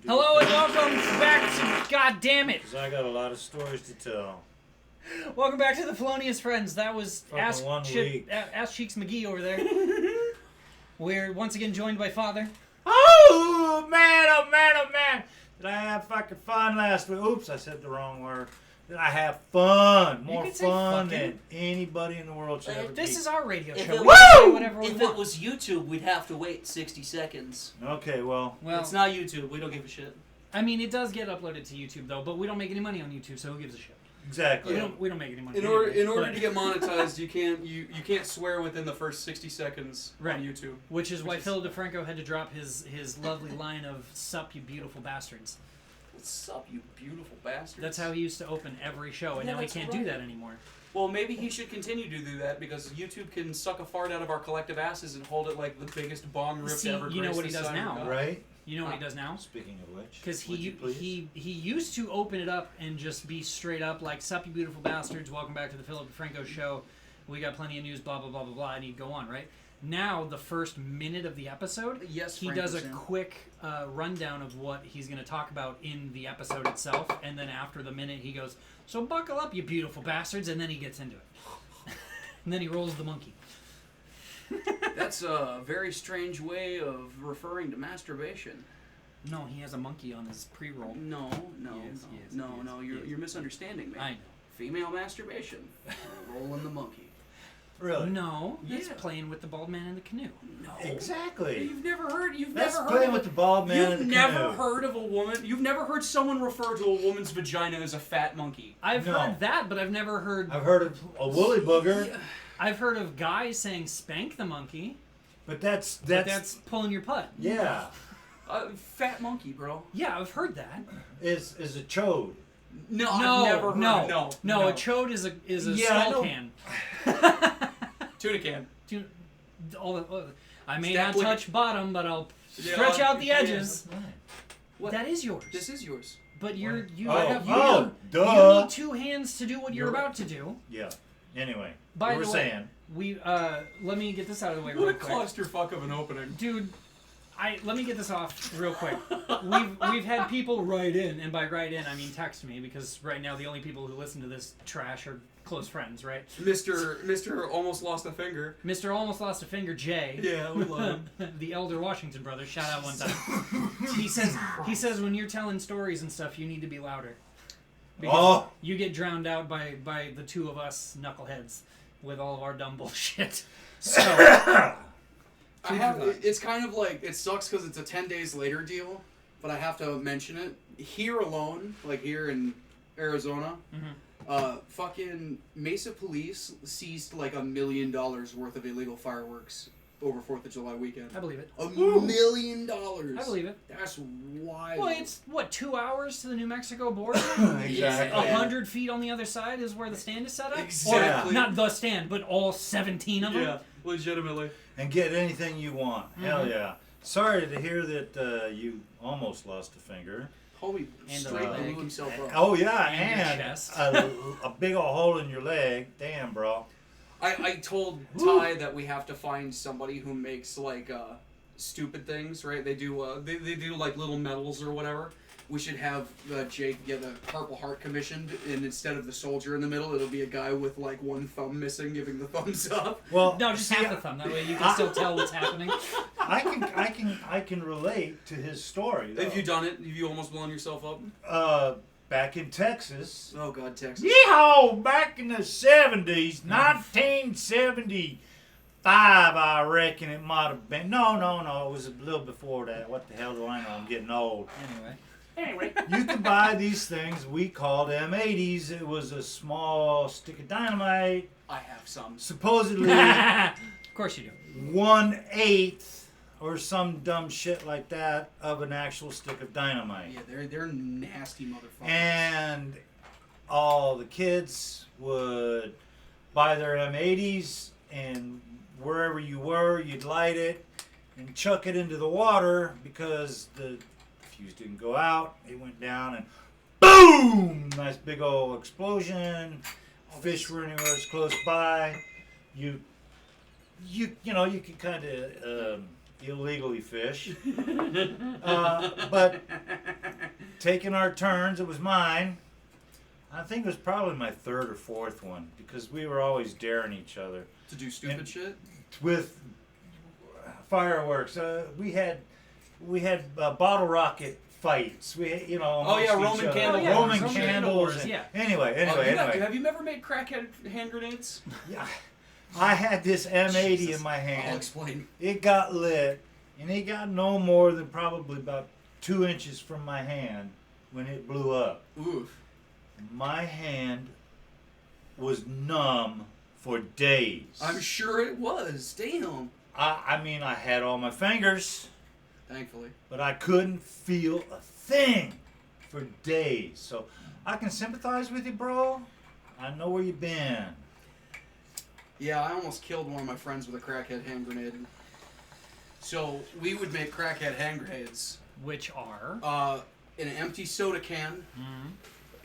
Hello and welcome back to God damn it. Because I got a lot of stories to tell. Welcome back to the Felonious Friends. That was Fucking Ask 1 week. Cheeks McGee over there. We're once again joined by Father. Oh man, oh man, oh man. Did I have fucking fun last week? Oops, I said the wrong word. Did I have fun? More could say fun fucking. than anybody in the world should ever This be. is our radio If show. it We was- can say whatever we If want. it was YouTube, we'd have to wait 60 seconds. Okay, well. Well, It's not YouTube. We don't give a shit. I mean, it does get uploaded to YouTube though, but we don't make any money on YouTube, so who gives a shit? Exactly. We don't make any money. In order anyway, to get monetized, you can't swear within the first 60 seconds Right. on YouTube. which is why which is- Philip DeFranco had to drop his lovely line of "Sup, you beautiful bastards." What's up, you beautiful bastards? That's how he used to open every show, and Yeah, now he that's can't do right. that anymore. Well, maybe he should continue to do that because YouTube can suck a fart out of our collective asses and hold it like the biggest bong rip See, to ever you know grace what he this does side of now, God. Right? You know what he does now? Speaking of which. Because would you please? he used to open it up and just be straight up like, "Sup, you beautiful bastards, welcome back to the Philip DeFranco show. We got plenty of news, blah, blah, blah, blah, blah," and he'd go on, right? Now, the first minute of the episode, Yes, he does a Frankenstein. quick rundown of what he's going to talk about in the episode itself, and then after the minute, he goes, "So buckle up, you beautiful bastards," and then he gets into it. And then he rolls the monkey. That's a very strange way of referring to masturbation. No, he has a monkey on his pre-roll. No, you're misunderstanding me. I know. Female masturbation, rolling the monkey. Really? No, that's Yeah. playing with the bald man in the canoe. No, Exactly. You've never heard. That's never playing heard. with the bald man You've in the never canoe. heard of a woman. You've never heard someone refer to a woman's vagina as a fat monkey. I've No. heard that, but I've never heard. I've heard of a woolly booger, Yeah. I've heard of guys saying "spank the monkey," but that's but that's pulling your putt. yeah, Fat monkey, bro. Yeah, I've heard that. is a chode. No, No, I've never heard. no. A chode is a Yeah, I skull know. can. Tuna can. Dude, I may Step not with touch bottom, but I'll Yeah, stretch out the yeah. edges. What? That is yours. This is yours. But you Oh, you duh. need two hands to do what you're You're- about to do. Yeah. Anyway, By you were the way, saying. we let me get this out of the way What real a quick. clusterfuck of an opening. Dude, let me get this off real quick. We've had people write in, and by write in I mean text me, because right now the only people who listen to this trash are close friends, right? Mr. Almost Lost a Finger. Mr. Almost Lost a Finger, Jay. Yeah, we love him. The elder Washington brothers. Shout out one time. he says when you're telling stories and stuff, you need to be louder. Because you get drowned out by the two of us knuckleheads with all of our dumb bullshit. So It's kind of like, it sucks because it's a 10 days later deal, but I have to mention it. Here alone, like here in Arizona, fucking Mesa Police seized like $1 million worth of illegal fireworks over 4th of July weekend. I believe it. $1 million. I believe it. That's wild. Well, it's what, 2 hours to the New Mexico border? Exactly. 100 feet on the other side is where the stand is set up? Exactly. Or not the stand, but all 17 of them? Yeah, legitimately. And get anything you want. Hell yeah. Sorry to hear that you almost lost a finger. Homie And straight a leg. blew himself up. Oh yeah, And your and chest. a big old hole in your leg. Damn, bro. I told Ty that we have to find somebody who makes like stupid things, right? They do they do like little medals or whatever. We should have Jake get a Purple Heart commissioned, and instead of the soldier in the middle, it'll be a guy with like one thumb missing, giving the thumbs up. Well, No, just see, half the thumb. That way you can still tell what's happening. I can relate to his story. Though. Have you done it? Have you almost blown yourself up? Back in Texas. Oh God, Texas. Yeehaw! Back in the 70s, 1975, I reckon it might have been. No, it was a little before that. What the hell do I know? I'm getting old. Anyway. You could buy these things. We called them 80s. It was a small stick of dynamite. I have some. Supposedly Of course you do. 1/8 or some dumb shit like that of an actual stick of dynamite. Yeah, they're nasty motherfuckers. And all the kids would buy their M80s, and wherever you were, you'd light it and chuck it into the water because the fuse didn't go out. It went down and boom! Nice big old explosion. Fish were anywhere close by. You can kind of illegally fish. But taking our turns. It was mine. I think it was probably my third or fourth one because we were always daring each other To do stupid shit? with fireworks. We had bottle rocket fights. We had, Oh, yeah, amongst Roman each other. candle wars. Roman Roman candles. candle wars, yeah. Anyway. Have you ever made crackhead hand grenades? Yeah. I had this M80 Jesus. in my I'll hand. explain. It got lit, and it got no more than probably about 2 inches from my hand when it blew up. Oof. My hand was numb for days. I'm sure it was. Damn. I mean, I had all my fingers, Thankfully. but I couldn't feel a thing for days. So I can sympathize with you, bro. I know where you've been. Yeah, I almost killed one of my friends with a crackhead hand grenade. So we would make crackhead hand grenades. Which are? In an empty soda can. Mhm.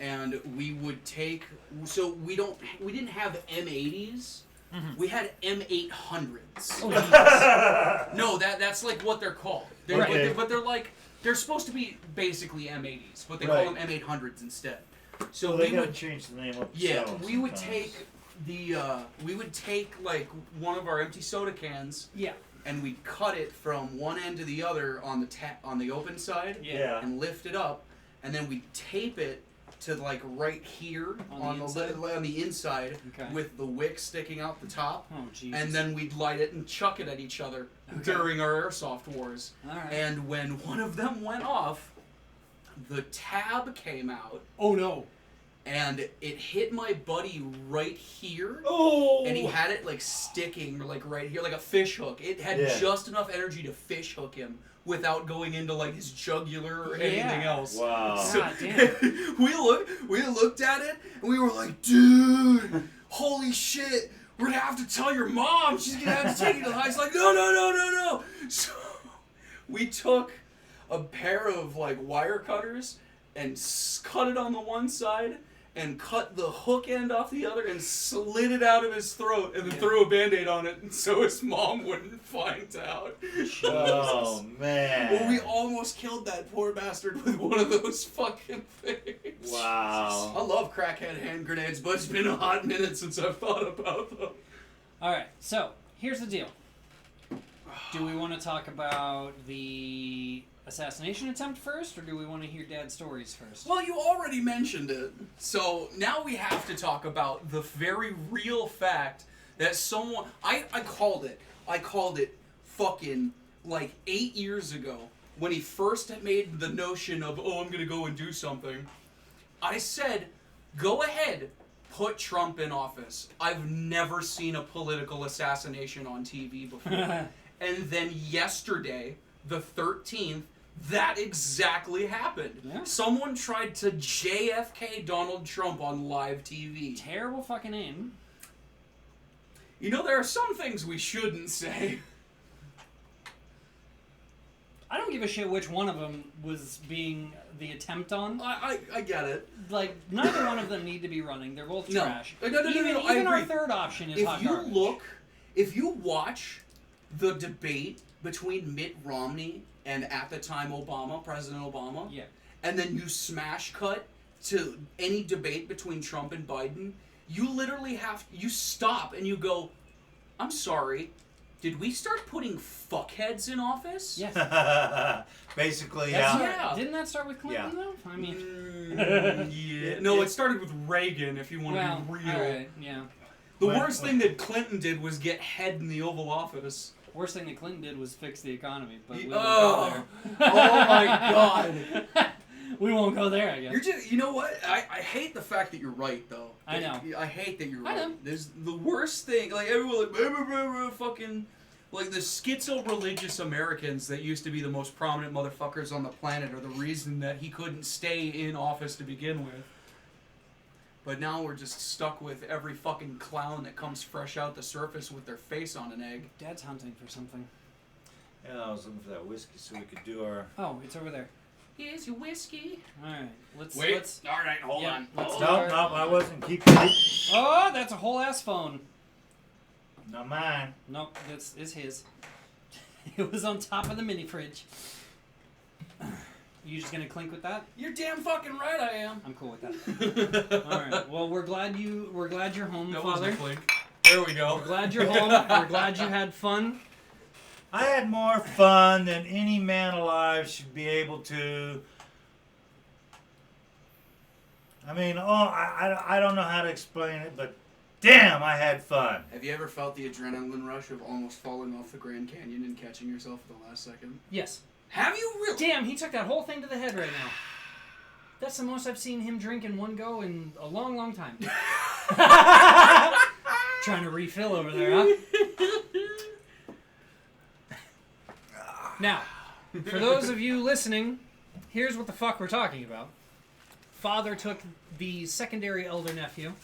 And we would take. So we didn't have M80s. Mhm. We had M800s. Oh, Jesus. No, that's like what they're called. They're, Okay. but they're like they're supposed to be basically M80s, but they Right. call them M800s instead. So Well, they we gotta would change the name up. yeah themselves we would sometimes. take we would take like one of our empty soda cans Yeah. and we'd cut it from one end to the other on the open side Yeah. and lift it up, and then we'd tape it to like right here On the inside? on the inside Okay. with the wick sticking out the top. Oh, Jesus. And then we'd light it and chuck it at each other Okay. during our airsoft wars. All right. And when one of them went off, the tab came out Oh no. and it hit my buddy right here. Oh. And he had it like sticking like right here, like a fish hook. It had Yeah. just enough energy to fish hook him without going into like his jugular or Yeah. anything else. Wow. So God damn. we looked at it and we were like, dude, holy shit, we're gonna have to tell your mom. She's gonna have to take you to the hospital. He's like, no. So we took a pair of like wire cutters and cut it on the one side and cut the hook end off the other and slid it out of his throat and then Yeah. threw a Band-Aid on it so his mom wouldn't find out. Oh man. Well, we almost killed that poor bastard with one of those fucking things. I Wow. love crackhead hand grenades, but it's been a hot minute since I've thought about them. All right. So here's the deal. Do we want to talk about the assassination attempt first, or do we want to hear Dad's stories first? Well, you already mentioned it, so now we have to talk about the very real fact that someone... I called it. I called it fucking like 8 years ago when he first had made the notion of, oh, I'm going to go and do something. I said, go ahead, put Trump in office. I've never seen a political assassination on TV before. And then yesterday, the 13th, that exactly happened. Yeah. Someone tried to JFK Donald Trump on live TV. Terrible fucking aim. You know, there are some things we shouldn't say. I don't give a shit which one of them was being the attempt on. I get it. Like, neither one of them need to be running. They're both No. trash. No, I Even our agree. third option is If hot you garbage. if you watch the debate between Mitt Romney and at the time President Obama, Yeah. and then you smash cut to any debate between Trump and Biden, you literally you stop and you go, I'm sorry, did we start putting fuckheads in office? Yes. Basically, That's yeah. right. Didn't that start with Clinton, though? I mean, Yeah. No, it started with Reagan, if you want to well, be real. alright, yeah. The When- worst thing that Clinton did was get head in the Oval Office. Worst thing that Clinton did was fix the economy, but we won't Oh. go Oh my God. there. We won't go there, I guess. You're just, you know what? I hate the fact that you're right, though. I know. I hate that you're I right. know. There's the worst thing, like everyone like blah, blah, blah, blah, fucking like the schizo-religious Americans that used to be the most prominent motherfuckers on the planet are the reason that he couldn't stay in office to begin with. But now we're just stuck with every fucking clown that comes fresh out the surface with their face on an egg. Dad's hunting for something. Yeah, I was looking for that whiskey so we could do our. Oh, it's over there. Here's your whiskey. Alright, let's... Wait. let's All right, hold yeah, on. let's Hold do on. No, our- no, I wasn't. Keep it. Oh, that's a whole ass phone. Not mine. Nope, it's his. It was on top of the mini fridge. You just gonna clink with that? You're damn fucking right I am. I'm cool with that. All right. Well, we're glad you're home, That Father. wasn't a clink. There we go. We're glad you're home. We're glad you had fun. I had more fun than any man alive should be able to. I mean, I don't know how to explain it, but damn, I had fun. Have you ever felt the adrenaline rush of almost falling off the Grand Canyon and catching yourself at the last second? Yes. Have you really? Damn, he took that whole thing to the head right now. That's the most I've seen him drink in one go in a long, long time. Trying to refill over there, huh? Now, for those of you listening, here's what the fuck we're talking about. Father took the secondary elder nephew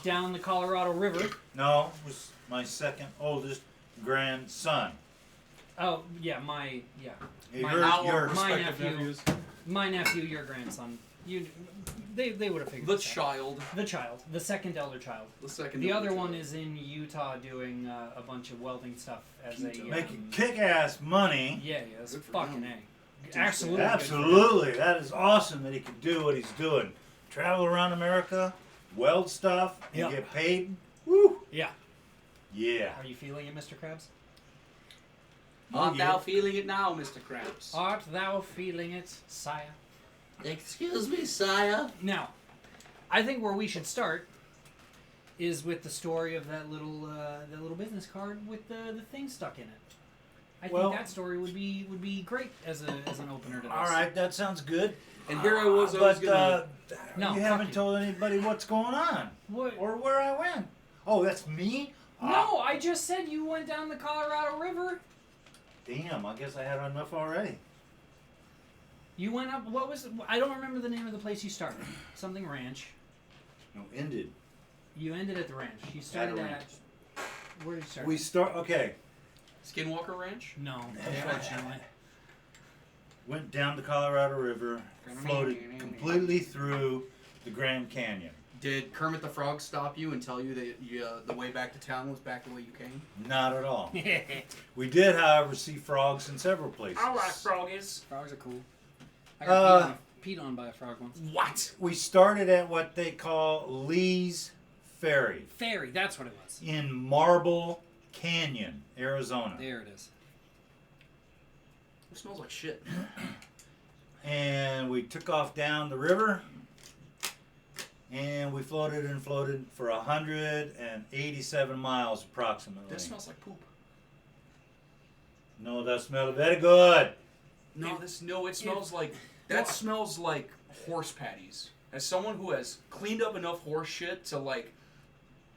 down the Colorado River. No, it was my second oldest grandson. Oh, yeah, my Your nephew, my nephew, your grandson. They would have figured The this out. child. The child, the second elder child. The second. The other child. one is in Utah doing a bunch of welding stuff as a making kick-ass money. Yeah, it's Good for fucking him. A. Absolutely. Absolutely, that is awesome that he can do what he's doing. Travel around America, weld stuff, and Yeah. get paid. Woo! Yeah. Yeah. Are you feeling it, Mr. Krabs? Art Yeah. thou feeling it now, Mr. Krabs? Art thou feeling it, sire? Excuse me, sire. Now, I think where we should start is with the story of that little business card with the thing stuck in it. I Well- think that story would be great as an opener to this. All right, that sounds good. And here I was But gonna. No, you fuck haven't you. told anybody what's going on What? or where I went. Oh, that's me? No, I just said you went down the Colorado River. Damn, I guess I had enough already. You went up. What was? I don't remember the name of the place you started. Something Ranch. No, ended. You ended at the ranch. You started At a at. Where did you start? We start, okay, Skinwalker Ranch? No, unfortunately. went down the Colorado River, floated completely through the Grand Canyon. Did Kermit the Frog stop you and tell you that the way back to town was back the way you came? Not at all. We did, however, see frogs in several places. froggies. Frogs are cool. I got peed on by a frog once. What? We started at what they call Lee's Ferry Fairy, that's what it was. in Marble Canyon, Arizona. There it is. It smells like shit. And we took off down the river, and we floated and floated for 187 miles approximately. That smells like poop. No, that smelled very good. No, it smells like that smells like horse patties. As someone who has cleaned up enough horse shit to like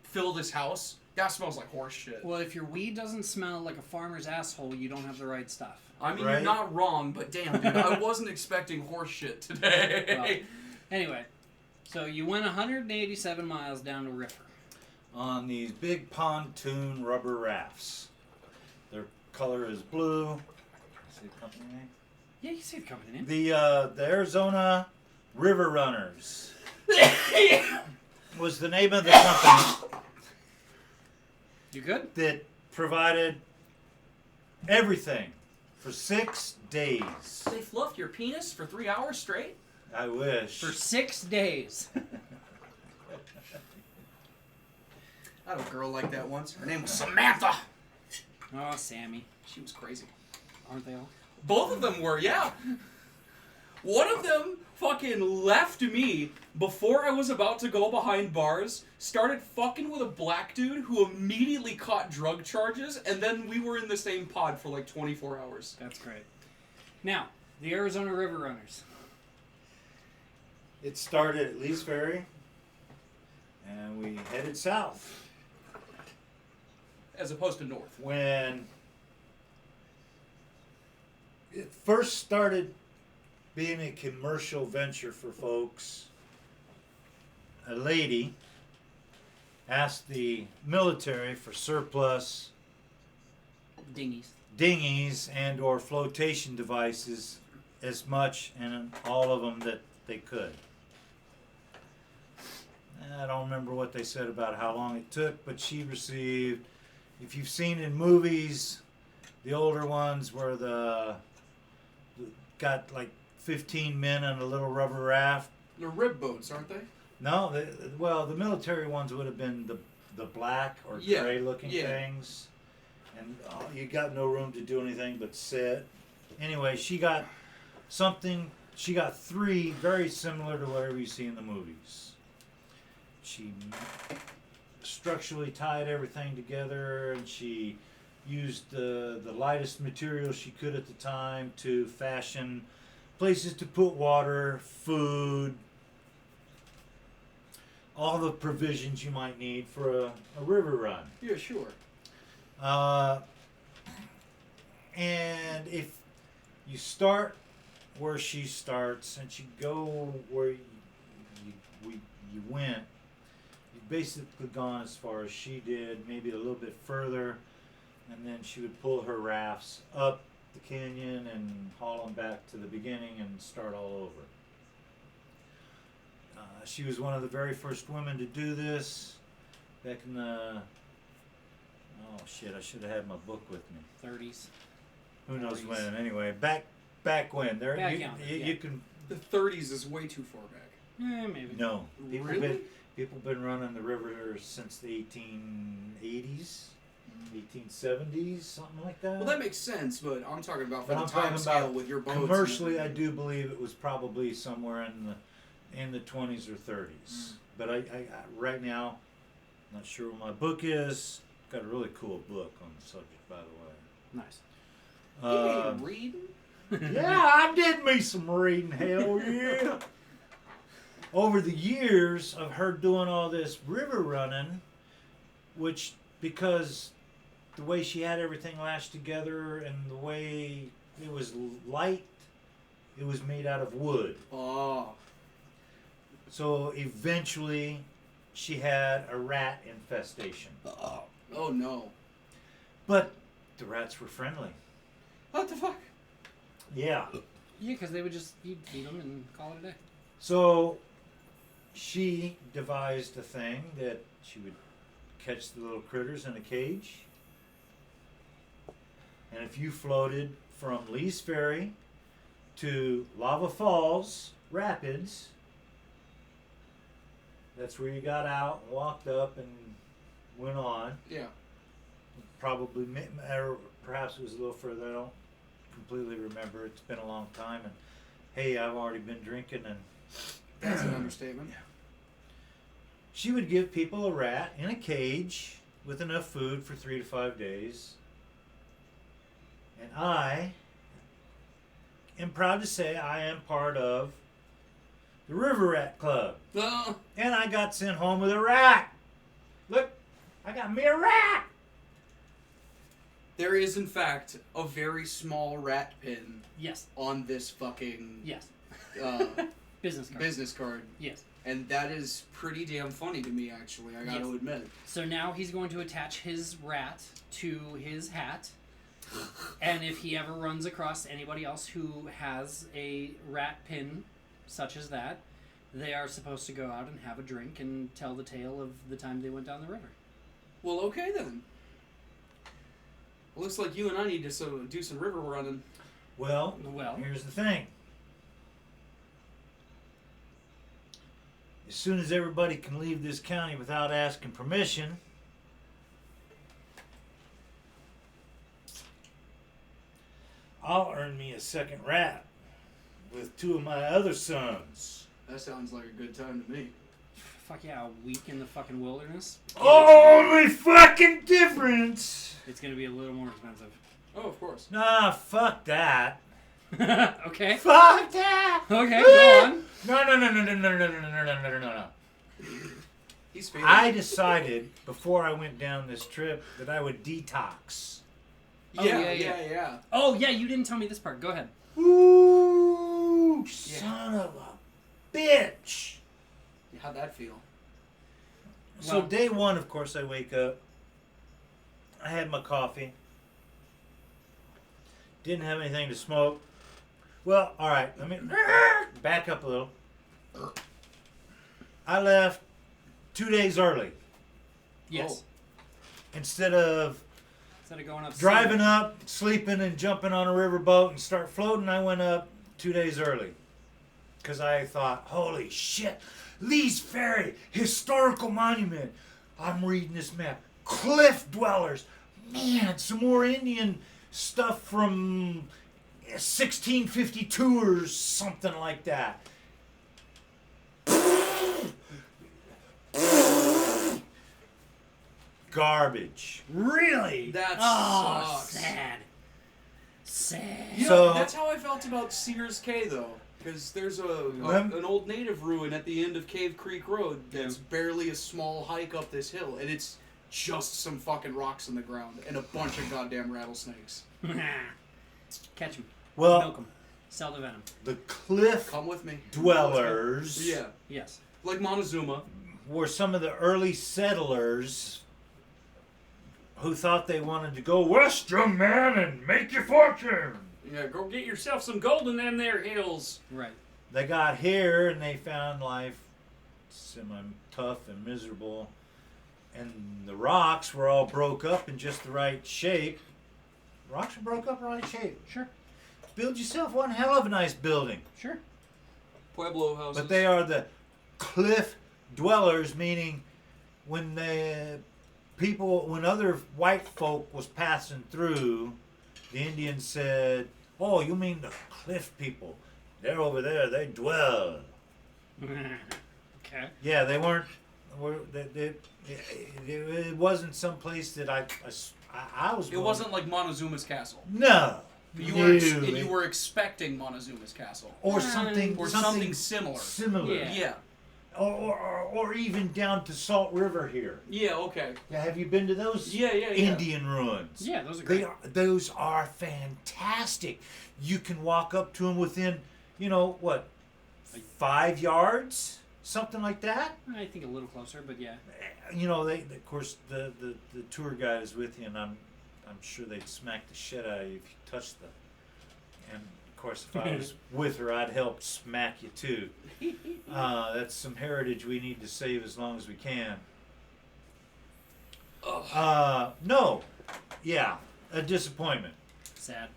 fill this house, that smells like horse shit. Well, if your weed doesn't smell like a farmer's asshole, you don't have the right stuff. I mean, Right? you're not wrong, but damn, dude, I wasn't expecting horse shit today. Well, anyway, so you went 187 miles down the river. On these big pontoon rubber rafts. Their color is blue. See the company name? Yeah, you see it coming in. The Arizona River Runners was the name of the company You good? that provided everything for 6 days. They fluffed your penis for 3 hours straight? I wish. For 6 days. I had a girl like that once. Her name was Samantha. Oh, Sammy. She was crazy. Aren't they all? Both of them were, yeah. One of them fucking left me before I was about to go behind bars, started fucking with a black dude who immediately caught drug charges, and then we were in the same pod for like 24 hours. That's great. Now, the Arizona River Runners. It started at Lee's Ferry, and we headed south. As opposed to north. When it first started being a commercial venture for folks, a lady asked the military for surplus dinghies and or flotation devices, as much and all of them that they could. I don't remember what they said about how long it took, but she received, if you've seen in movies, the older ones where got like 15 men on a little rubber raft. They're rib boats, aren't they? No, the military ones would have been the black or Yeah, gray looking yeah. things, and you got no room to do anything but sit. Anyway, she got something. She got 3 very similar to whatever you see in the movies. She structurally tied everything together, and she used the lightest material she could at the time to fashion places to put water, food, all the provisions you might need for a river run. Yeah, sure. And if you start where she starts and you go where you went, you've basically gone as far as she did, maybe a little bit further, and then she would pull her rafts up the canyon and haul them back to the beginning and start all over. She was one of the very first women to do this back in the... Oh shit, I should have had my book with me. 30s. Who knows 40s. when? Anyway, back when. There, Back you, on it, you, yeah. you can... The 30s is way too far back. Maybe. No. Really? People been running the river since the 1880s, 1870s, something like that. Well, that makes sense, but I'm talking about for But the I'm time talking scale about with your boats. and commercially, I everything. do believe it was probably somewhere in the 20s or 30s. But I right now, not sure what my book is. Got a really cool book on the subject, by the way. Nice. Uh, You mean reading? yeah, I did me some reading. Hell yeah. Over the years of her doing all this river running, which because the way she had everything lashed together and the way it was light, it was made out of wood. Oh. So eventually she had a rat infestation. Oh no. But the rats were friendly. What the fuck? Yeah. Yeah, because you'd feed them and call it a day. So she devised a thing that she would catch the little critters in a cage. And if you floated from Lee's Ferry to Lava Falls Rapids, that's where you got out and walked up and went on. Yeah. Probably, or perhaps it was a little further. I don't completely remember. It's been a long time. And hey, I've already been drinking. And That's an understatement. she would give people a rat in a cage with enough food for 3 to 5 days. And I am proud to say I am part of the River Rat Club. Oh. And I got sent home with a rat. Look, I got me a rat. There is, in fact, a very small rat pin Yes. on this fucking Yes. uh, Business card. business card. Yes. And that is pretty damn funny to me, actually, I gotta Yes. admit. So now he's going to attach his rat to his hat. And if he ever runs across anybody else who has a rat pin such as that, they are supposed to go out and have a drink and tell the tale of the time they went down the river. Well, okay then. Looks like you and I need to do some river running. Well, Well, here's the thing. As soon as everybody can leave this county without asking permission, I'll earn me a second rat with 2 of my other sons. That sounds like a good time to me. fuck yeah, a week in the fucking wilderness. Only fucking difference. It's gonna be a little more expensive. Oh, of course. Nah, fuck that. Okay. Fuck that. Okay, go on. No. He's fading. I decided before I went down this trip that I would detox. Oh, yeah, yeah. yeah. Oh yeah, you didn't tell me this part. Go ahead. Ooh, son of a bitch. How'd that feel? So Well- day one, of course, I wake up. I had my coffee. Didn't have anything to smoke. Well, all right. Let me back up a little. I left 2 days early Yes. instead of Instead of going up driving up, sleeping, and jumping on a riverboat and start floating. I went up 2 days early. Because I thought, holy shit, Lee's Ferry, historical monument. I'm reading this map. Cliff dwellers. Man, some more Indian stuff from 1652 or something like that. Garbage. Really? That sucks. Sad. You So- know, that's how I felt about Sears Cay, though. Because there's an old native ruin at the end of Cave Creek Road that's barely a small hike up this hill, and it's just some fucking rocks in the ground and a bunch of goddamn rattlesnakes. Catch them. Well, Milk them. Sell the venom. the cliff Come with me. dwellers Yeah, Yes. like Montezuma. were some of the early settlers who thought they wanted to go west, young man, and make your fortune. Yeah, go get yourself some gold in them there hills. Right. They got here and they found life semi-tough and miserable. And the rocks were all broke up in just the right shape. Rocks are broke up in the right shape. Sure. Build yourself one hell of a nice building. Sure. Pueblo houses. But they are the cliff dwellers, meaning when when other white folk was passing through, the Indians said, "Oh, you mean the cliff people? They're over there. They dwell." Okay. Yeah, they weren't. It wasn't some place that I was. It going. wasn't like Montezuma's castle. No. You No, were and they- you were expecting Montezuma's castle. or something Or something similar. similar. Yeah. Yeah. Or even down to Salt River here. Yeah, okay. Yeah, have you been to those Yeah. Indian ruins? Yeah, those are great. Those are fantastic. You can walk up to them within, 5 yards, something like that. I think a little closer, but yeah. They of course the tour guide is with you, and I'm sure they'd smack the shit out of you if you touched them. And of course, if I was with her, I'd help smack you too. That's some heritage we need to save as long as we can. No, yeah, a disappointment. Sad.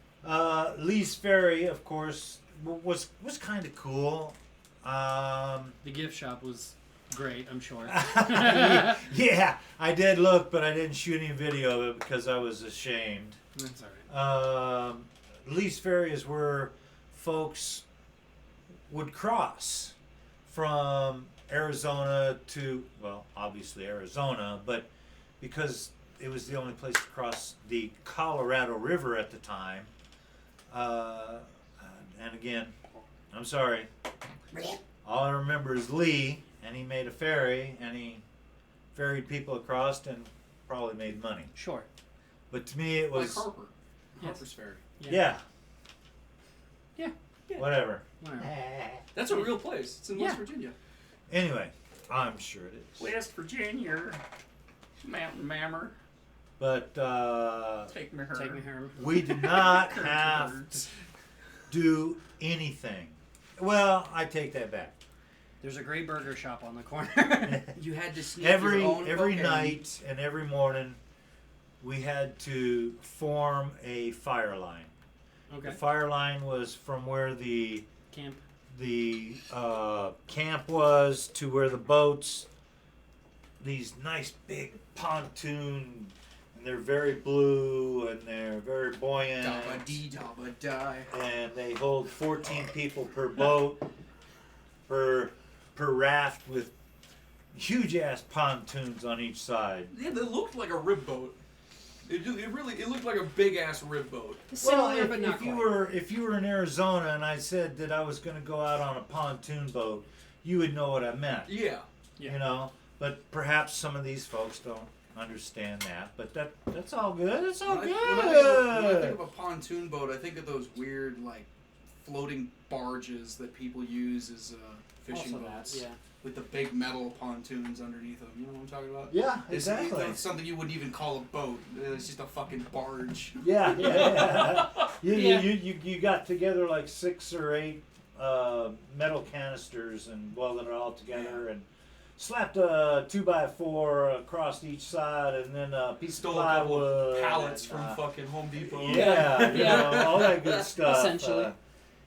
Lee's Ferry, of course, was kind of cool. The gift shop was great, I'm sure. Yeah, I did look, but I didn't shoot any video of it because I was ashamed. That's alright. Lee's Ferry is where folks would cross from Arizona to, well, obviously Arizona, but because it was the only place to cross the Colorado River at the time. And again, I'm sorry. All I remember is Lee, and he made a ferry, and he ferried people across and probably made money. Sure. But to me, it was Like Harper. Yes. Harper's Ferry. yeah. Yeah. Whatever. Whatever. That's a real place. It's in West Virginia. Anyway, I'm sure it is. West Virginia. Mountain Mammer. But Take me her. Take me home. we did not have to do anything. Well, I take that back. There's a great burger shop on the corner. You had to sneak Every your own cocaine. night and every morning, we had to form a fire line. Okay. The fire line was from where the Camp. camp was to where the boats. These nice big pontoon, and they're very blue and they're very buoyant. Dabba dee dabba die. And they hold 14 people per boat, per raft, with huge ass pontoons on each side. Yeah, they looked like a rib boat. It looked like a big ass rib boat. Similar, but not if you quite. were in Arizona and I said that I was going to go out on a pontoon boat, you would know what I meant. Yeah. Yeah. But perhaps some of these folks don't understand that. But that's all good. It's all When good. I think of a pontoon boat, I think of those weird like floating barges that people use as fishing Also that, boats. yeah. With the big metal pontoons underneath them. You know what I'm talking about? Yeah, It's something you wouldn't even call a boat. It's just a fucking barge. Yeah, yeah. Yeah. You got together like 6 or 8 metal canisters and welded it all together and slapped a 2x4 across each side and then a piece Stole of a couple plywood. of pallets and, from fucking Home Depot. Yeah, Yeah. all that good stuff. Essentially.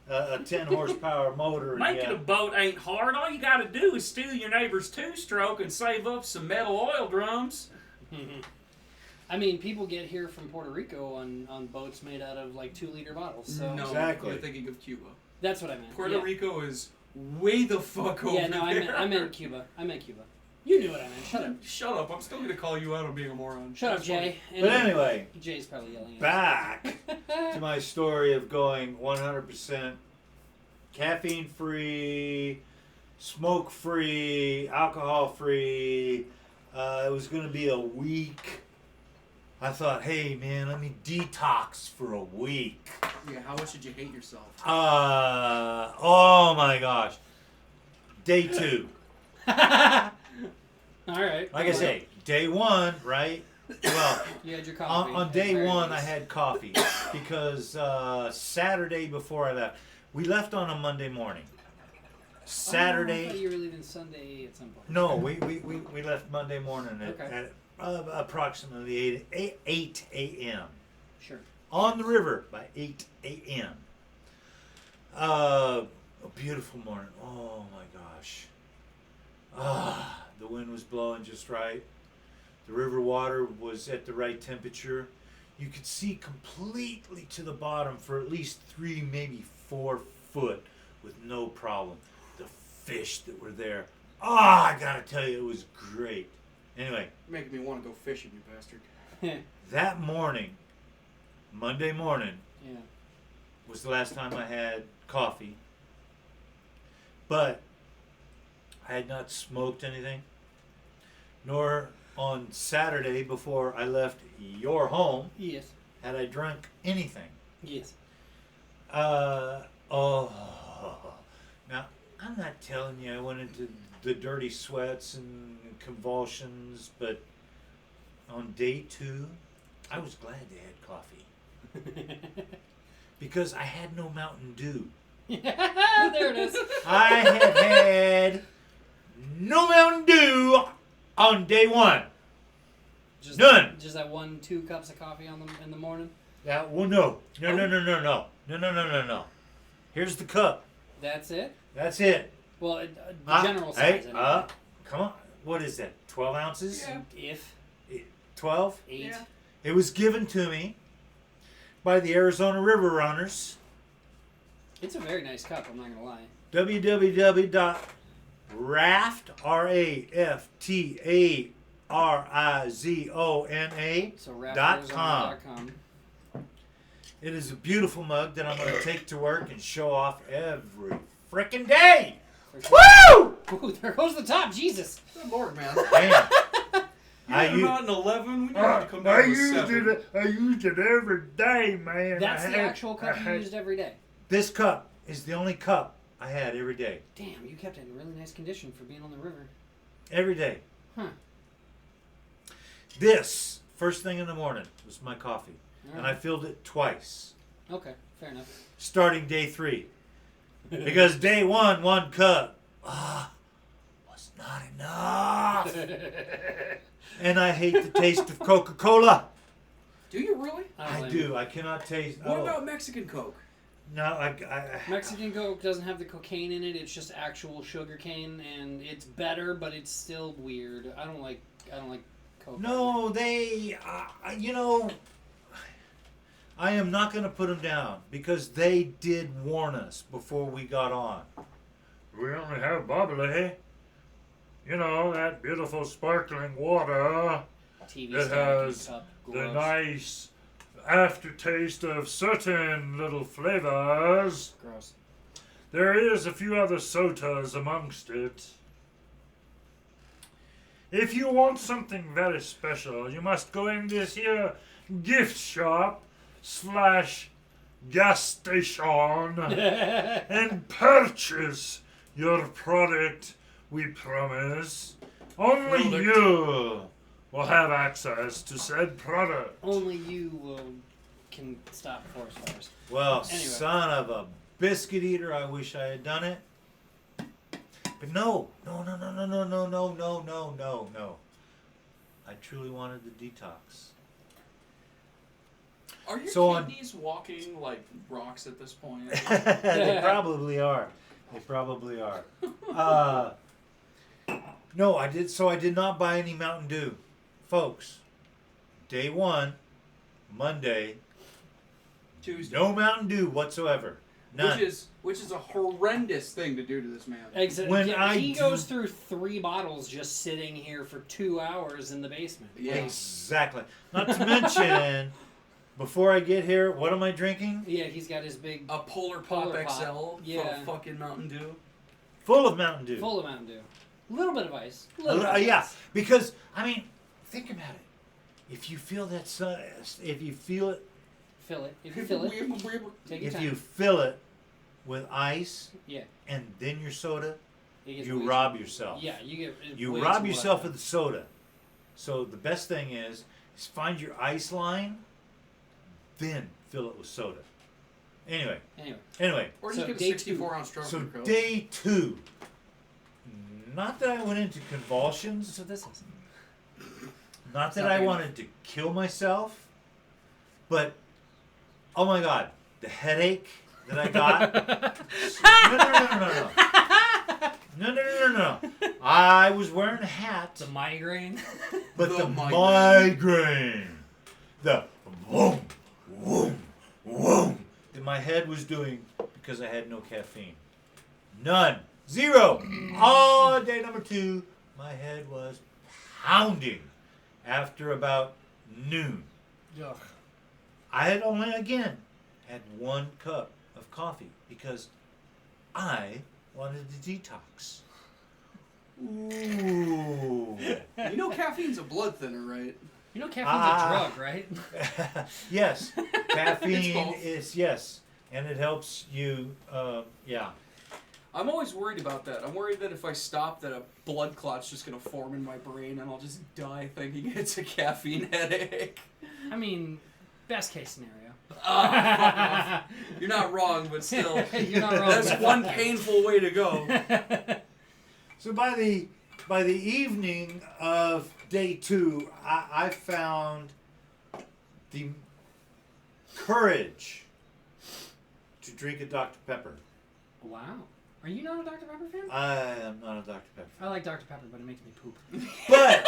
a 10 horsepower motor. Making yeah. a boat ain't hard. All you gotta do is steal your neighbor's two-stroke and save up some metal oil drums. I mean, people get here from Puerto Rico on boats made out of like 2-liter bottles. So No, Exactly. you're thinking of Cuba. that's what I meant. Puerto yeah. Rico is way the fuck over Yeah, no, there. I meant Cuba. You knew what I meant. Shut up. Shut up. I'm still going to call you out on being a moron. Shut up, That's Jay. But anyway, Jay's probably yelling at back to my story of going 100% caffeine free, smoke free, alcohol free. It was going to be a week. I thought, hey man, let me detox for a week. Yeah, how much did you hate yourself? Oh my gosh. Day 2. All right. Like I say, day 1, right? Well, You had your coffee. on at day very 1, I least. had coffee because Saturday before I left, we left on a Monday morning. Oh, I Saturday, thought you were leaving Sunday at some point. no, we left Monday morning at, Okay. at approximately 8 a.m. Sure. on the river by 8 a.m. A beautiful morning. Oh my gosh. The wind was blowing just right. The river water was at the right temperature. You could see completely to the bottom for at least 3, maybe 4 foot with no problem. The fish that were there. I gotta tell you, it was great. Anyway, Making me want to go fishing, you bastard. that morning, Monday morning, Yeah. was the last time I had coffee. But I had not smoked anything, nor on Saturday before I left your home Yes. had I drunk anything. Yes. Now, I'm not telling you I went into the dirty sweats and convulsions, but on day 2, I was glad they had coffee. Because I had no Mountain Dew. There it is. I have had no Mountain Dew on day 1. Just None. Just that 2 cups of coffee in the morning. That well, no. Here's the cup. That's it. That's it. Well, the general size. Hey, anyway. come on. What is that? 12 ounces? Yeah. If 12? 8. Yeah. It was given to me by the Arizona River Runners. It's a very nice cup. I'm not gonna lie. www.raft, RAFTARIZONA So .com. raptors.com. It is a beautiful mug that I'm going to take to work and show off every frickin' day. Woo! Ooh, there goes the top. Jesus. Good lord, man. Damn. You're not an 11. We need to come down to a 7. I used it every day, man. That's the actual cup you used every day. This cup is the only cup I had every day. Damn, you kept it in really nice condition for being on the river. Every day. Huh. This, first thing in the morning, was my coffee. All And I right. filled it twice, Okay, fair enough. starting day 3. Because day 1, 1 cup was not enough. And I hate the taste of Coca-Cola. Do you really? I do. I cannot taste. What about Mexican Coke? No, I Mexican Coke doesn't have the cocaine in it. It's just actual sugar cane, and it's better, but it's still weird. I don't like Coke. No, they. I am not going to put them down because they did warn us before we got on. We only have bubbly. You know, that beautiful sparkling water. TV It stand, has cup, the gross. nice aftertaste of certain little flavors. Gross. There is a few other sodas amongst it. If you want something very special, you must go in this here gift shop / gas station and purchase your product, we promise. Only Product. you will have access to said product. Only you can stop forest fires. Well, Anyway. son of a biscuit eater, I wish I had done it. But no. I truly wanted the detox. Are your So on- kidneys walking like rocks at this point? They probably are. They probably are. No, I did. So I did not buy any Mountain Dew, folks. Day one, Monday, Tuesday. no Mountain Dew whatsoever. None. Which is a horrendous thing to do to this man. When he I goes do- through 3 bottles just sitting here for 2 hours in the basement. Yeah. Exactly. Not to mention, before I get here, what am I drinking? Yeah, he's got his big A Polar Pop Polar Pop. XL Yeah. for fucking Mountain Dew. Full of Mountain Dew. full of Mountain Dew. A little bit of ice. Yeah, because I mean, think about it. If you feel that, if you feel it, Fill it. If you fill it, take your if time. you fill it with ice, Yeah. and then your soda, It gets you way rob too- yourself. Yeah, you get. You way rob too yourself much. of the soda. So the best thing is find your ice line, then fill it with soda. Anyway, Anyway, Or So you get a day 64-ounce drum so of Coke. day 2. Not that I went into convulsions. that's what this is. Not that Not I big wanted to kill myself, but oh my god, the headache that I got. No. I was wearing a hat, The migraine. but The the migraine. migraine, the boom, boom, boom, that my head was doing because I had no caffeine. None. 0. All day number 2, my head was pounding after about noon. Ugh. I had only, again, had 1 cup of coffee because I wanted to detox. Ooh. You know caffeine's a blood thinner, right? You know caffeine's Ah. a drug, right? Yes, caffeine both. is, yes, and it helps you, yeah. I'm always worried about that. I'm worried that if I stop, that a blood clot's just gonna form in my brain, and I'll just die thinking it's a caffeine headache. I mean, best case scenario. You're not wrong, but still, You're not wrong. that's one painful way to go. So by the evening of day 2, I found the courage to drink a Dr. Pepper. Wow. Are you not a Dr. Pepper fan? I am not a Dr. Pepper I like Dr. Pepper, but it makes me poop. But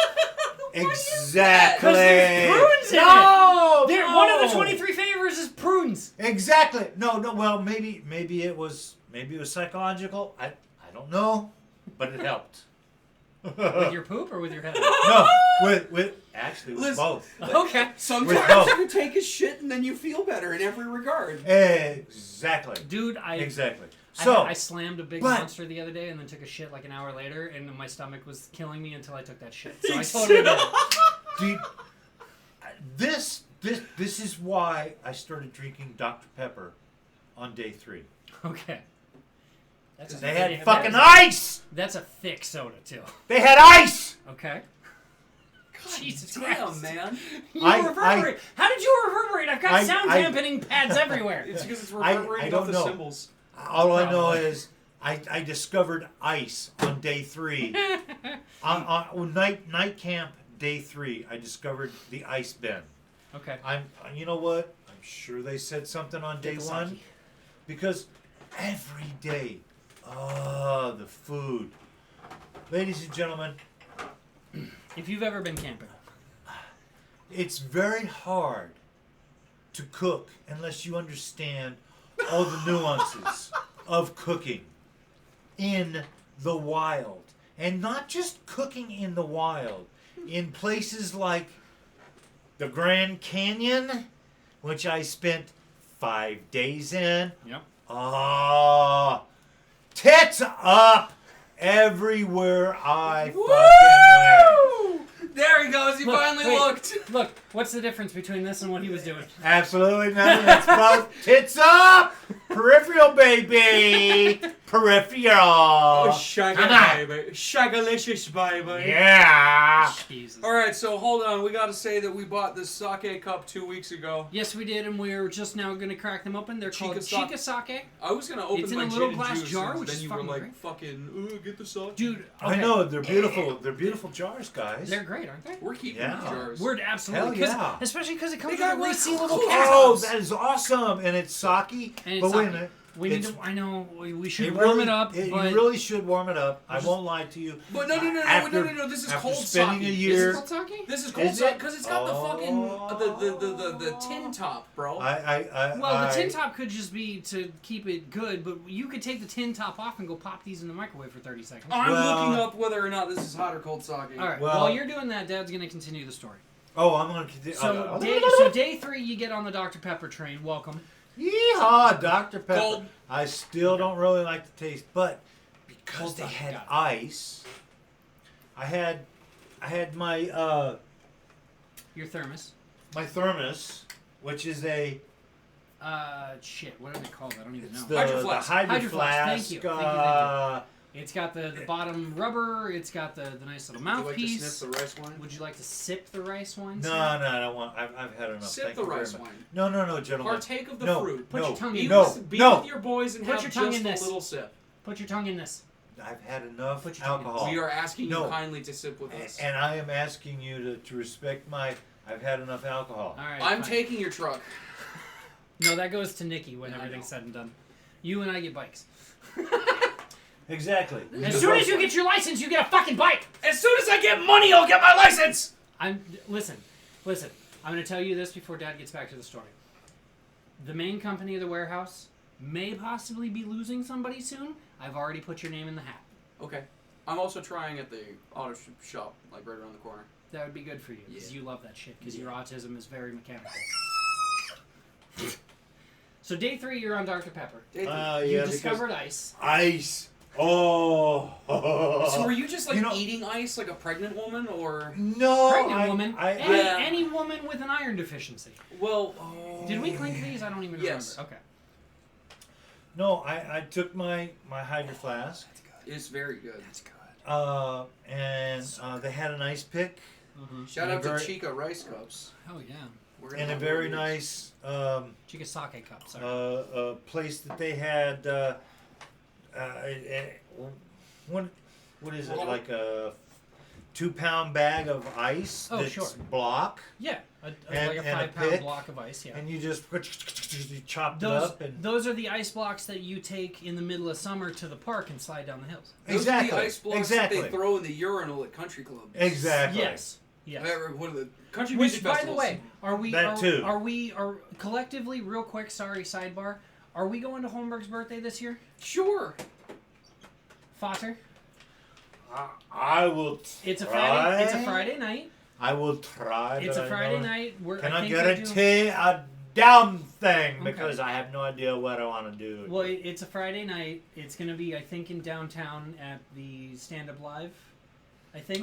exactly. 'Cause there's prunes in no, There, no. one of the 23 favors is prunes. Exactly. No. Well, maybe it was psychological. I don't know, but it helped. With your poop or with your head? No, with actually with Listen. both. Okay. Sometimes both. you take a shit and then you feel better in every regard. Exactly. Dude, Exactly. So I slammed a big but- monster the other day and then took a shit like an hour later, and my stomach was killing me until I took that shit. So I totally get it. dude, this is why I started drinking Dr. Pepper on day 3. Okay. That's a They thick- had fucking that's- ice. That's a thick soda too. They had ice. Okay. God Jesus damn, Christ. man. You I- reverberate. How did you reverberate? I've got sound I- dampening pads everywhere. It's because it's I reverberating don't off the know. cymbals. All I know Probably. is I discovered ice on day 3. on night camp day 3, I discovered the ice bin. Okay. You know what? I'm sure they said something on day Get the 1 sake. because every day, the food. Ladies and gentlemen, If you've ever been camping, it's very hard to cook unless you understand all the nuances of cooking in the wild. And not just cooking in the wild, in places like the Grand Canyon, which I spent 5 days in. Yep. Ah, tits up everywhere I fucking went. There he goes. He Look, finally wait. looked. Look, what's the difference between this and what he was doing? Absolutely nothing. That's both tits up. Peripheral, baby. Peripheral. Shagga baby. Shaggalicious baby. Yeah. Jesus. Alright, so hold on. We gotta say that we bought this sake cup 2 weeks ago. Yes, we did, and we're just now going to crack them open. They're called Chica Chica Sake. I was gonna open It's in my a little gin and glass juice, jar, and which then is you were fucking like, great. fucking, get the sake. Dude, I okay. know they're beautiful. They're beautiful jars, guys. They're great, aren't they? We're keeping Yeah. these jars. We're absolutely, Hell yeah. especially because it comes They got with a resealable like- cap. Oh, that is awesome, and it's sake. And it's But wait a sake. minute. We need It's- to. I know we should It warm really- it up, You but really should warm it up. I won't lie to you. But no, After- this is after cold spending sake. a year- is it called sake? This is cold Is sake it? because it's got the fucking Oh. the tin top, bro. Well, the tin top could just be to keep it good, but you could take the tin top off and go pop these in the microwave for 30 seconds. I'm Well- looking up whether or not this is hot or cold sake. All right. Well- While you're doing that, Dad's gonna continue the story. Oh, I'm gonna continue. So day 3, you get on the Dr Pepper train. Welcome. Yeehaw, Dr. Pepper. Cold. I still don't really like the taste, but because Cold they Dr. had got it. ice, I had my Your thermos. my thermos, which is a Shit. What are they called? I don't even it's know. the Hydro the Flask. Hydro Hydro Flask, Flask. thank you, thank you. It's got the bottom rubber. It's got the nice little Would you like to mouthpiece. sniff the rice wine? Would you like to sip the rice wine? No, sir? I don't want. I've had enough. Sip Thank the you very rice much. wine. No, gentlemen. Partake of the no, fruit. Put no, your tongue Be, in. no, with, be no. with your boys and Put have your tongue just in a this. little sip. Put your tongue in this. I've had enough Put your tongue in. alcohol. We are asking No. you kindly to sip with us. And I am asking you to respect my. I've had enough alcohol. All right. I'm fine. taking your truck. No, that goes to Nikki when I everything's know. said and done. You and I get bikes. Exactly. As soon as you get your license, you get a fucking bike. As soon as I get money, I'll get my license. Listen. I'm going to tell you this before Dad gets back to the story. The main company of the warehouse may possibly be losing somebody soon. I've already put your name in the hat. Okay. I'm also trying at the auto shop, like right around the corner. That would be good for you because Yeah. you love that shit because Yeah. your autism is very mechanical. So day 3, you're on Dr Pepper. Hey, You Yeah, discovered ice. ice. Oh. so were you just like You know- eating ice like a pregnant woman, or? No. Pregnant woman. Yeah. Any woman with an iron deficiency. Well, Did we clink these? I don't even Yes. remember. Okay. No, I took my Hydro Flask, it's very good. and they had an ice pick Shout And out a to very- Chica Rice Cups. Oh yeah. We're gonna and a have very one of nice Chica sake cup. Sorry. place that they had. What is it, like a 2-pound bag of ice Oh, that's sure. block, Yeah. and- Like a and a 5-pound pick, block of ice. Yeah. and you just you chopped it Those up and those are the ice blocks that you take in the middle of summer to the park and slide down the hills. Those exactly are the ice blocks exactly that they throw in the urinal at country clubs. exactly Yes. Yes. What are the country Which, music by the festivals? way, That are too. we collectively, real quick? Sorry, sidebar. Are we going to Holmberg's birthday this year? Sure. Fater. I will It's a try. Friday. It's a Friday night. I will try. It's but a I Friday know- night. Can I think they do- guarantee a damn thing Okay. because I have no idea what I want to do. Well, it's a Friday night. It's going to be, I think, in downtown at the Stand Up Live. I think.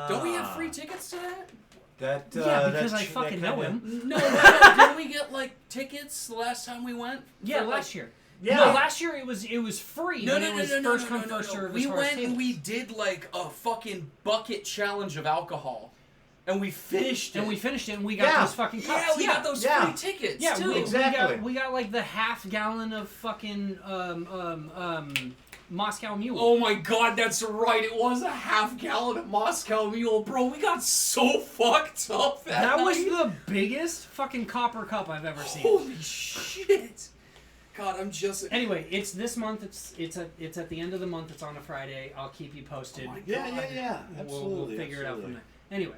Don't we have free tickets to that? That yeah, that because I ch- that fucking know kinda- him. No, didn't we get like tickets the last time we went? Yeah, For, like- last year. Yeah. No, last year it was free. No, and no, it no, was no, no, first no, come, no, no, first no. serve. We as far as went and tables. we did like a fucking bucket challenge of alcohol, and we finished it. And we finished it, and we got Yeah. those fucking cups. yeah, we got those Yeah. free tickets Yeah, too. Exactly. we got like the half gallon of fucking Moscow Mule. Oh my god, that's right. It was a half gallon of Moscow Mule, bro. We got so fucked up that was night. the biggest fucking copper cup I've ever seen. Holy shit! God, I'm just. Anyway, it's this month. It's at the end of the month. It's on a Friday. I'll keep you posted. Oh my Yeah, God. yeah. We'll Absolutely. figure it out from absolutely. there. Anyway,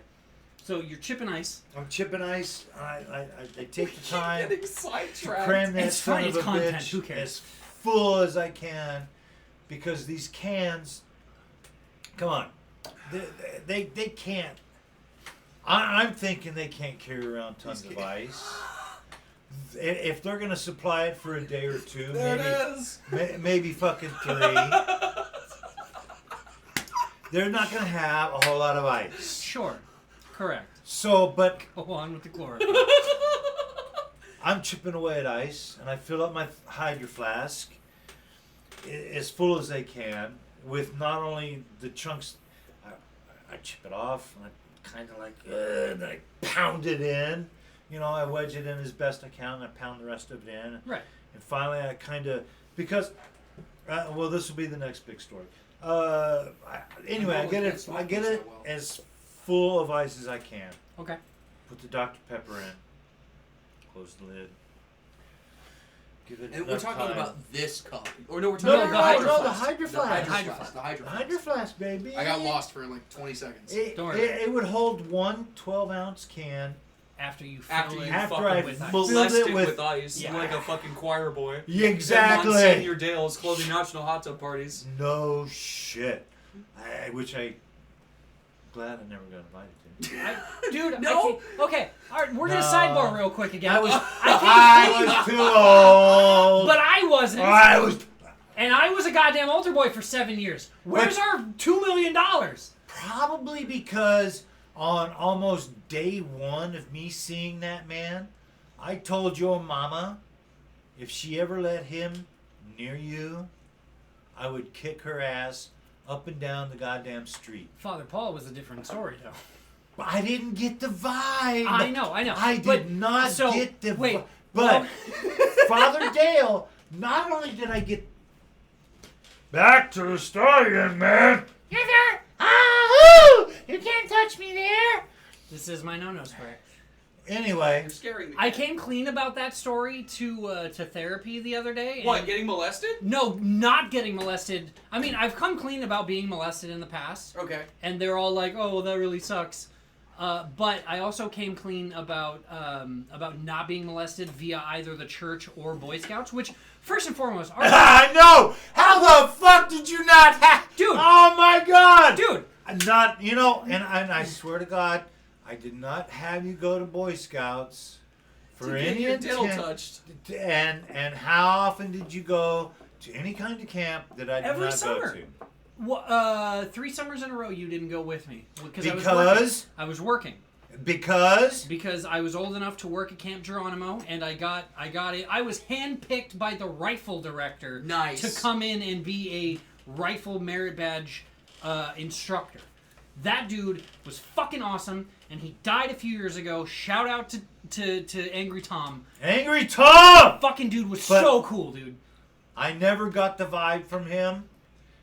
so you're chipping ice. I'm chipping ice. I take the Keep time getting to sidetracked. cram that It's son fine, of it's a content, bitch who cares? as full as I can, because these cans. Come on, they can't. I'm thinking they can't carry around tons of ice. If they're gonna supply it for a day or two, There maybe it is. maybe fucking 3. They're not gonna have a whole lot of ice. Sure, correct. So, but Go on with the chlorophyll. I'm chipping away at ice, and I fill up my Hydro Flask as full as they can with not only the chunks. I chip it off, and I kind of like, and I pound it in. You know, I wedge it in as best I can, and I pound the rest of it in. Right. And finally, I kind of, because, well, this will be the next big story. Anyway, I get it as full of ice as I can. Okay. Put the Dr. Pepper in. Close the lid. Give it And we're enough talking time. about this cup. Or no, we're No, talking no, about no, the the Hydro Flask. The Hydro Flask. The Hydro The Flask. Hydro Flask, baby. I got lost for like 20 seconds. Don't worry. It would hold one 12-ounce can. After you fill After it you After fucking I with ice. filled Molest it it with- with ice Yeah. like a fucking choir boy. Yeah, At exactly. Monsignor Dale's clothing optional hot tub parties. No shit. Which I glad I never got invited to. Dude, No. okay, all right, we're gonna No. sidebar real quick again. I was I I was too old. but I wasn't. I was And I was a goddamn altar boy for 7 years. Where's our $2 million? probably because on almost day one of me seeing that man, I told your mama if she ever let him near you, I would kick her ass up and down the goddamn street. Father Paul was a different story, though. But I didn't get the vibe. I know. I did But- not so, get the wait, vibe. But well- Father Dale, not only did I get back to the story, young man. You're there. Ah, you can't touch me there. This is my no-no spray. Anyway, You're scaring me. I came clean about that story to therapy the other day. and- What, getting molested? No, not getting molested. I mean, I've come clean about being molested in the past, Okay. and they're all like, "Oh, well, that really sucks." But I also came clean about not being molested via either the church or Boy Scouts, which first and foremost, are, I know. How the fuck did you not have, Dude. Oh my God, dude. Not and I swear to God, I did not have you go to Boy Scouts for To get any your diddle intent. touched. And how often did you go to any kind of camp that I did Every not summer. go to? 3 summers in a row you didn't go with me because I was working. Because I was old enough to work at Camp Geronimo, and I got it. I was handpicked by the rifle director Nice. to come in and be a rifle merit badge instructor. That dude was fucking awesome, and he died a few years ago. Shout out to Angry Tom. Angry Tom. Fucking dude was But- so cool, dude. I never got the vibe from him.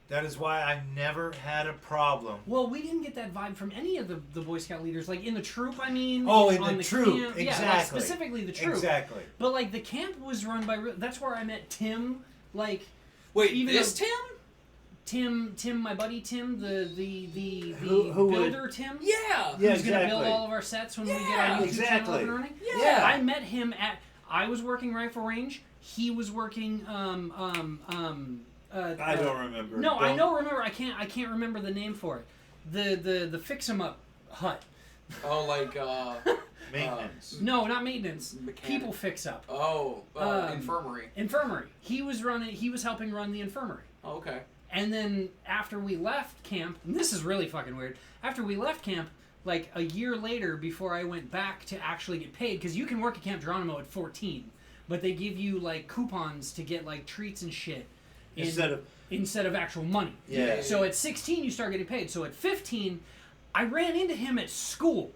That is why I never had a problem. Well, we didn't get that vibe from any of the Boy Scout leaders. Like in the troop, I mean. Oh, in on the troop, camp. Yeah, like exactly. specifically the troop. Exactly. But like the camp was run by. That's where I met Tim. Like Wait, Even this though- Tim? Tim, my buddy Tim, the Who would- builder Tim. Yeah. Yeah, Who's gonna build exactly. all of our sets when we get Yeah, our YouTube channel exactly. up and running? Yeah. I met him at. I was working rifle range. He was working. I don't remember. No, I know. Remember, I can't remember the name for it. The fix 'em up hut. Oh, like, Maintenance. No, not maintenance. Mechanic. People fix up. infirmary. Infirmary. He was helping run the infirmary. Oh, okay. And then after we left camp, and this is really fucking weird. After we left camp, like a year later, before I went back to actually get paid, because you can work at Camp Geronimo at 14, but they give you like coupons to get like treats and shit instead of actual money. Yeah. So at 16 you start getting paid. So at 15, I ran into him at school.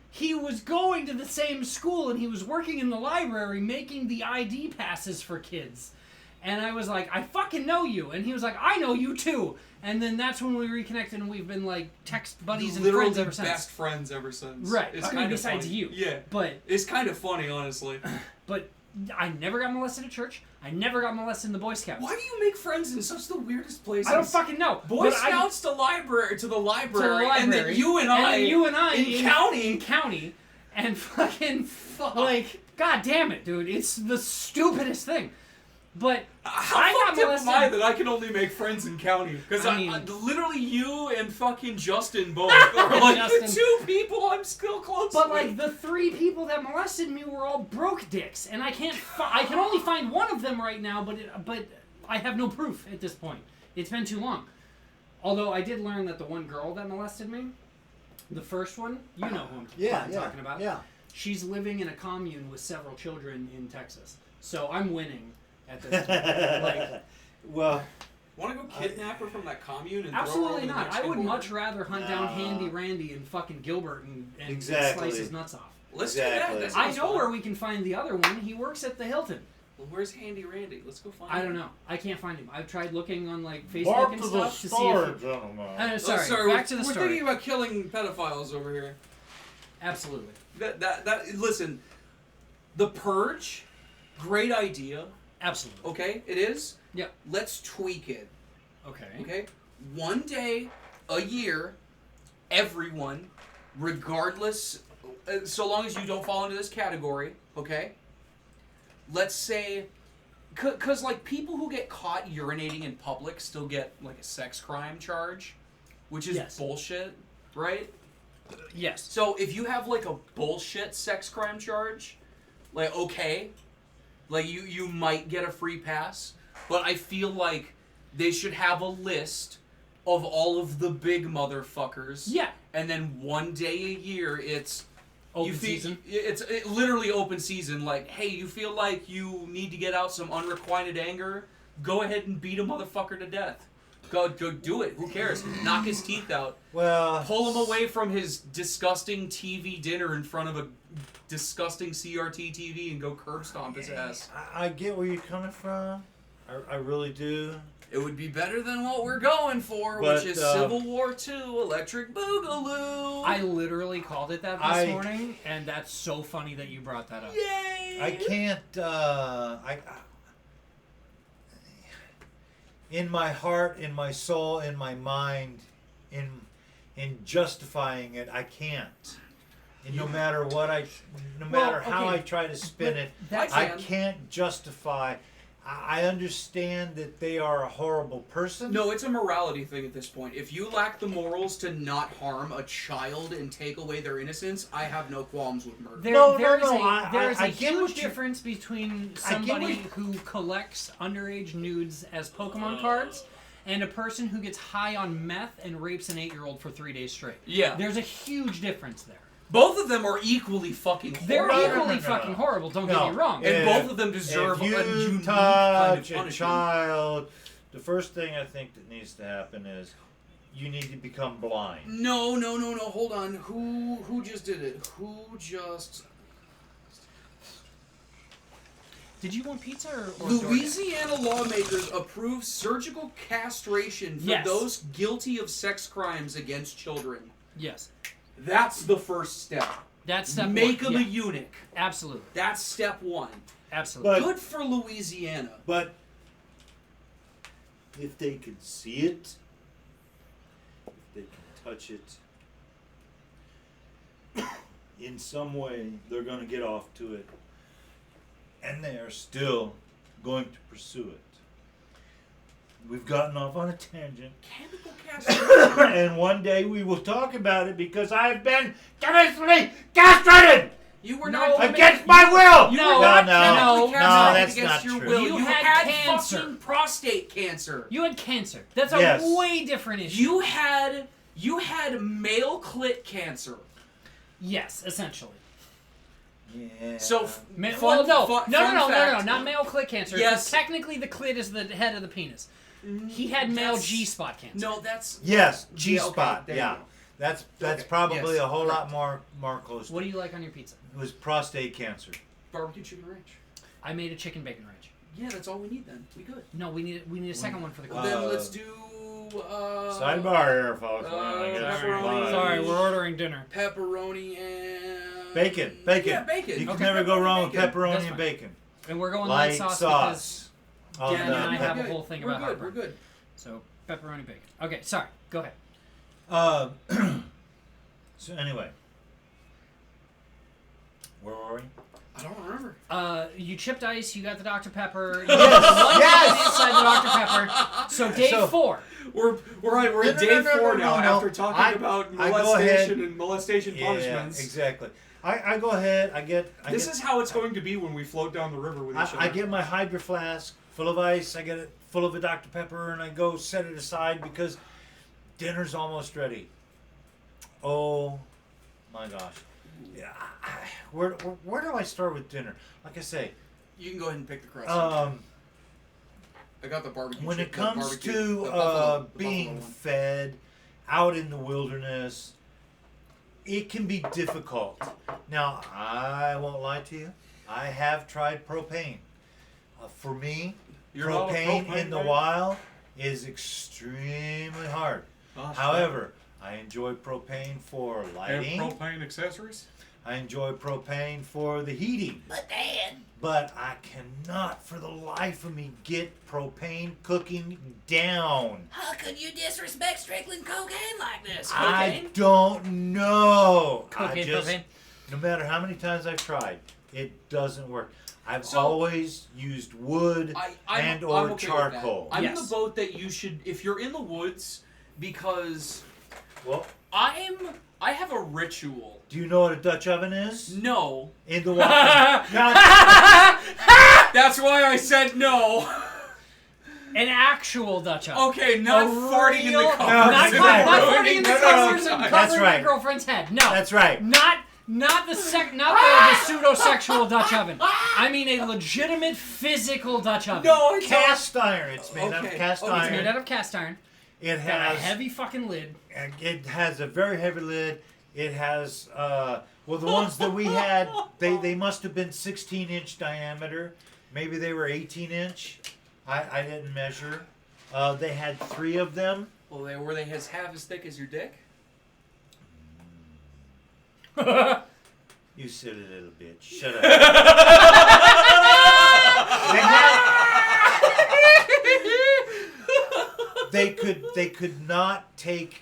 He was going to the same school and he was working in the library making the ID passes for kids. And I was like, I fucking know you. And he was like, I know you too. And then that's when we reconnected and we've been like text buddies and Literally friends ever since. best friends ever since. Right. It's I mean, kind of besides funny. you. Yeah. But It's kind of funny, honestly. I never got molested at church. I never got molested in the Boy Scouts. Why do you make friends in such the weirdest places? I don't fucking know. Boy But Scouts to the library, and then library, you and I in county, and fucking like, god damn it, dude, it's the stupidest thing. But How I got fucked up am I molested. that I can only make friends in county? Because I mean- literally you and fucking Justin both are like the Justin. two people I'm still close But with. like the 3 people that molested me were all broke dicks, and I can't. I can only find one of them right now, but I have no proof at this point. It's been too long. Although I did learn that the one girl that molested me, the first one, you know who I'm fucking talking about. Yeah. She's living in a commune with several children in Texas. So I'm winning at this point. Like, Well, Want to go kidnap her from that commune and throw her absolutely over the not. I Mexican would border? much rather hunt down No. Handy Randy and fucking Gilbert and Exactly. slice his nuts off. Let's Exactly. do that. That I sounds know fun. where we can find the other one. He works at the Hilton. Well, where's Handy Randy? Let's go find I him. don't know. I can't find him. I've tried looking on like Facebook Bark and to the stuff to see store, if. gentlemen. Oh, Sorry, back to the we're story. thinking about killing pedophiles over here. Absolutely. Listen, The Purge, great idea. Absolutely. Okay, it is. Yep. Let's tweak it. Okay. Okay, one day a year, everyone, regardless, so long as you don't fall into this category. Okay. Let's say, cause like people who get caught urinating in public still get like a sex crime charge, which is Yes. bullshit, right? Yes. So if you have like a bullshit sex crime charge, like okay, like you might get a free pass, but I feel like they should have a list of all of the big motherfuckers. Yeah. And then one day a year it's Open season. It's literally open season. Like, hey, you feel like you need to get out some unrequited anger? Go ahead and beat a motherfucker to death. Go do it. Who cares? Knock his teeth out. Well, Pull him away from his disgusting TV dinner in front of a disgusting CRT TV and go curb stomp his ass. I get where you're coming from. I really do. It would be better than what we're going for, But, which is Civil War II, Electric Boogaloo. I literally called it that this I- morning, and that's so funny that you brought that up. Yay! I can't. In my heart, in my soul, in my mind, in justifying it, I can't. And no matter what no matter how okay, I try to spin it, that's- I can. can't justify. I understand that they are a horrible person. No, it's a morality thing at this point. If you lack the morals to not harm a child and take away their innocence, I have no qualms with murder. No, There is I a get huge what you- difference between I get somebody what- who collects underage nudes as Pokemon cards and a person who gets high on meth and rapes an 8-year-old for 3 days straight. Yeah. There's a huge difference there. Both of them are equally fucking They're horrible. equally no. fucking horrible, don't No. get me wrong. And Yeah. both of them deserve if you a unique touch kind of a punishment. child, the first thing I think that needs to happen is you need to become blind. No, hold on. Who just did it? Who just... Did you want pizza or Louisiana lawmakers approve surgical castration for Yes. those guilty of sex crimes against children. DoorDash? Yes. That's the first step. That's step Make one. them Yeah, a eunuch. absolutely. That's step one. Absolutely. But Good for Louisiana. but if they can see it, if they can touch it, in some way they're going to get off to it, and they are still going to pursue it. We've gotten off on a tangent. Chemical castration. And one day we will talk about it because I've been chemically castrated You were No, not against my will. You no, were not no, chemically no, castrated that's against not your true. will. You You had had cancer. fucking prostate cancer. You had cancer. That's a Yes. way different issue. You had male clit cancer. Yes, essentially. Yeah. So Well, no, no, fact. not male clit cancer. Yes. Yes. Technically, the clit is the head of the penis. He had male That's- G-spot cancer. No, that's Yes, Yeah, G okay, spot. there you Yeah, go. that's Okay, probably yes, a whole correct. lot more close. What do you like on your pizza? It was prostate cancer. barbecue chicken ranch. I made a chicken bacon ranch. Yeah, that's all we need then. We good. No, we need a second one for the Well, cook. then let's do Sidebar here, folks. pepperoni. Sorry, we're ordering dinner. pepperoni and Bacon. Yeah, bacon. You can Okay, never go pepperoni, wrong with bacon. pepperoni That's and fine. bacon. And we're going light sauce, On Dan and the- I have a Okay, whole thing we're about good. heartburn. We're good. because so pepperoni bacon. Okay, sorry. Go ahead. So anyway, where were we? I don't remember. You chipped ice. You got the Dr Pepper. You got one Yes! inside the Dr Pepper. So day So- 4. We're No, at no, day no, no, 4 no, now no. after talking about I go ahead- molestation and molestation punishments. exactly. I go ahead. This is how it's going to be when we float down the river with each other. I get my Hydro Flask full of ice. I get it full of a Dr Pepper, and I go set it aside because dinner's almost ready. Oh my gosh! Where do I start with dinner? Like I say, You can go ahead and pick the crust. I got the barbecue. when chip- it the comes barbecue- to the buffalo being one. fed out in the wilderness, it can be difficult. Now, I won't lie to you. I have tried propane. For me, You're not a propane propane in the guy? wild is extremely hard. Gosh, However, I enjoy propane for and lighting. propane accessories. I enjoy propane for the heating. But Dad, But I cannot for the life of me get propane cooking down. how could you disrespect Strickland cocaine like this? I don't know. Cocaine, I just, propane. no matter how many times I've tried, it doesn't work. I've So- always used wood I'm and okay or with that. charcoal. I'm in Yes. the boat that you should, if you're in the woods, because Well, I have a ritual. do you know what a Dutch oven is? No. In the water. That's why I said no. An actual Dutch oven. Okay, not A farting in the real- car. No, Not, that's not right. farting in the No, no, covers no. and That's covering right. your girlfriend's head. No. That's right. Not the pseudo-sexual Dutch oven. I mean a legitimate physical Dutch oven. No, it's Cast iron. It's made out of Okay. cast Okay. It's made iron. out of cast iron. It Got a has heavy fucking lid. It has a very heavy lid. It has well, the ones that we had, they must have been 16-inch diameter. Maybe they were 18-inch. I didn't measure. They had 3 of them. Well, were they half as thick as your dick? You silly little bitch. Shut up. They could not take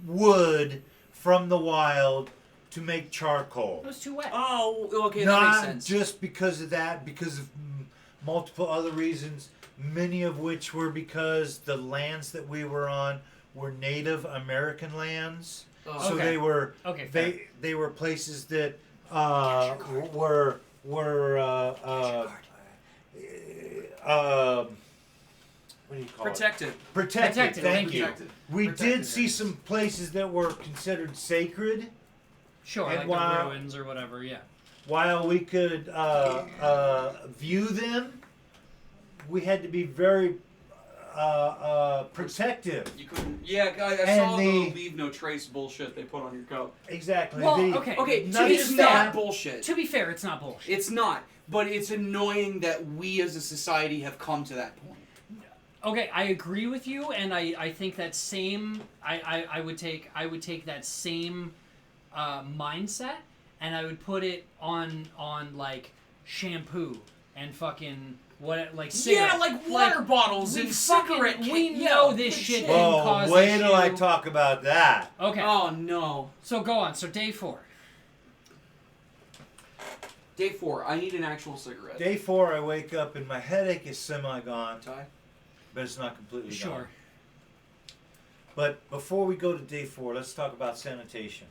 wood from the wild to make charcoal. It was too wet. Oh, okay, that Not makes sense. just because of that, because of multiple other reasons, many of which were because the lands that we were on were Native American lands. Oh, So Okay. they were Okay, fair. they were places that were what do you call protected. it? Protected. Protected, Thank thank you. you. Protected. We Protected did see areas. some places that were considered sacred. Sure, And like while- the ruins or whatever, yeah. While we could view them, we had to be very protective. You couldn't. Yeah, I And saw the the- leave no trace bullshit they put on your coat. Exactly. Well, The- okay. Okay, None it's of not that- bullshit. To be fair, it's not bullshit. It's not, but it's annoying that we as a society have come to that point. Okay, I agree with you, and I think that same I would take that same mindset, and I would put it on like shampoo and fucking what like cigarettes. Yeah, like water bottles we and fucking- cigarette. we yeah, know this good shit. Whoa, cause wait till I issue. talk about that. Okay, Oh no. so go on. So day 4. Day 4. I need an actual cigarette. Day 4, I wake up and my headache is semi-gone, Ty? but it's not completely gone. Sure. But before we go to day 4, let's talk about sanitation.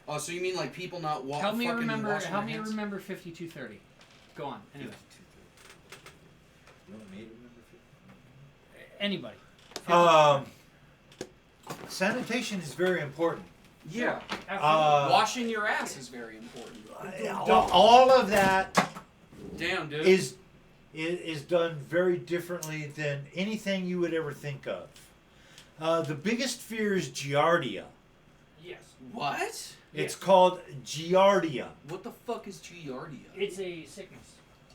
Oh, so you mean like people not Help me fucking remember. washing Help their me hands? remember 5230. Go on. Anyway, You want me to anybody. remember? Sanitation is very important. Yeah. Uh, Washing your ass is very important. All of that Damn, dude. is done very differently than anything you would ever think of. The biggest fear is giardia. Yes. What? It's called giardia. What the fuck is giardia? It's a sickness.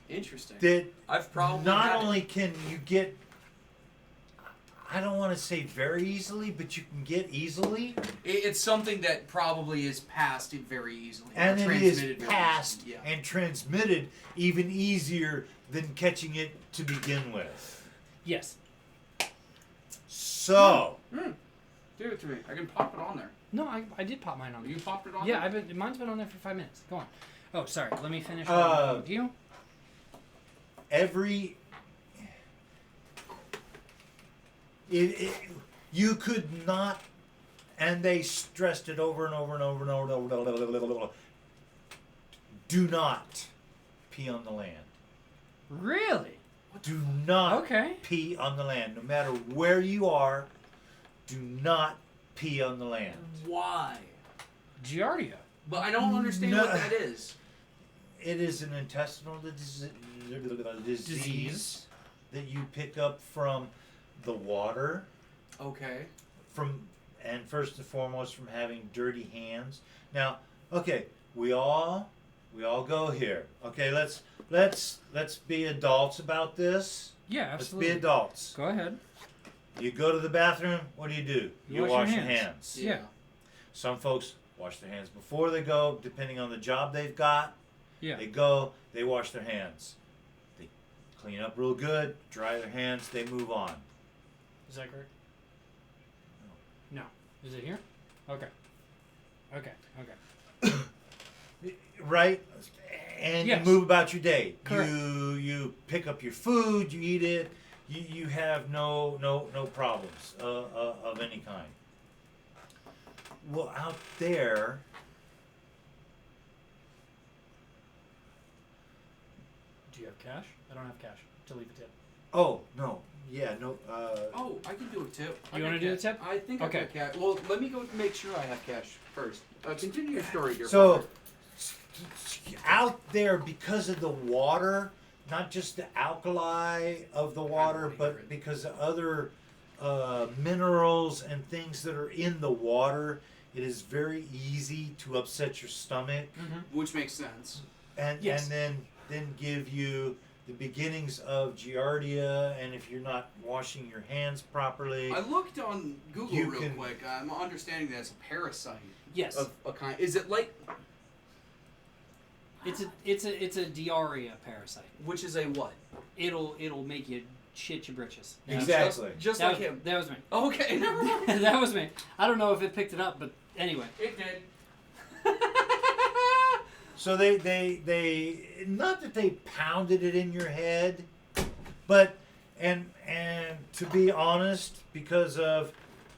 Interesting. That I've probably not had it. only can you get, I don't want to say very easily, but you can get easily, It's something that probably is passed very easily. and or it is transmitted very passed easily. and transmitted even easier than catching it to begin with. Yes. So, Yeah. Give it to me. I can pop it on there. No, I did pop mine on. You popped it on Yeah, there? mine's been on there for 5 minutes. Go on. Oh, sorry. Let me finish with you. every you could not, and they stressed it over and over and over and over and over. Do not pee on the land. Really? Do not Okay. pee on the land. No matter where you are, do not pee on the land. Why? Giardia. But I don't understand No. what that is. It is an intestinal disease that you pick up from the water, Okay. and first and foremost from having dirty hands. Now, okay, we all go here. Okay, let's be adults about this. Yeah, Let's absolutely. be adults. Go ahead. You go to the bathroom. What do? You wash your hands. Yeah. Some folks wash their hands before they go, depending on the job they've got. Yeah. They go, they wash their hands. They clean up real good, dry their hands, they move on. Is that correct? No. Is it here? Okay. Okay. Right? And Yes. you move about your day. Correct. You pick up your food, you eat it. You have no problems of any kind. Well, out there, Do you have cash? I don't have cash to leave a tip. oh no, yeah, no. Oh, I can do a tip. You wanna do the tip? I think Okay. I got cash. Well, let me go make sure I have cash first. Continue your story, dear. So, out there, because of the water, not just the alkali of the water, but because of other minerals and things that are in the water, it is very easy to upset your stomach, Which makes sense. and Yes. then give you the beginnings of giardia. And if you're not washing your hands properly, I looked on Google You real can- quick. I'm understanding that it's a parasite Yes. of a kind. Is it like It's a diarrhea parasite. which is a what? It'll make you shit your britches. exactly. Just That like was, him. that was me. Okay, never mind. That was me. I don't know if it picked it up, but anyway. It did. So they not that they pounded it in your head, but and to be honest, because of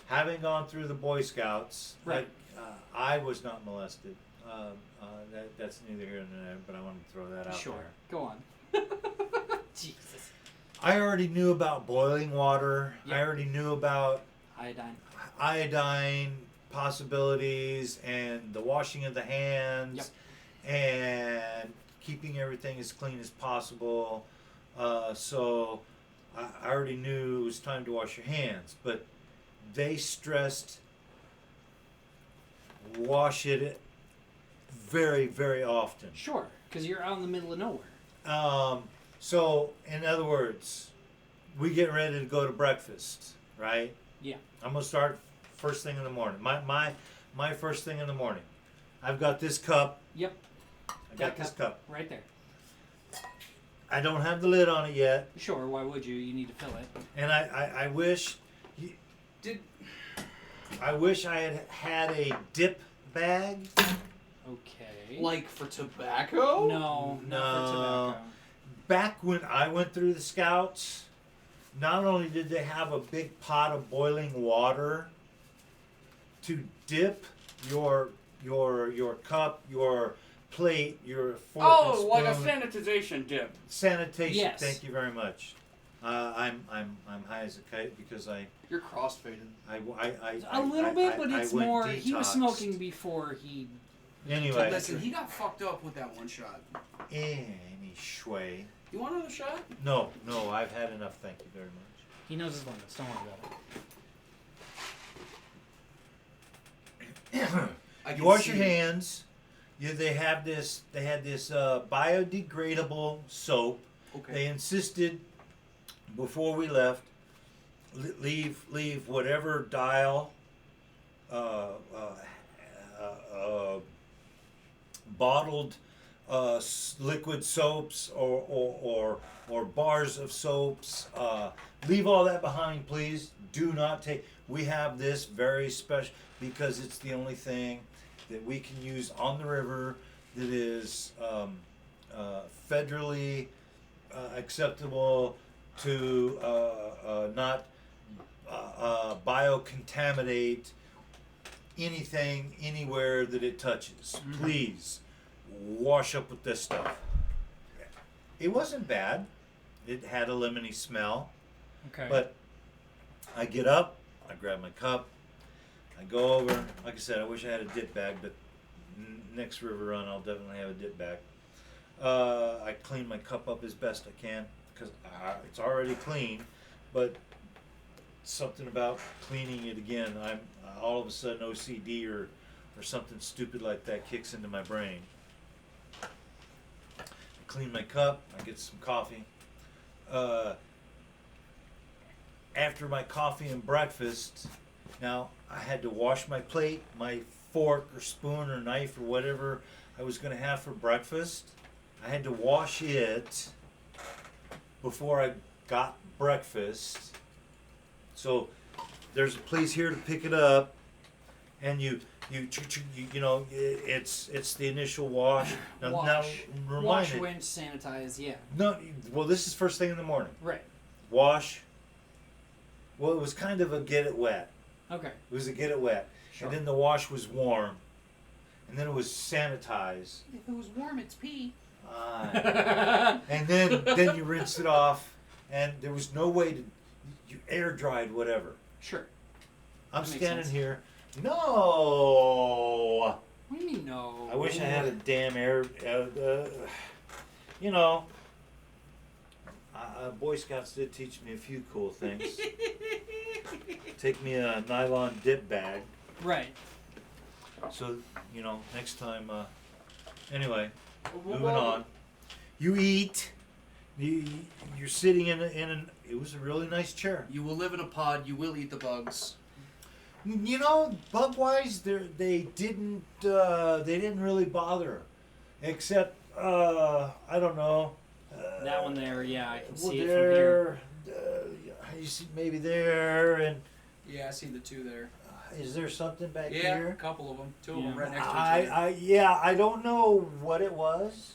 having gone through the Boy Scouts, Right. I was not molested. That's neither here nor there, but I wanted to throw that out Sure. there. Go on. Jesus. I already knew about boiling water. Yep. I already knew about Iodine. possibilities and the washing of the hands and keeping everything as clean as possible. So I already knew it was time to wash your hands, but they stressed wash it very, very often. Sure, because you're out in the middle of nowhere. So in other words, we get ready to go to breakfast, right? Yeah. I'm gonna start first thing in the morning. My first thing in the morning. I've got this cup. Yep. I got this cup. Right there. I don't have the lid on it yet, Sure, why would you? You need to fill it. and I wish I wish I had a dip bag. Okay. Like for tobacco? No, not for tobacco. Back when I went through the Scouts, not only did they have a big pot of boiling water to dip your cup, your plate, your fork Oh, and like a spoon. sanitization dip. Sanitation. Yes. Thank you very much. I'm high as a kite because You're crossfaded. A little bit, but I it's went more. He was detox. smoking before he. Anyway, Listen, he got fucked up with that one shot. any shway. You want another shot? No, I've had enough. Thank you very much. He knows his limits. Don't worry about it. I You can wash your see- hands. They had this biodegradable soap. Okay. They insisted before we left, leave whatever dial, bottled liquid soaps or bars of soaps. Leave all that behind, please. Do not take. We have this very special because it's the only thing that we can use on the river that is federally acceptable to not biocontaminate anything anywhere that it touches. Please wash up with this stuff. It wasn't bad. It had a lemony smell. Okay. But I get up, I grab my cup, I go over. Like I said, I wish I had a dip bag, but next river run, I'll definitely have a dip bag. I clean my cup up as best I can because it's already clean, but something about cleaning it again, I'm all of a sudden OCD or something stupid like that kicks into my brain. I clean my cup, I get some coffee. After my coffee and breakfast, now I had to wash my plate, my fork or spoon or knife or whatever I was going to have for breakfast. I had to wash it before I got breakfast. So there's a place here to pick it up, and you know it's the initial wash. Now Wash, remind me. rinse, sanitize. Yeah. No, well this is first thing in the morning. Right. Wash. Well, it was kind of a get it wet. Okay. It was a get it wet, Sure. and then the wash was warm, and then it was sanitized. If it was warm, it's pee. And then you rinse it off, and there was no way to you air dried whatever. Sure. I'm That makes standing sense. here. No, What do you mean no? I wish I had a damn air. You know, Boy Scouts did teach me a few cool things. Take me a nylon dip bag. Right. So, you know, next time, anyway, Well, moving on. You eat. You're sitting in it was a really nice chair. You will live in a pod. You will eat the bugs. You know, bug-wise, they didn't really bother. Except, I don't know. That one there, yeah, I can Well, see it from here. You see maybe there, and Yeah, I see the two there. is there something back Yeah, a here? couple of them. Two of Yeah. them right next to each other. I don't know what it was.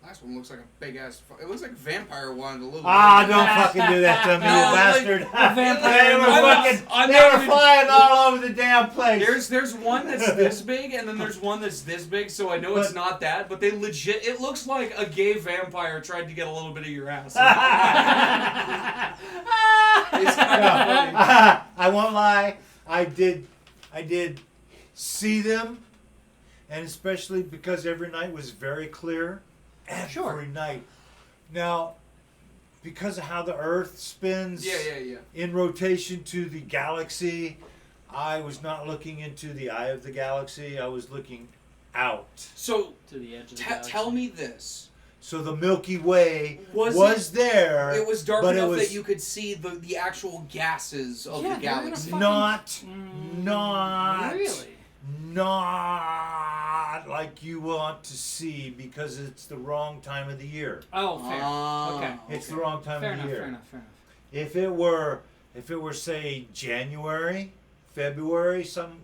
Last one looks like a big ass. It looks like a vampire one. A little. Ah, don't fucking do that to me, you No, bastard! vampire They were one. I'm they not were even- flying all over the damn place. There's one that's this big, and then there's one that's this big. So I know it's But- not that, but they legit. It looks like a gay vampire tried to get a little bit of your ass. It's kind of funny. I won't lie. I did see them, and especially because every night was very clear. Every Sure. night. Now, because of how the Earth spins Yeah. in rotation to the galaxy, I was not looking into the eye of the galaxy. I was looking out. So To the edge of the galaxy. tell me this. So the Milky Way Was was there. It was dark but it enough was that you could see the actual gases of Yeah, the they're in a galaxy. fucking- not Really? not like you want to see because it's the wrong time of the year. Oh, fair. Ah, Okay. It's the wrong time Fair of enough, the year. fair enough, fair enough. If it were say January, February, Something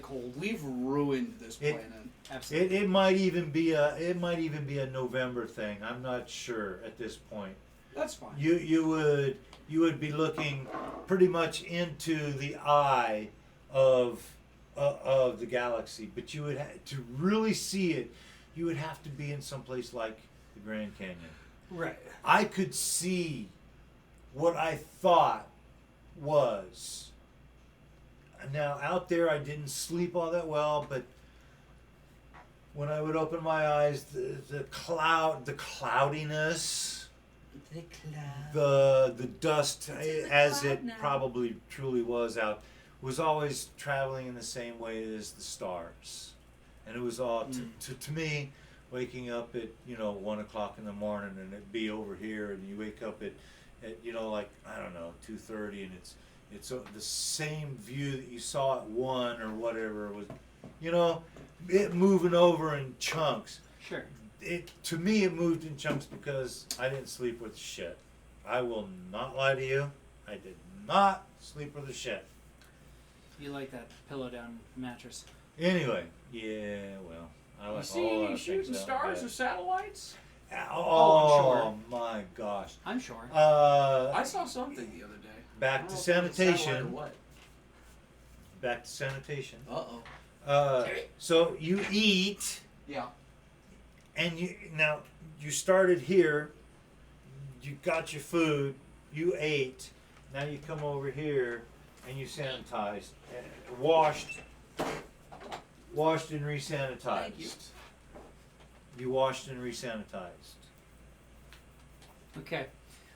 cold. We've ruined this It- planet. Absolutely. it might even be a November thing. I'm not sure at this point. That's fine. You would be looking pretty much into the eye of the galaxy, but you would to really see it, you would have to be in some place like the Grand Canyon. Right. I could see what I thought was. Now out there, I didn't sleep all that well, but when I would open my eyes, the cloudiness, the dust, as it probably truly was out, was always traveling in the same way as the stars, and it was all to me, waking up at 1 o'clock in the morning, and it'd be over here, and you wake up at like I don't know 2:30, and it's the same view that you saw at 1 or whatever it was, it moving over in chunks. Sure. To me, it moved in chunks because I didn't sleep with shit. I will not lie to you. I did not sleep with a shit. You like that pillow down mattress. Anyway, yeah, well, I You like see all any that shooting things stars out or satellites? there. Oh, I'm My gosh. I'm sure. I saw something the other day. Back I to don't know if it was a satellite or sanitation. what. Back to sanitation. Uh-oh. So you eat, Yeah. and you started here. You got your food. You ate. Now you come over here and you sanitized, washed, washed and resanitized. Thank you. Be washed and resanitized. Okay.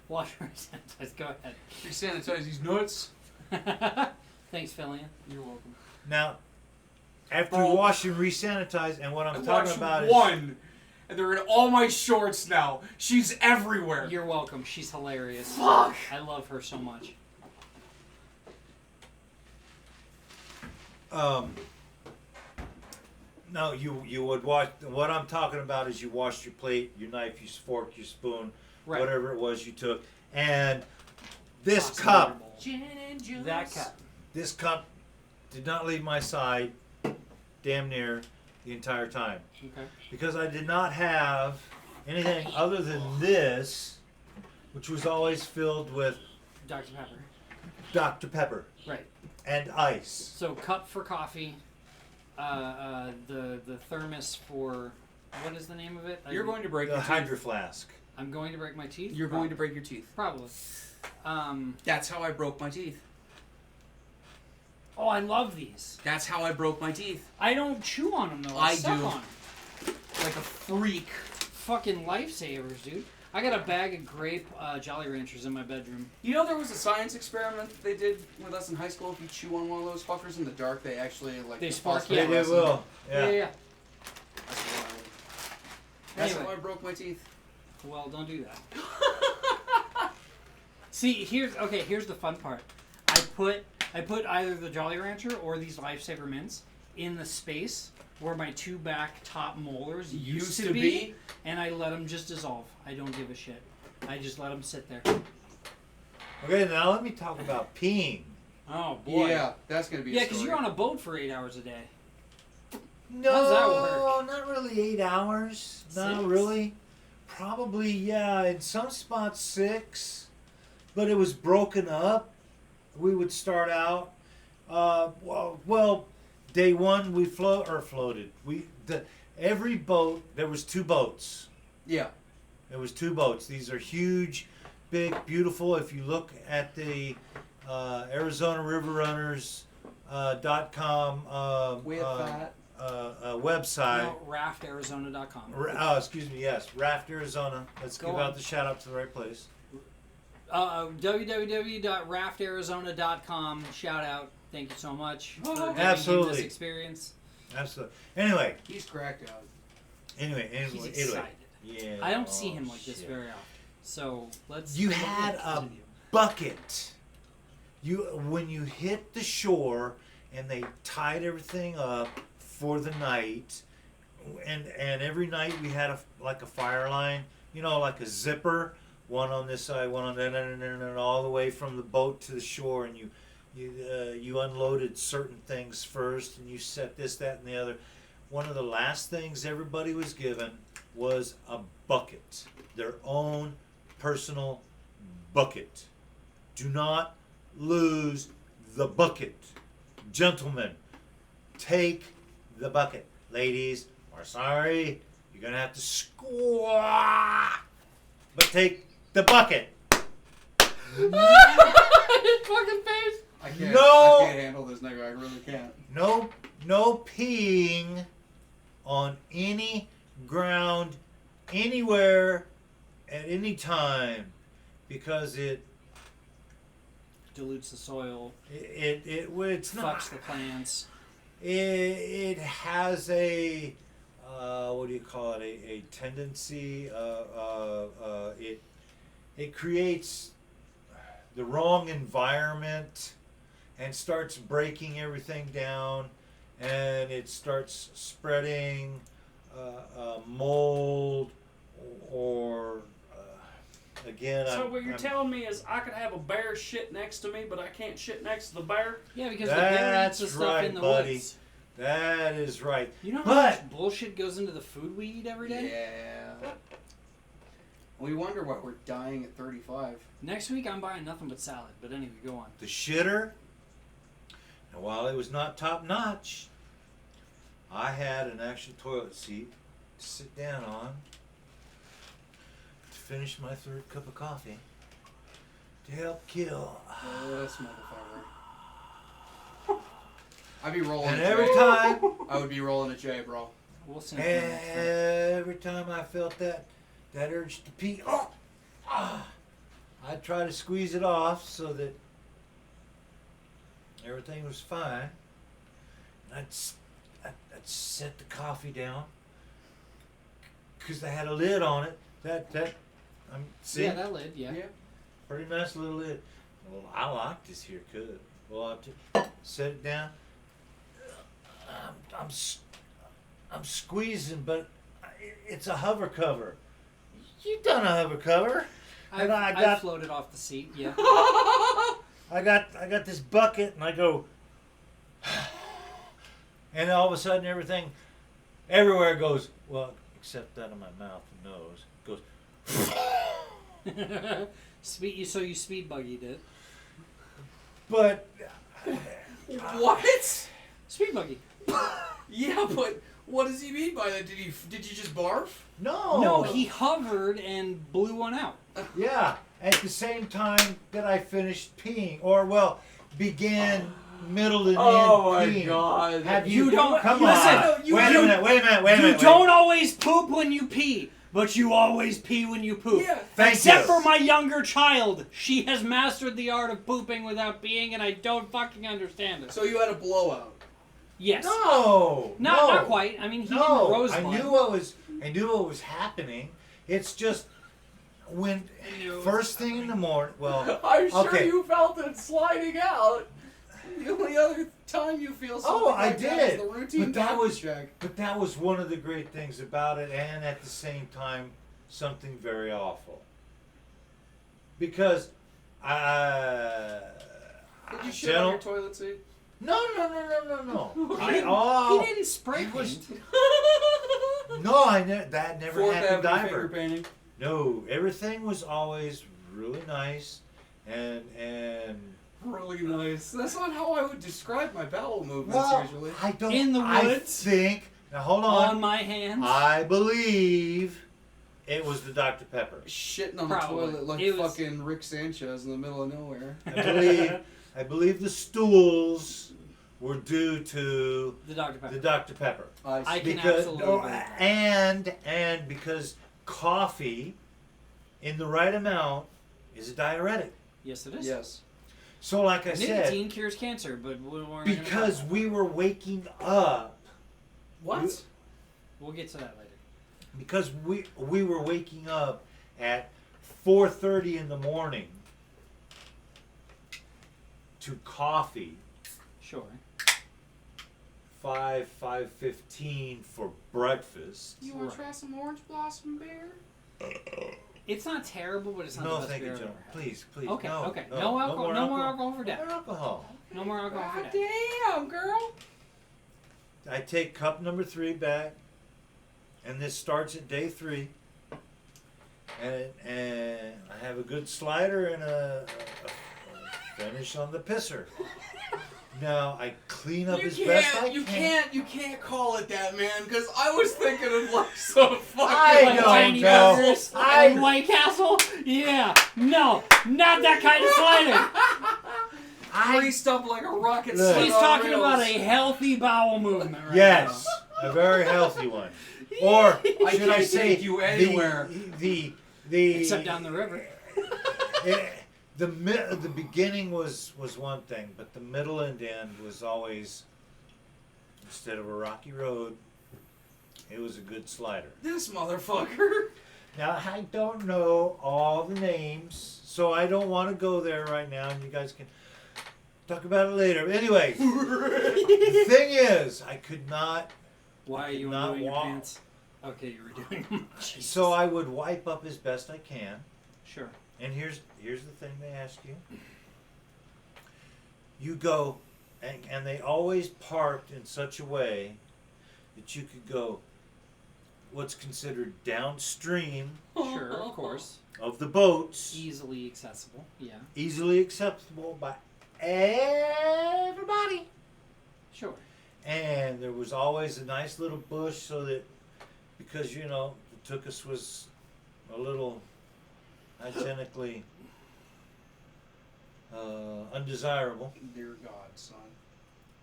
Wash and sanitize. Go ahead. You sanitize these nuts. Thanks, Fillion. You're welcome. Now, after you wash and resanitize, and what I'm I talking watched about one, and they're in all my shorts now. She's everywhere. You're welcome. She's hilarious. Fuck. I love her so much. No, you would wash. What I'm talking about is you washed your plate, your knife, your fork, your spoon, Right. whatever it was you took, and this Awesome cup, edible. Gin and juice. That cup. this cup, did not leave my side, damn near the entire time, Okay. because I did not have anything other than this, which was always filled with Dr. Pepper. Dr. Pepper Right. and ice. So cup for coffee. The thermos for what is the name of it? You're going to break The your Hydro teeth. Flask. I'm going to break my teeth. You're going to break your teeth. Probably. That's how I broke my teeth. Oh, I love these. That's how I broke my teeth. I don't chew on them though. I suck do. on 'em. Like a freak. Fucking lifesavers, dude. I got a bag of grape Jolly Ranchers in my bedroom. You know there was a science experiment that they did with us in high school. If you chew on one of those fuckers in the dark, they actually like They the spark, Yeah, yeah. they will. Yeah. Yeah. That's wild. That's Anyway. how I broke my teeth. Well, don't do that. See, here's the fun part. I put either the Jolly Rancher or these Lifesaver mints in the space where my two back top molars used to be, and I let them just dissolve. I don't give a shit. I just let them sit there. Okay, now let me talk about peeing. Oh boy. Yeah, that's gonna be. Yeah, a because story. you're on a boat for 8 hours a day. No, How's that work? not really 8 hours. Not 6? really. Probably, yeah, in some spots 6, but it was broken up. We would start out. Well, day one we floated. Every boat, there was 2 boats. Yeah. There was 2 boats. These are huge, big, beautiful. If you look at the Arizona River Runners .com With that. website. No, raftarizona.com. Excuse me, yes, Raft, Arizona. Let's Go give on. out the shout out to the right place. www.raftarizona.com. Shout out. Thank you so much for giving him this Absolutely. experience. Absolutely. Anyway, He's cracked out. He's excited. Yeah. I don't see him oh, like this shit. very often. So let's. You had a continue. bucket. When you hit the shore and they tied everything up for the night, and every night we had a fire line, like a zipper, one on this side, one on that, and all the way from the boat to the shore, and you unloaded certain things first, and you set this, that, and the other. One of the last things everybody was given was a bucket, their own personal bucket. Do not lose the bucket. Gentlemen, take the bucket. Ladies, we're sorry. You're going to have to squat. But take the bucket. His fucking face. I can't. No. I can't handle this nigga. I really can't. No peeing on any ground, anywhere, at any time, because it Dilutes the soil. it's not. Fucks the plants. It has a what do you call it? A tendency. It creates the wrong environment and starts breaking everything down, and it starts spreading mold or again. So what you're telling me is I could have a bear shit next to me, but I can't shit next to the bear? Yeah, because the bear eats the That's stuff right, in the buddy. woods. That is right. You know how But- much bullshit goes into the food we eat every day? Yeah. We wonder why we're dying at 35. Next week I'm buying nothing but salad. But anyway, go on. The shitter, and while it was not top notch, I had an actual toilet seat to sit down on to finish my 3rd cup of coffee to help kill. This motherfucker. I'd be rolling And a every J. time, I would be rolling a J, bro. We'll send you next time. every time I felt that urge to pee, I'd try to squeeze it off so that everything was fine. And I'd set the coffee down because they had a lid on it. See, Yeah, that lid. Yeah. pretty nice little lid. Well, I like this here cup. Well, I set it down. I'm squeezing, but it's a hover cover. You done a hover cover? And I floated off the seat. Yeah. I got this bucket, and I go, and all of a sudden everything, everywhere goes. Well, except out of my mouth and nose goes. So you speed buggied it. But What? Speed buggy. Yeah, but what does he mean by that? Did you just barf? no, No, he hovered and blew one out. Yeah, at the same time that I finished peeing, began middle and Oh end my peeing. God. Have You you? don't- Come listen, on. you- Wait a you- minute. Wait a minute. You don't always poop when you pee, but you always pee when you poop. Yeah. Thank Except you. for my younger child. She has mastered the art of pooping without peeing, and I don't fucking understand it. So you had a blowout. Yes. No. Not quite. I mean, he No. didn't rosebud. I knew what was happening. It's just when first thing in the morning. Well, I'm sure okay. you felt it sliding out. The only other time you feel something Oh, I like that is did. the routine But that was check. But that was one of the great things about it, and at the same time, something very awful. Because Did you shit on your gentle- toilet seat? No. He didn't spray it was- paint. No, that never Fourth happened Avenue finger either. painting. No, everything was always really nice, and Really nice. That's not how I would describe my bowel movements well, usually. I don't. In the I woods? think. Now hold On on. my hands. I believe it was the Dr Pepper. Shitting on Probably. the toilet like It was- fucking Rick Sanchez in the middle of nowhere. I believe the stools were due to the Dr. Pepper. the Dr Pepper. I can Because absolutely believe that. and because coffee in the right amount is a diuretic. Yes, it is. Yes. So like I said, Nicotine cures cancer, but we're not gonna talk because about we were waking up, What? that. We'll get to that later. because we were waking up at 4:30 in the morning to coffee, Sure. 5:15 for breakfast. You want Right. to try some orange blossom beer? It's not terrible, but it's not No, the best thank you, beer I've Joe. ever had. Please. Okay, No, okay. No, No alcohol. No more alcohol for No dad. more alcohol. No more alcohol for God dad. damn, girl. I take cup number 3 back, and this starts at day 3. And I have a good slider and a finish on the pisser. Now I clean up as best I can. You can't call it that, man. Because I was thinking of like some fucking I Like don't tiny know. burgers I- and White Castle? Yeah. No, not that kind of slider. greased up like a rocket. Look. sled He's on talking rails. about a healthy bowel movement right Yes, a very healthy one. Or I should I can't say take you anywhere. the Except down the river. the beginning was one thing, but the middle and end was always, instead of a rocky road, it was a good slider. This motherfucker. Now I don't know all the names, so I don't want to go there right now, and you guys can talk about it later. But anyway, the thing is, I could not. Why are you Not undoing your walk. pants? Okay, you were doing them. Jesus. So I would wipe up as best I can. Sure. And here's the thing they ask you. You go, and they always parked in such a way that you could go what's considered downstream Sure, of course. of the boats, Easily accessible. Yeah. easily acceptable by everybody. Sure. And there was always a nice little bush so that, because, you know, the tuchus was a little hygienically undesirable. Dear God, son.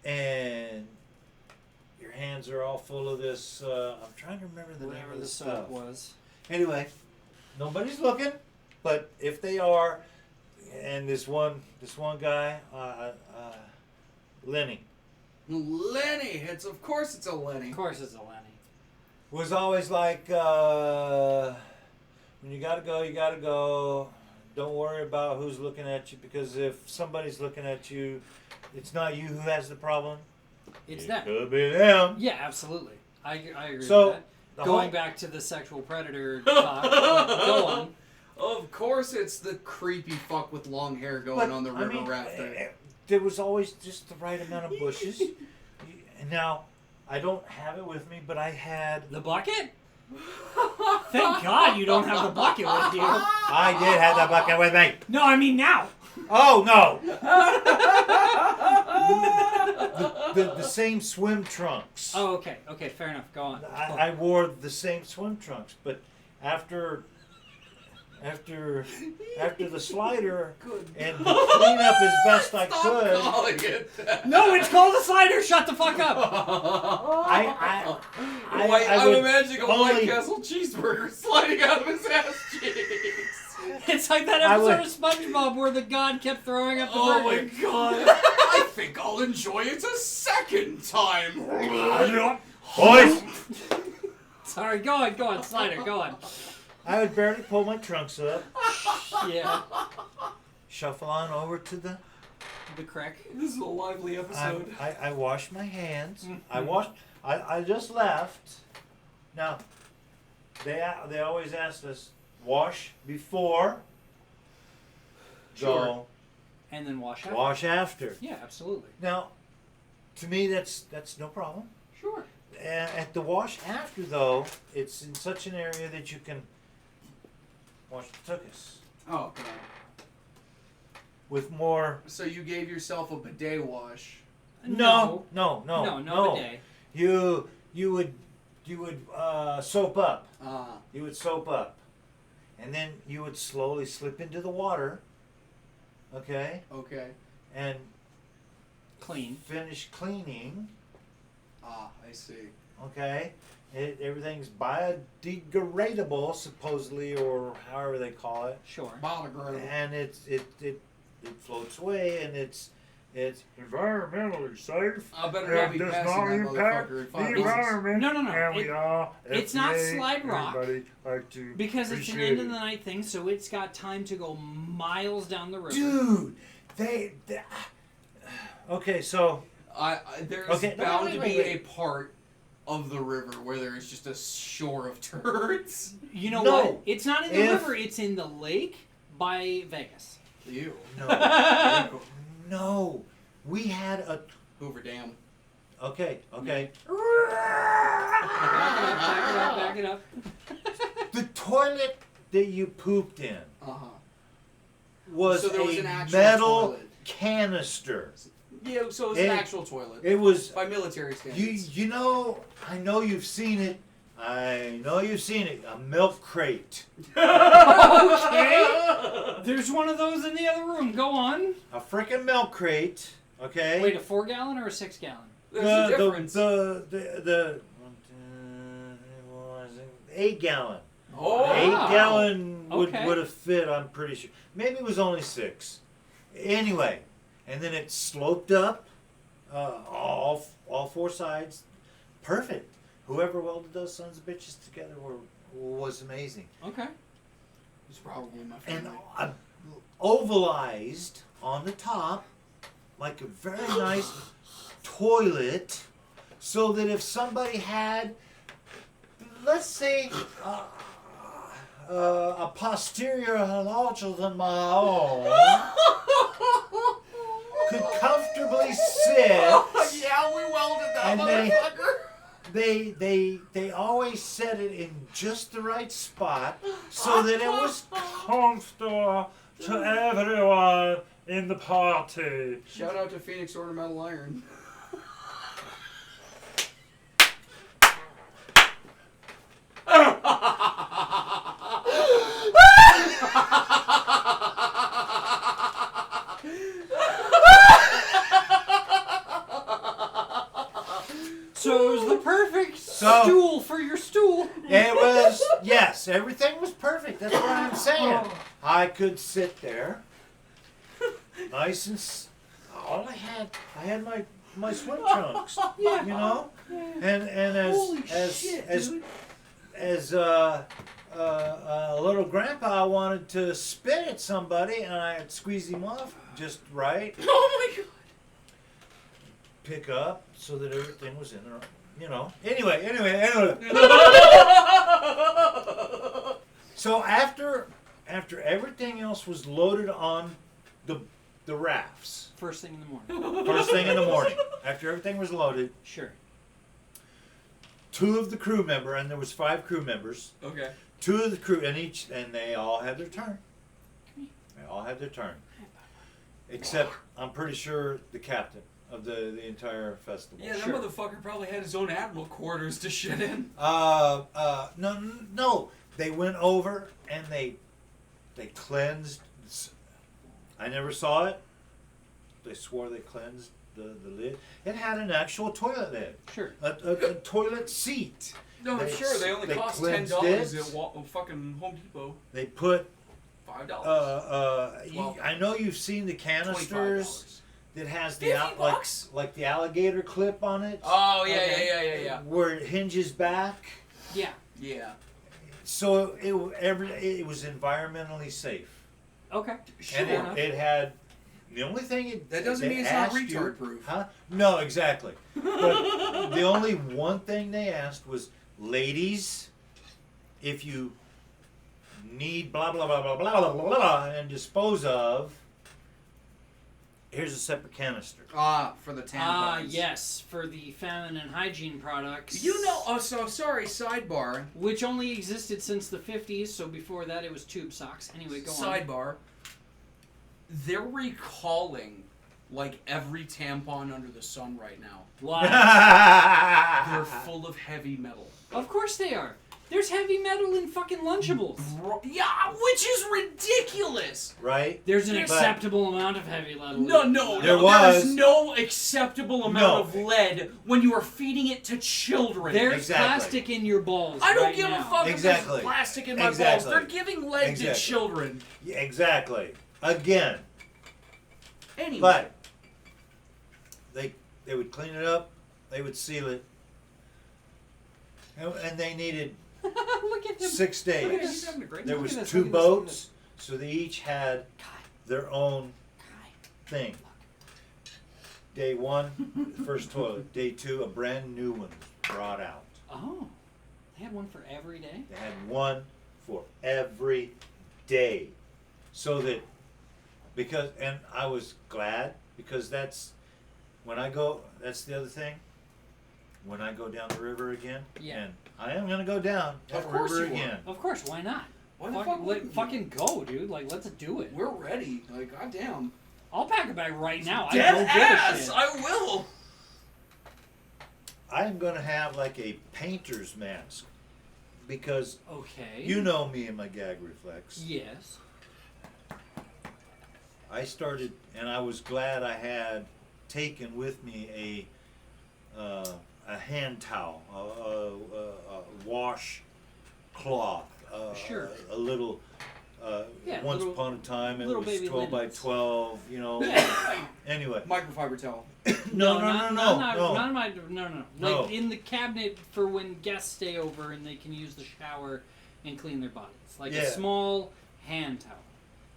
and your hands are all full of this. I'm trying to remember the name Whatever of the the soap stuff. was. Anyway, nobody's looking, but if they are, and this one guy, Lenny, Lenny. Of course it's a Lenny. Of course, it's a Lenny. was always like, when you gotta go, you gotta go. Don't worry about who's looking at you, because if somebody's looking at you, it's not you who has the problem. It's it them. could be them. Yeah, absolutely. I agree So, with that. the Going whole- back to the sexual predator talk, go on. Of course it's the creepy fuck with long hair going on the river rafting. There was always just the right amount of bushes. And now, I don't have it with me, but I had. The bucket? Thank God you don't have the bucket with you. I did have the bucket with me. No, I mean now. Oh no! the same swim trunks. Oh, okay. Okay, fair enough. Go on. I wore the same swim trunks, but after the slider and the cleanup as best I Stop could, calling it that. No, it's called a slider. Shut the fuck up. I I'm would imagining a only- White Castle cheeseburger sliding out of his ass cheeks. It's like that I episode would- of SpongeBob where the god kept throwing up the Oh my burger. god. I think I'll enjoy it a second time. boys, Sorry, go on, slider, go on. I would barely pull my trunks up, Yeah, shuffle on over to the. the crack. This is a lively episode. I wash my hands. Mm-hmm. I just left. Now, they always asked us, wash before, Sure. go, And then wash out. wash after. Yeah, absolutely. Now, to me, that's no problem. Sure. At the wash after, though, it's in such an area that you can wash the tuchus Oh, okay. with more. So you gave yourself a bidet wash. No. No bidet. You would soap up. Ah. You would soap up, and then you would slowly slip into the water. Okay, Okay. and Clean. finish cleaning. Ah, I see. Okay, everything's biodegradable supposedly, or however they call it, Sure. Biodegradable. and it floats away, and it's environmentally safe. I better not be does passing not that impact motherfucker in the 5 minutes. environment. No. And we all it's not FDA, Slide Rock, everybody like to Because it's an appreciate end of it. the night thing, so it's got time to go miles down the river. Dude, they okay, so There's Okay, no, bound wait, to wait, be wait. a part of the river where there is just a shore of turds. You know No. what? It's not in the If- river, it's in the lake by Vegas. Ew. no, we had a Hoover Dam. okay. Back it up. The toilet that you pooped in Uh-huh. was So there was a an actual metal toilet. canister. Yeah, so it was It- an actual toilet. It was by military standards. you know, I know you've seen it. A milk crate. Okay. There's one of those in the other room. Go on. A freaking milk crate. Okay. Wait, a 4-gallon or a 6-gallon? There's a difference. The 8-gallon. Oh! Wow. 8-gallon Okay. would have fit, I'm pretty sure. Maybe it was only 6. Anyway, and then it sloped up all 4 sides. Perfect. Whoever welded those sons of bitches together was amazing. Okay. It's probably my And family. ovalized on the top, like a very nice toilet, so that if somebody had, let's say, a posterior larger than my own, could comfortably sit. Yeah, we welded that And they- motherfucker. They always set it in just the right spot so that it was comfortable to everyone in the party. Shout out to Phoenix Ornamental Iron. So Stool for your stool. it was, yes, everything was perfect. That's what I'm saying. I could sit there, nice and. All I had my swim trunks. Yeah. You know, and Holy as shit, as dude. as little grandpa wanted to spit at somebody, and I had squeezed him off just right. Oh my god. Pick up so that everything was in there. You know. Anyway. So after everything else was loaded on the rafts, First thing in the morning. first thing in the morning, after everything was loaded, Sure. 2 of the crew member, and there was 5 crew members. Okay. 2 of the crew, and they all had their turn. They all had their turn, except I'm pretty sure the captain of the entire festival. Yeah, that Sure. motherfucker probably had his own admiral quarters to shit in. No. They went over and they cleansed. I never saw it. They swore they cleansed the lid. It had an actual toilet lid, Sure. a toilet seat. No, I'm sure they only cost cleansed $10 it. at fucking Home Depot. They put. $5. I know you've seen the canisters $25. that has the 50 bucks? like the alligator clip on it. Oh Okay. yeah. Where it hinges back. Yeah. Yeah. So it was environmentally safe. Okay. Sure. And enough. it had the only thing That doesn't they mean it's not asked you- retard proof. Huh? No, exactly. But the only one thing they asked was, ladies, if you need blah blah blah blah blah blah blah, blah and dispose of, here's a separate canister. For the tampons. Yes, for the feminine hygiene products. You know, so sorry, sidebar. Which only existed since the 50s, so before that it was tube socks. Anyway, go on. Sidebar. They're recalling like every tampon under the sun right now. Why? They're full of heavy metal. Of course they are. There's heavy metal in fucking Lunchables. Yeah, which is ridiculous. Right? There's an But- acceptable amount of heavy metal. No. There There's was- no acceptable amount No. of lead when you are feeding it to children. There's Exactly. plastic in your balls. I don't right give now. a fuck if Exactly. there's plastic in my Exactly. balls. They're giving lead to Exactly. children. Yeah, exactly. Again, Anyway. but they would clean it up, they would seal it, and they needed Look at him. 6 Look at him, days. he's having a great There time. was Look at this, 2 look at this, look at boats, so they each had their own thing. Day 1, first toilet. Day 2, a brand new one was brought out. Oh, they had one for every day? They had one for every day, so that and I was glad because that's when I go. That's the other thing. When I go down the river again, Yeah. and I am gonna go down that Of course river you are. again. Of course, why not? Why the Fuck- fuck let- wouldn't you? fucking go, dude. Like, let's do it. We're ready. Like, goddamn. I'll pack a bag right now. I Dead don't ass! give a shit. I will! I am gonna have like a painter's mask because Okay. you know me and my gag reflex. Yes. I started, and I was glad I had taken with me a hand towel, a wash cloth, Sure. a little. Yeah, Once little- upon a time, it little was baby 12 by linens. 12. You know. Yeah. Anyway. Microfiber towel. No. Not my, no. No. Like in the cabinet for when guests stay over and they can use the shower and clean their bodies. Like Yeah. a small hand towel.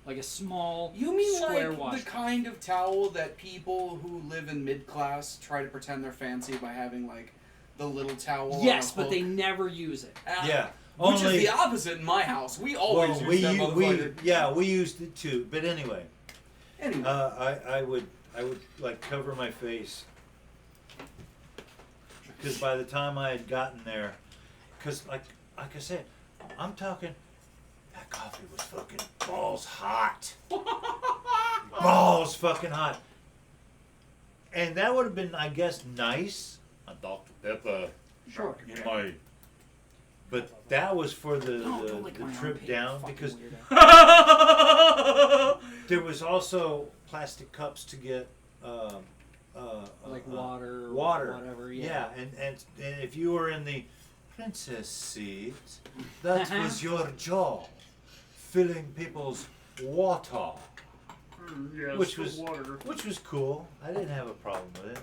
Like a small You mean square like wash. the kind of towel that people who live in mid-class try to pretend they're fancy by having like the little towel Yes, on a but hook? they never use it. Yeah. Which Only- is the opposite in my house. We always Well, use that motherfucker. we used it too. But anyway, Anyway. I would like cover my face because by the time I had gotten there, because like I said, I'm talking. That coffee was fucking balls hot. Balls fucking hot. And that would have been, I guess, nice. A Dr. Pepper Sure. in my. But that was for the Don't lick my trip armpit, down fucking because weirdo. there was also plastic cups to get like water, or water, whatever. Yeah, and if you were in the princess seat, that was your job, filling people's water, Yes, which the was water. cool. I didn't have a problem with it.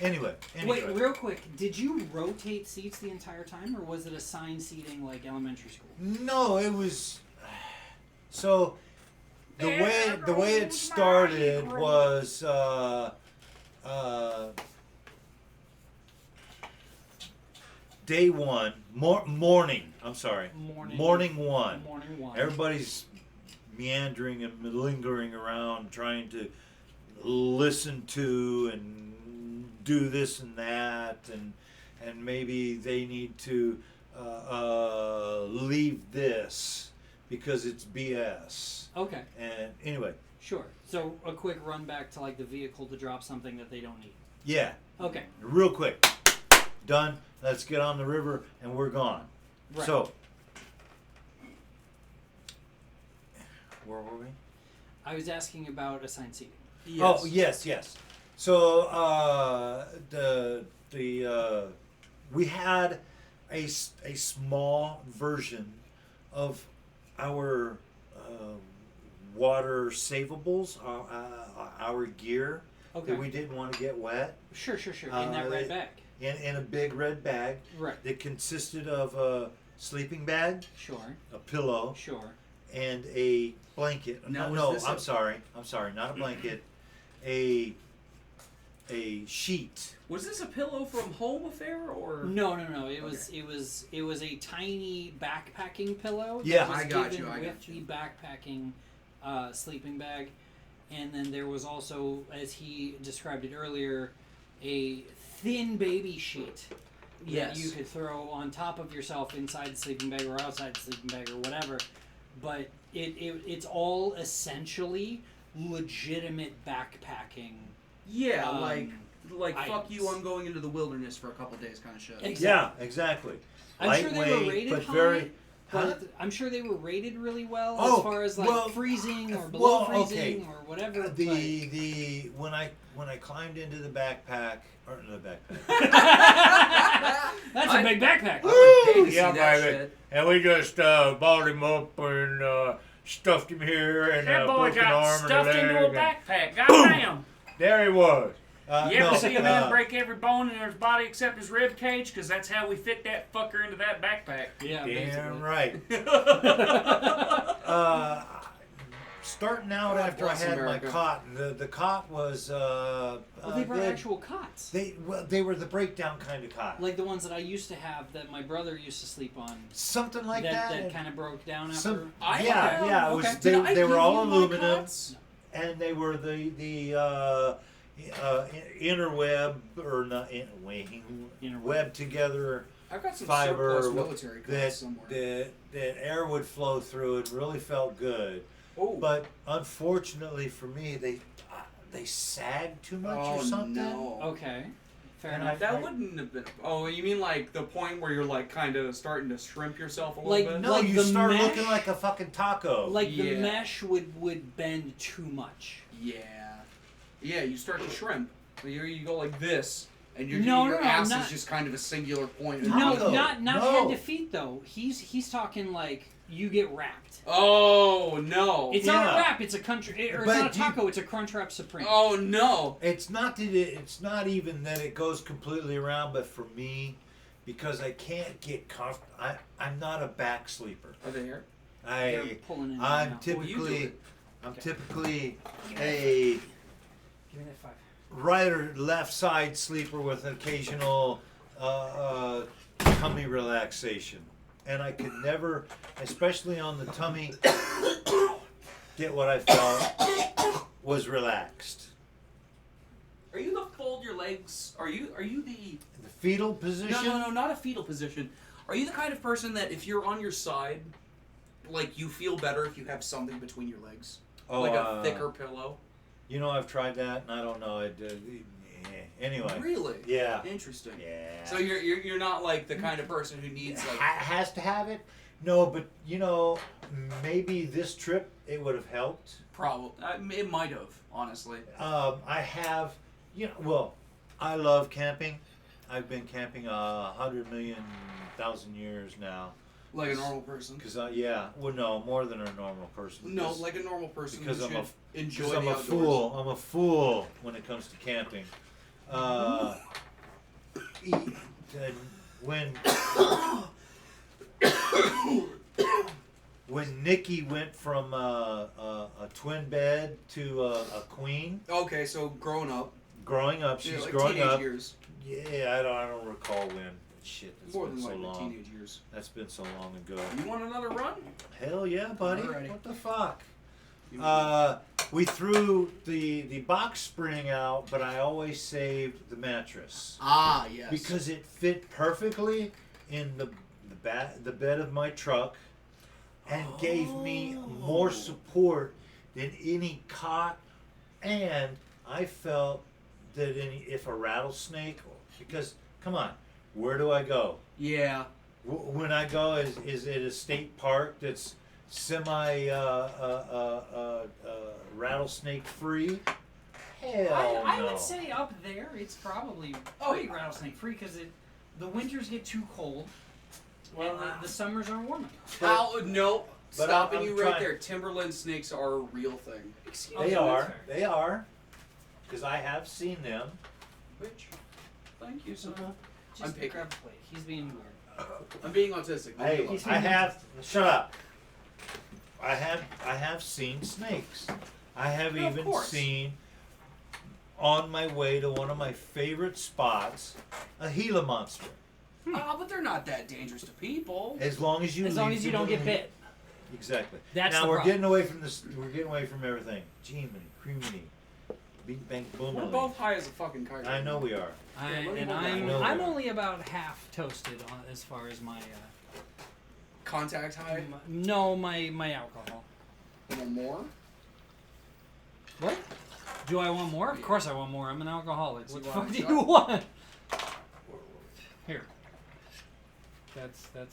Anyway. Wait, real quick, did you rotate seats the entire time, or was it assigned seating like elementary school? No, it was. So the way it started was day one, morning. I'm sorry, morning one. Morning one. Everybody's meandering and lingering around, trying to listen to and do this and that, and maybe they need to leave this because it's BS. Okay, And anyway, sure. So a quick run back to like the vehicle to drop something that they don't need. yeah, Okay. real quick, done. Let's get on the river and we're gone. Right. So, where were we? I was asking about assigned seating. Yes. Oh yes. So we had a small version of our water savables, our gear Okay. that we didn't want to get wet, Sure. In that red bag. in a big red bag Right. that consisted of a sleeping bag, Sure. a pillow, Sure. and a blanket. Now, No, was this I'm a- sorry, not a blanket, a sheet. Was this a pillow from Home Affair or? No. It was a tiny backpacking pillow. Yeah. that was I got given you, I with got you. the backpacking sleeping bag, and then there was also, as he described it earlier, a thin baby sheet Yes. that you could throw on top of yourself inside the sleeping bag or outside the sleeping bag or whatever. But it's all essentially legitimate backpacking. Yeah, Um, like fuck you, items. I'm going into the wilderness for a couple days kind of shit. Exactly. Yeah, exactly. I'm sure they were Lightweight, rated but high, very. Huh? but I'm sure they were rated really well Oh, as far as like well, freezing or below well, freezing okay. or whatever. The when I climbed into the backpack or the backpack. That's a big backpack. I would pay to see Yeah, that baby. shit. And we just balled him up and stuffed him here and That boy broken got arm stuffed and a into a leg. backpack. Goddamn. There he was. You ever No, see a man break every bone in his body except his rib cage? Because that's how we fit that fucker into that backpack. Yeah, Damn basically. right. Starting out God after I bless had America. my cot, the cot was Well, they brought actual cots, they were the breakdown kind of cot, like the ones that I used to have that my brother used to sleep on. something like that that. kind of broke down after. Some, I yeah, have- yeah. It okay. was, Did I they were give all you my aluminum, cots? and they were the interweb or not Interweb. web together I've got some fiber surplus military that, cots somewhere. that air would flow through. It really felt good. Oh, But unfortunately for me, they sagged too much or something. No. Okay, fair And enough. That wouldn't have been. Oh, you mean like the point where you're like kind of starting to shrimp yourself a little Like, bit? No, Like you the start mesh? looking like a fucking taco. Like the Yeah. mesh would bend too much. Yeah. Yeah, you start to shrimp. You go like this, and your No, your no, ass not- is just kind of a singular point. No, Taco. not No. head to feet though. He's talking like you get wrapped. Oh no! It's not a Yeah. wrap. It's a country, or it's But not a taco. It's a Crunchwrap Supreme. Oh no! It's not that it's not even that it goes completely around, but for me, because I can't get comfortable, I'm not a back sleeper. Are they here? They're I pulling in. I'm now. Well, you do typically it. I'm Okay. typically Give a me that 5. right or left side sleeper with occasional tummy relaxation, and I could never, especially on the tummy, get what I felt was relaxed. Are you the fold your legs? Are you the? The fetal position. No, not a fetal position. Are you the kind of person that if you're on your side, like you feel better if you have something between your legs, Oh, like a thicker pillow? You know, I've tried that, and I don't know. Anyway. Really? Yeah. Interesting. Yeah. So you're not like the kind of person who needs like. Has to have it. No, but you know, maybe this trip it would have helped. Probably. It might have, honestly. I have, Well, I love camping. I've been camping 100,000,000 years now. Like a normal person. Well, no, more than a normal person. No, like a normal person. Because I'm enjoy because the I'm a outdoors. fool. I'm a fool when it comes to camping. When when Nikki went from a twin bed to a queen, Okay, so growing up. growing up, she's Like growing teenage up. years. Yeah, I don't recall when. Shit, that's More been than so like the long. teenage years. That's been so long ago. You want another run? Hell yeah, buddy. Alrighty. What the fuck? You We threw the box spring out, but I always saved the mattress Ah, yes. because it fit perfectly in the bed of my truck and gave me more support than any cot. And I felt that if a rattlesnake, because come on, where do I go? Yeah. When I go, is it a state park that's semi rattlesnake free? Hell I no. would say up there it's probably pretty rattlesnake free because the winters get too cold, and the summers are warm enough. How? No. but Stopping I'm you right trying- there. Timberland snakes are a real thing. Excuse They me, are. sir. They are. Because I have seen them. Which? Thank you, sir. Just I'm picky. grab a plate. He's being weird. I'm being autistic. Hey, Leave me alone. I have. Shut up. I have seen snakes. I have Of even course. seen, on my way to one of my favorite spots, a Gila monster. But they're not that dangerous to people. As long as you As long leave as you them don't get alone. bit. Exactly. That's now the we're problem. getting away from this. We're getting away from everything. Jiminy, creaminy, beat bang boom. We're both high as a fucking kite. I know we are. let me And hold that. I know I'm we are. only about half toasted on as far as my Contact high. my alcohol. No more. What? Do I want more? Of course I want more. I'm an alcoholic. So What the you fuck want do a you shot? want? Here. That's that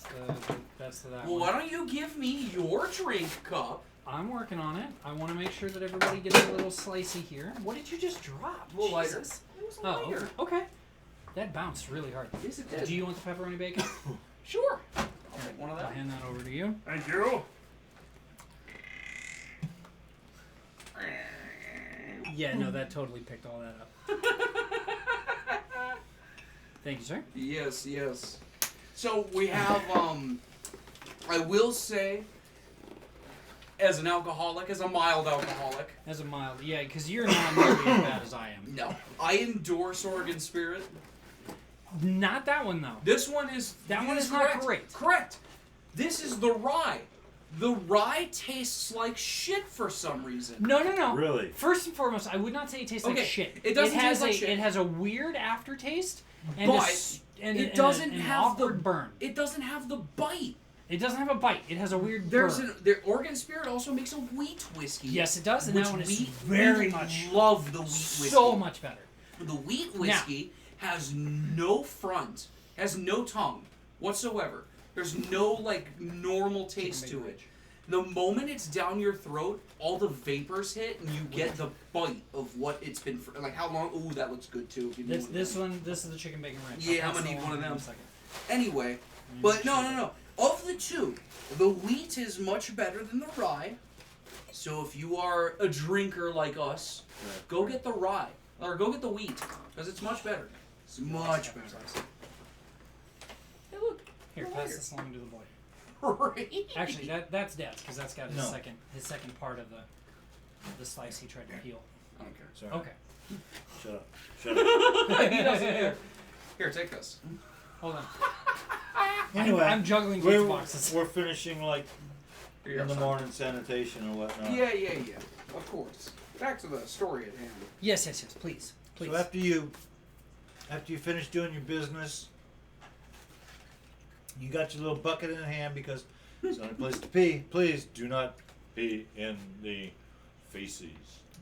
Well, one. why don't you give me your drink cup? I'm working on it. I want to make sure that everybody gets a little slicey here. What did you just drop? A little lighter. Jesus. It was a Oh, lighter. okay. That bounced really hard. Yes, it did. Do you want the pepperoni bacon? Sure. I'll take one of I'll that. hand that over to you. Thank you. Yeah, no, that totally picked all that up. Thank you, sir. Yes, yes. So we have, I will say, as an alcoholic, as a mild alcoholic, As a mild, yeah, because you're not nearly as bad as I am. no, I endorse Oregon Spirit. Not that one though. This one is That one is is not great. Correct. This is the rye. The rye tastes like shit for some reason. No. Really? First and foremost, I would not say it tastes like Okay, shit. it doesn't has taste like a, shit. It has a weird aftertaste, and But and it and doesn't an have the awkward burn. It doesn't have the bite. It doesn't have a bite. It has a weird There's burn. Oregon Spirit also makes a wheat whiskey. Yes, it does, and which that one is we very much love the wheat whiskey. so much better. The wheat whiskey has no front, has no tongue whatsoever. There's no like normal taste to it. The moment it's down your throat, all the vapors hit, and you get the bite of what it's been for. Like how long? Ooh, that looks good too. Give me one of This them. one, this is the chicken bacon ranch. Yeah, I'll I'm gonna pass need it one of along in them. a second. Anyway, but no. Of the two, the wheat is much better than the rye. So if you are a drinker like us, go get the rye or go get the wheat because it's much better. It's much better. Hey, look. Here, pass this along to the boy. Right? Actually, that's Dad's because that's got his No. second part of the slice he tried to peel. I don't care. Sorry. Okay, Shut up. Shut up. He doesn't care. Here, take this. hold on. Anyway, I'm juggling we're, pizza boxes. we're finishing like Here, in the son. morning sanitation or whatnot. Yeah. Of course. Back to the story at hand. Yes, please. So after you finish doing your business, you got your little bucket in hand because it's the only place to pee. Please do not pee in the feces.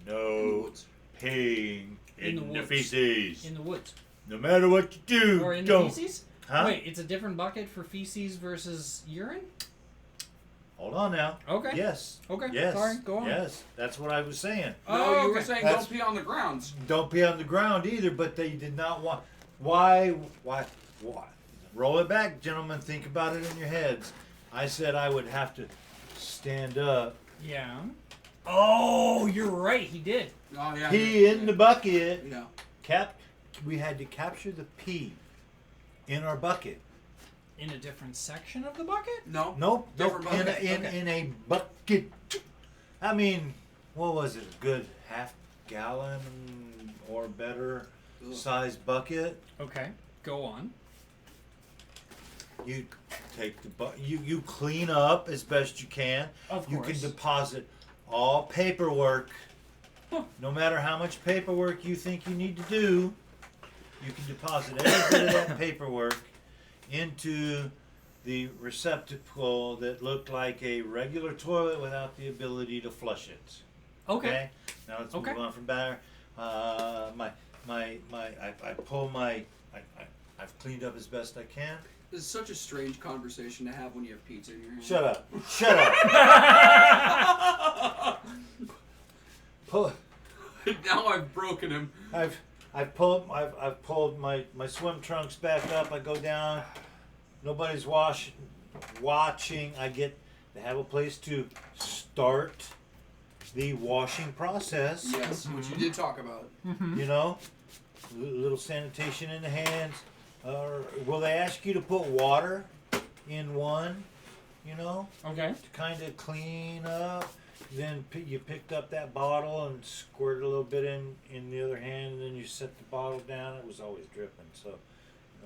In the No woods. peeing In in, the the woods. feces. In the woods. No matter what you do, Or in don't. the feces? Huh? Wait, it's a different bucket for feces versus urine? Hold on now. Okay. Yes. Okay. Yes. Sorry. Go on. Yes. That's what I was saying. No, you were okay. saying That's- don't pee on the grounds. Don't pee on the ground either, but they did not want. Why? Roll it back, gentlemen. Think about it in your heads. I said I would have to stand up. Yeah. Oh, you're right. He did. Oh yeah. Pee in the bucket. Yeah. We had to capture the pee in our bucket. In a different section of the bucket? No. Nope. Different nope. bucket. In a bucket. I mean, what was it? A good half gallon or better Ugh. size bucket. Okay. Go on. You take the you clean up as best you can. Of You course. can deposit all paperwork. No matter how much paperwork you think you need to do, you can deposit every bit of that paperwork into the receptacle that looked like a regular toilet without the ability to flush it. Okay. Now let's Okay. move on from there. I pull my. I've cleaned up as best I can. This is such a strange conversation to have when you have pizza in your hand. Shut up. Shut up. Pull. Now I've broken him. I've pulled my swim trunks back up. I go down. Nobody's watching. I get to have a place to start the washing process. Yes, which you did talk about. You know, little sanitation in the hands. Will they ask you to put water in one? You know, Okay. to kind of clean up. Then you picked up that bottle and squirted a little bit in the other hand, and then you set the bottle down. It was always dripping, so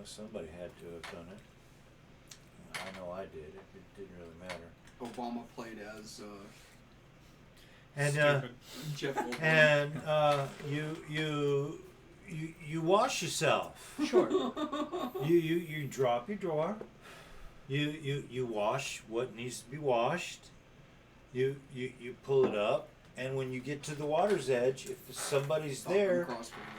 somebody had to have done it. I know I did. It didn't really matter. Obama played as And Stupid. Jeff Goldblum. and you wash yourself. Sure. You drop your drawer. You wash what needs to be washed. You pull it up, and when you get to the water's edge, if somebody's there,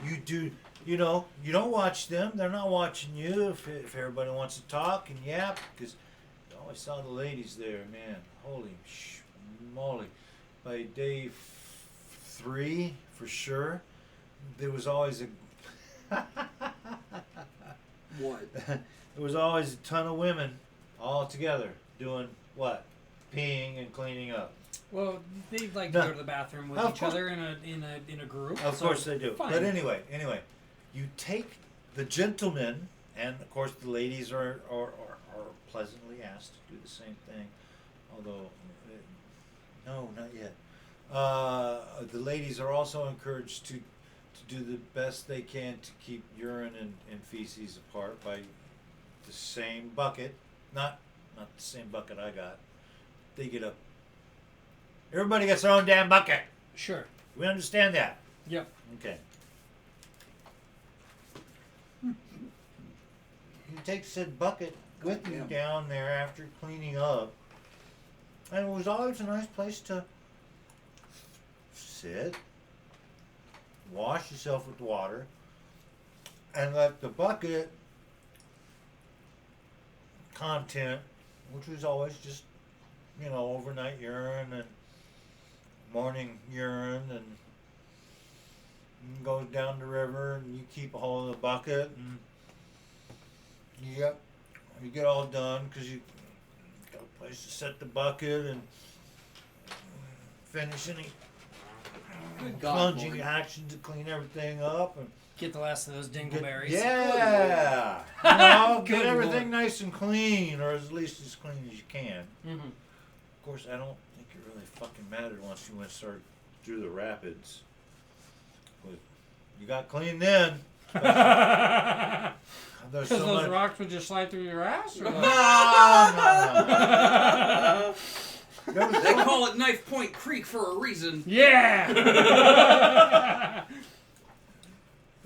you do. You don't watch them. They're not watching you. If everybody wants to talk and yap, because you always saw the ladies there, man. Holy moly! By day 3, for sure, there was always a. What? There was always a ton of women all together doing what? Peeing and cleaning up. Well, they like No. to go to the bathroom with Of each course. other in a group. Of so course they do. fine. But anyway, you take the gentlemen, and of course the ladies are pleasantly asked to do the same thing. Although, no, not yet. The ladies are also encouraged to do the best they can to keep urine and feces apart by the same bucket, not the same bucket I got. They get a. Everybody gets their own damn bucket. Sure. We understand that. Yep. Okay. You take said bucket with you Goddamn. down there after cleaning up, and it was always a nice place to sit, wash yourself with water, and let the bucket content, which was always just, overnight urine and morning urine, and you go down the river and you keep a hold of the bucket, and you get all done because you got a place to set the bucket and finish any Good God, plunging Lloyd. action to clean everything up and Get the last of those get, dingleberries. yeah, get Good everything Lord. nice and clean, or at least as clean as you can. Mm-hmm. Of course, I don't think it really fucking mattered once you went started through the rapids. But you got clean then. There's Because so those much. rocks would just slide through your ass? Or No, what? no. There was They so call it Knife Point Creek for a reason. Yeah!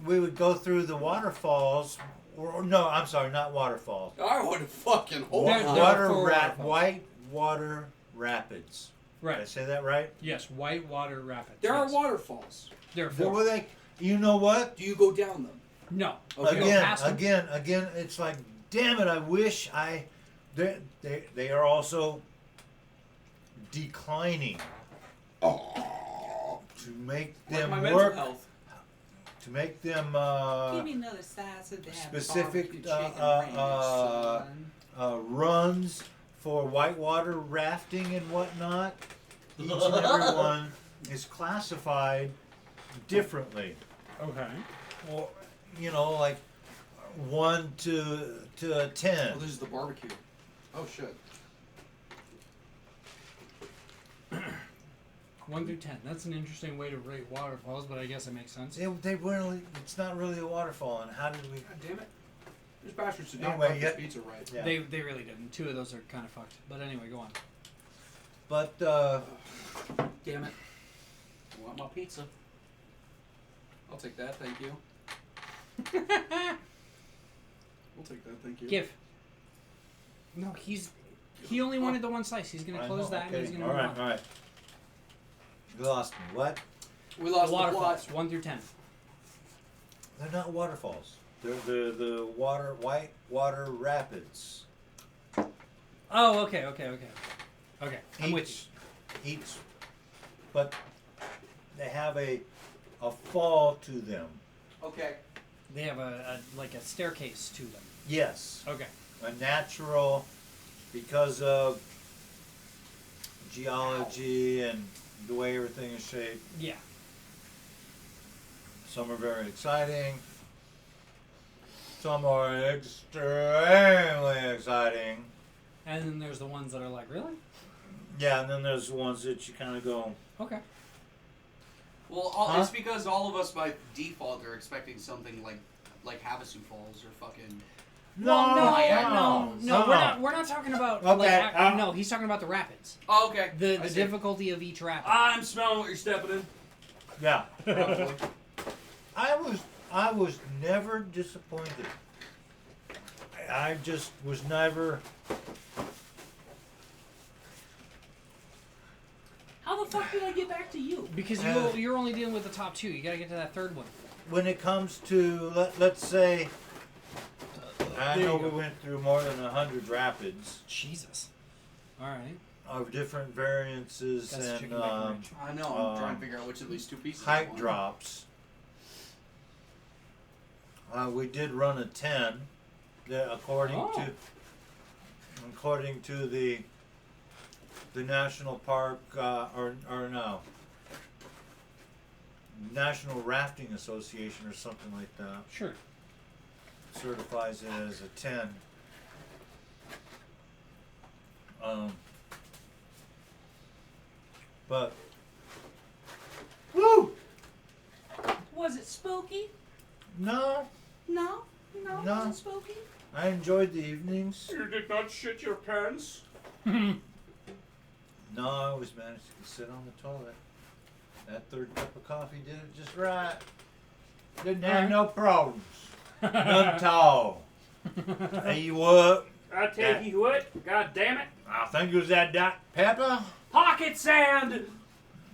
we would go through the waterfalls, or no, I'm sorry, not waterfalls. I would fucking hope There- not. there are 4 waterfalls. White water rapids. Did I Right. say that right? Yes, whitewater rapids. There are yes. waterfalls. There are There 4. were they. You know what? Do you go down them? No. Okay. You go past them. Again. It's like, damn it! I wish I. They are also declining. To make Like them my mental work, health. to make them Give me another size of that. specific Barbecue chicken range, son. runs for whitewater rafting and whatnot. Each and every one is classified differently. Okay. Or, you know, like 1 to 10. Oh, this is the barbecue. Oh shit. 1 through 10. That's an interesting way to rate waterfalls, but I guess it makes sense. It's not really a waterfall. And how did we? God damn it. These bastards did not Anyway, cook this yeah. pizza right. Yeah. They really didn't. 2 of those are kind of fucked. But anyway, go on. But Damn it. I want my pizza. I'll take that, thank you. We'll take that, thank you. Give. No, he only wanted the one slice. He's gonna I close know, that okay. and he's gonna all move right, on. all right. You lost me. What? We lost the Waterfalls, plot. 1 through 10. They're not waterfalls. They're the white water rapids. Oh, okay. Okay, I'm with Each, but they have a fall to them. Okay. you. They have a like a staircase to them. Yes, Okay. a natural, because of geology and the way everything is shaped. Yeah. Some are very exciting. Some are extremely exciting. And then there's the ones that are like, really? Yeah, and then there's the ones that you kind of go, Okay. Well, Huh? it's because all of us by default are expecting something like Havasu Falls or fucking. Well, no, no. we're not talking about. Okay, no, he's talking about the rapids. Oh, okay. The I see. difficulty of each rapid. I'm smelling what you're stepping in. yeah. Probably. I was never disappointed. I just was never. How the fuck did I get back to you? Because you're only dealing with the top 2. You gotta get to that third one. When it comes to let's say, I There know you we go. went through more than 100 rapids Jesus. All right. of different variances That's and chicken bacon ranch. I know. I'm trying to figure out which of these 2 pieces. I height want. drops. We did run a 10, that according to the national park or no National Rafting Association or something like that Sure. certifies it as a 10. But woo! Was it spooky? No, No? No? No. Was it spooky? I enjoyed the evenings. You did not shit your pants. No, I always managed to sit on the toilet. That third cup of coffee did it just right. Didn't have no problems. None at all. Hey, you what? I tell you what, god damn it. I think it was that Dr. Pepper. Pocket sand!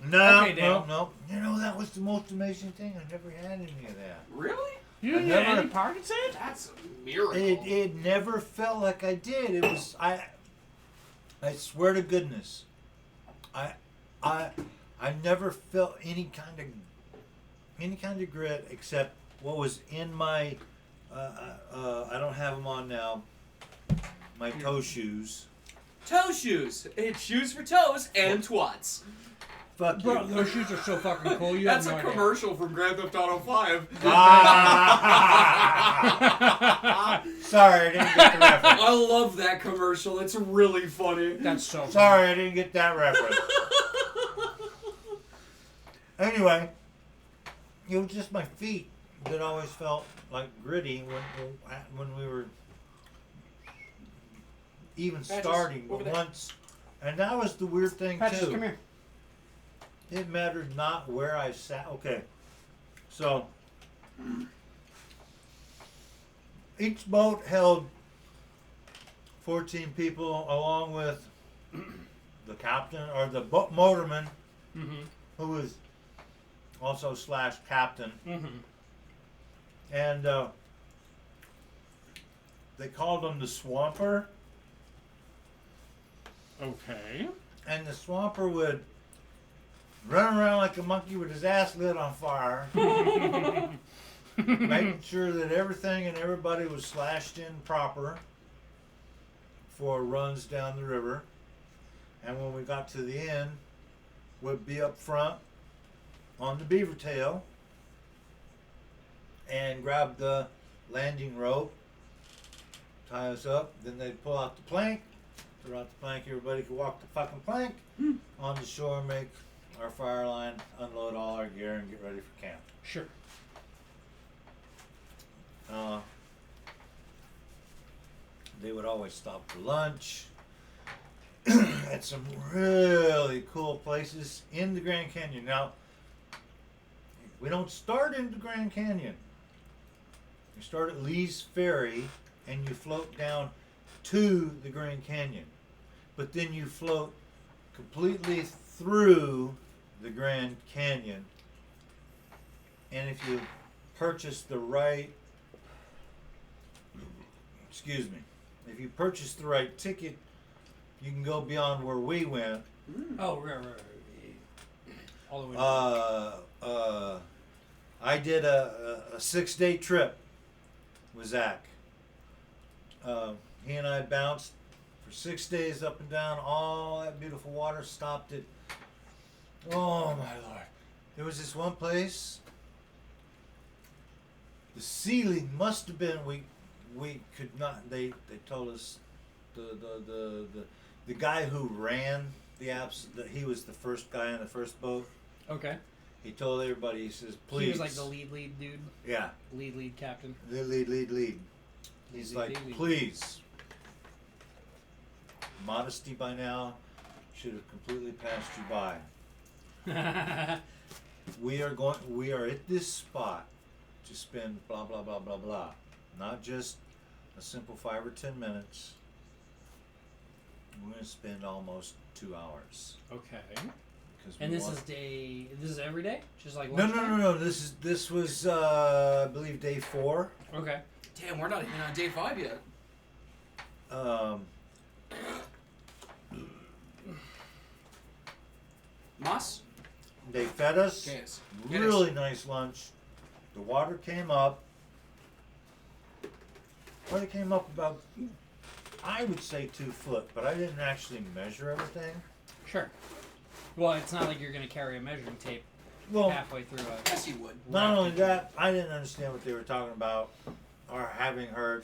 No, Okay, Dale. no. You know, that was the most amazing thing. I never had any of that. Really? You didn't get any pocket sand? That's a miracle. It never felt like I did. It was I swear to goodness, I never felt any kind of grit except what was in my I don't have them on now. My toe shoes. Toe shoes. It's shoes for toes and twats. Fuck Bro, you. those shoes are so fucking cool. You That's have a no idea. commercial from Grand Theft Auto 5. Sorry, I didn't get the reference. I love that commercial. It's really funny. That's so funny. Sorry, I didn't get that reference. Anyway, it was just my feet that always felt like gritty when we were even Patches, starting. over But there. once, and that was the weird thing Patches, too. come here. It mattered not where I sat. Okay, so each boat held 14 people, along with the captain or the motorman, Mm-hmm. who was also / captain, Mm-hmm. and they called him the Swamper. Okay. and the swamper would run around like a monkey with his ass lit on fire, making sure that everything and everybody was slashed in proper for runs down the river. And when we got to the end, would be up front on the beaver tail and grab the landing rope, tie us up. Then they'd pull out the plank, throw out the plank. Everybody could walk the fucking plank on the shore, make our fire line, unload all our gear, and get ready for camp. Sure. They would always stop for lunch at some really cool places in the Grand Canyon. Now, we don't start in the Grand Canyon. You start at Lee's Ferry and you float down to the Grand Canyon. But then you float completely through the Grand Canyon. And if you purchase the right, if you purchase the right ticket, you can go beyond where we went. Oh, right. All the way. I did a 6-day trip with Zach. He and I bounced for 6 days up and down all that beautiful water. Stopped at, oh my Lord, there was this one place. The ceiling must have been, we could not. They told us the guy who ran the apps, that he was the first guy on the first boat. Okay. He told everybody, he says, please. He was like the lead dude. Yeah. Lead captain. The lead. He's like, Lead. please. Modesty by now should have completely passed you by. We are at this spot to spend blah, blah, blah, blah, blah. Not just a simple 5 or 10 minutes. We're going to spend almost 2 hours. Okay. And this is every day? Just like No. This was I believe day 4. Okay. Damn, we're not even on day 5 yet. Moss? They fed us. Yes. Really nice lunch. The water came up. Well, it came up about, I would say 2 foot, but I didn't actually measure everything. Sure. Well, it's not like you're going to carry a measuring tape Well, halfway through a... Yes, you would. not only that, I didn't understand what they were talking about, or having heard,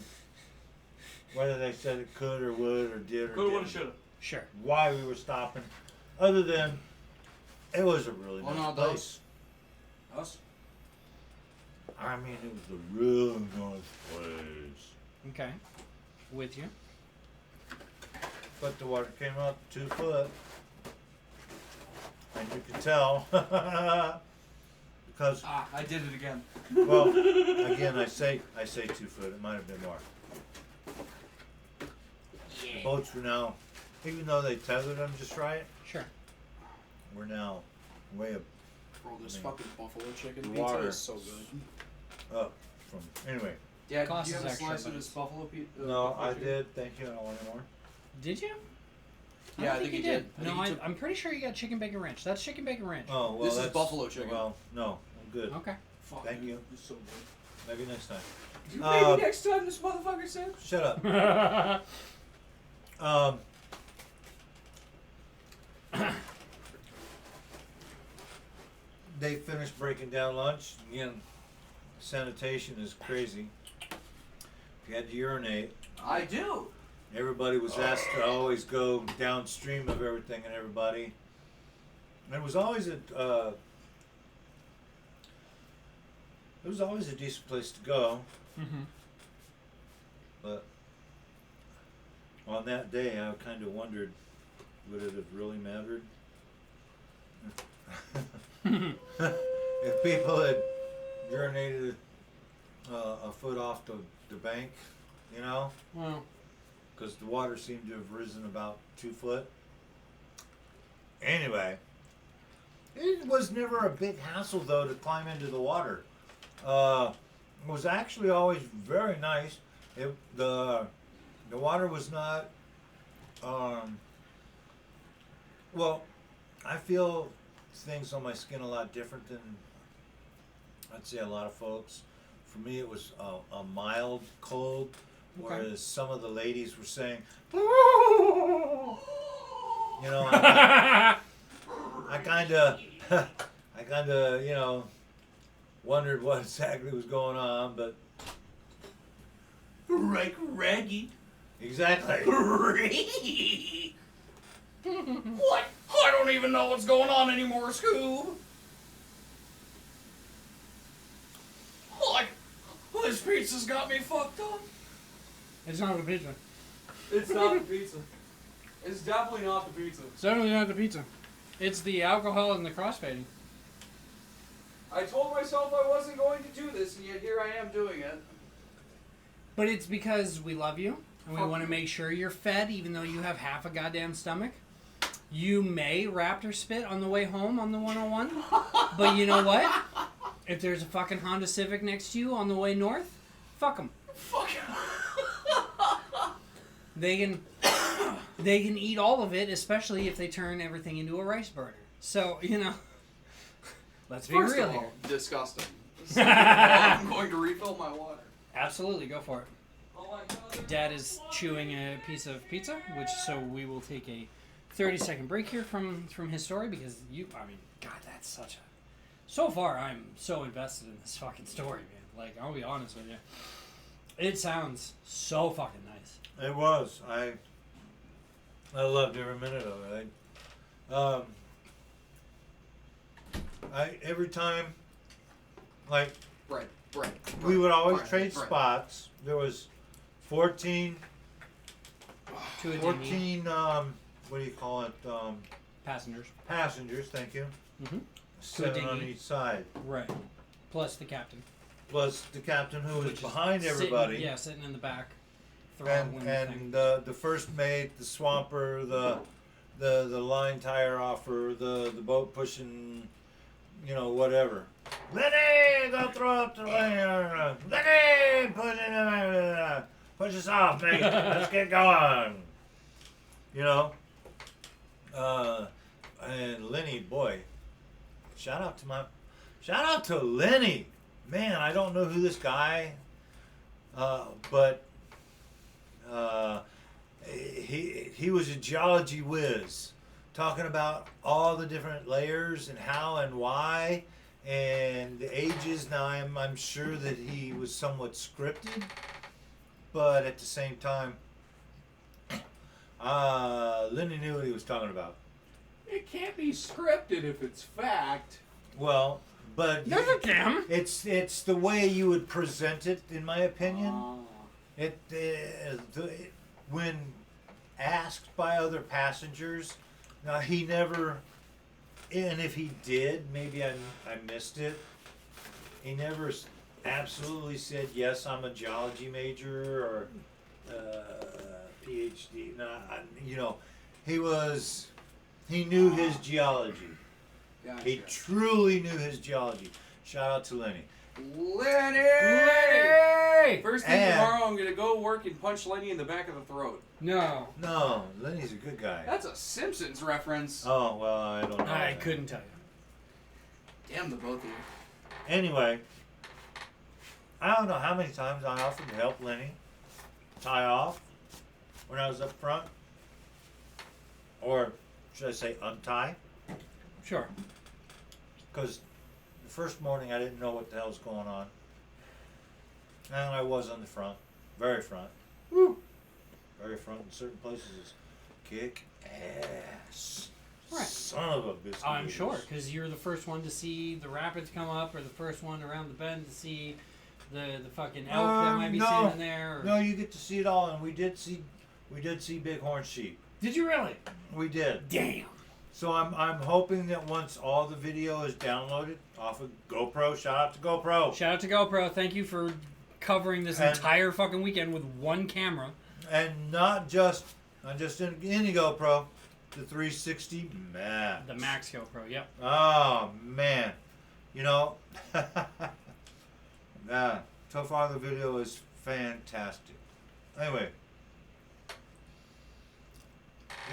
whether they said it could or would or did or Coulda, woulda, didn't. shoulda. Sure. Why we were stopping, other than it was a really Well, nice no, place. Us? I mean, it was a really nice place. Okay. With you. But the water came up 2 foot, and you could tell because, Ah, I did it again. well, again, I say 2 foot. It might have been more. The boats were now, even though they tethered them just right, Sure. we're now way up Bro, this I mean, fucking buffalo chicken the pizza water. is so good. up from. Anyway, Yeah, Cost do you is have a extra, slice but of this it's- buffalo pizza? no, I did. Thank you. I don't want any more. Did you? Yeah, don't I think you he did. I No, think he took- I'm pretty sure you got chicken bacon ranch. That's chicken bacon ranch. Oh well, This is that's, buffalo chicken. Well, no, I'm good. Okay. Fuck, Thank dude, you. It's so good. Maybe next time. Maybe next time this motherfucker said. Shut up. They finished breaking down lunch. Again, sanitation is crazy. If you had to urinate, I do. everybody was asked to always go downstream of everything and everybody. And it was always a decent place to go. Mm-hmm. But on that day, I kind of wondered, would it have really mattered? If people had urinated a foot off the bank, you know, Well, because the water seemed to have risen about 2 foot. Anyway, it was never a big hassle though to climb into the water. It was actually always very nice. The water was not Well, I feel things on my skin a lot different than I'd say a lot of folks. For me, it was a mild cold, whereas some of the ladies were saying, you know, I kind of, you know, wondered what exactly was going on, but Like Reggie. exactly. What? I don't even know what's going on anymore, Scoob. Like, this pizza's got me fucked up. It's not the pizza. It's not the pizza. It's definitely not the pizza. It's definitely not the pizza. It's the alcohol and the crossfading. I told myself I wasn't going to do this, and yet here I am doing it. But it's because we love you, and we Fuck want to you. make sure you're fed, even though you have half a goddamn stomach. You may raptor spit on the way home on the 101, but you know what? If there's a fucking Honda Civic next to you on the way north, fuck them. Fuck. They can eat all of it, especially if they turn everything into a rice burner. So, you know, let's be First real of here. all, disgusting. Second of all, I'm going to refill my water. Absolutely, go for it. Oh my God. Dad is chewing a piece of pizza, so we will take a 30-second break here from his story because God, that's such a... So far, I'm so invested in this fucking story, man. Like, I'll be honest with you. It sounds so fucking nice. It was. I loved every minute of it. Every time, like, Bread. we would always bread, trade bread. spots. There was 14, To a dinghy. 14 what do you call it? Passengers. Passengers, thank you. Mm-hmm. 7 on dinghy. each side. Right. Plus the captain. Plus the captain who was Which is behind sitting- everybody. Yeah, sitting in the back. throttling the thing. And the first mate, the swamper, the line tire offer, the boat pushing, you know, whatever. Lenny, go throw up the lane. Lenny, push us off, mate. Let's get going. You know. And Lenny, boy, shout out to Lenny. Man, I don't know who this guy, but he was a geology whiz, talking about all the different layers and how and why and the ages. Now I'm sure that he was somewhat scripted, but at the same time, Lenny knew what he was talking about. It can't be scripted if it's fact. Well, but Yes, it can. it's the way you would present it, in my opinion. When asked by other passengers, now he never, and if he did, maybe I missed it. He never absolutely said, yes, I'm a geology major or PhD. No, you know, he knew his geology. Gotcha. He truly knew his geology. Shout out to Lenny. Lenny! Hey! First thing And- tomorrow, I'm gonna go work and punch Lenny in the back of the throat. No, No, Lenny's a good guy. That's a Simpsons reference. Oh, well, I don't know. I that. couldn't tell you. Damn the both of you. Anyway, I don't know how many times I offered to help Lenny tie off when I was up front. Or should I say untie? Sure. Because the first morning I didn't know what the hell was going on. And I was on the front. Very front. Woo. Very front in certain places is kick ass. Right. Son of a biscuit. I'm sure, because you're the first one to see the rapids come up, or the first one around the bend to see the fucking elk that might be no. sitting there. Or... No, you get to see it all, and we did see bighorn sheep. Did you really? We did. Damn. So I'm hoping that once all the video is downloaded off of GoPro, shout out to GoPro, Shout out to GoPro. Thank you for covering this And- entire fucking weekend with one camera. and not just any GoPro, the 360 Max. The Max GoPro. Yep. Oh man, you know, so far the video is fantastic. Anyway,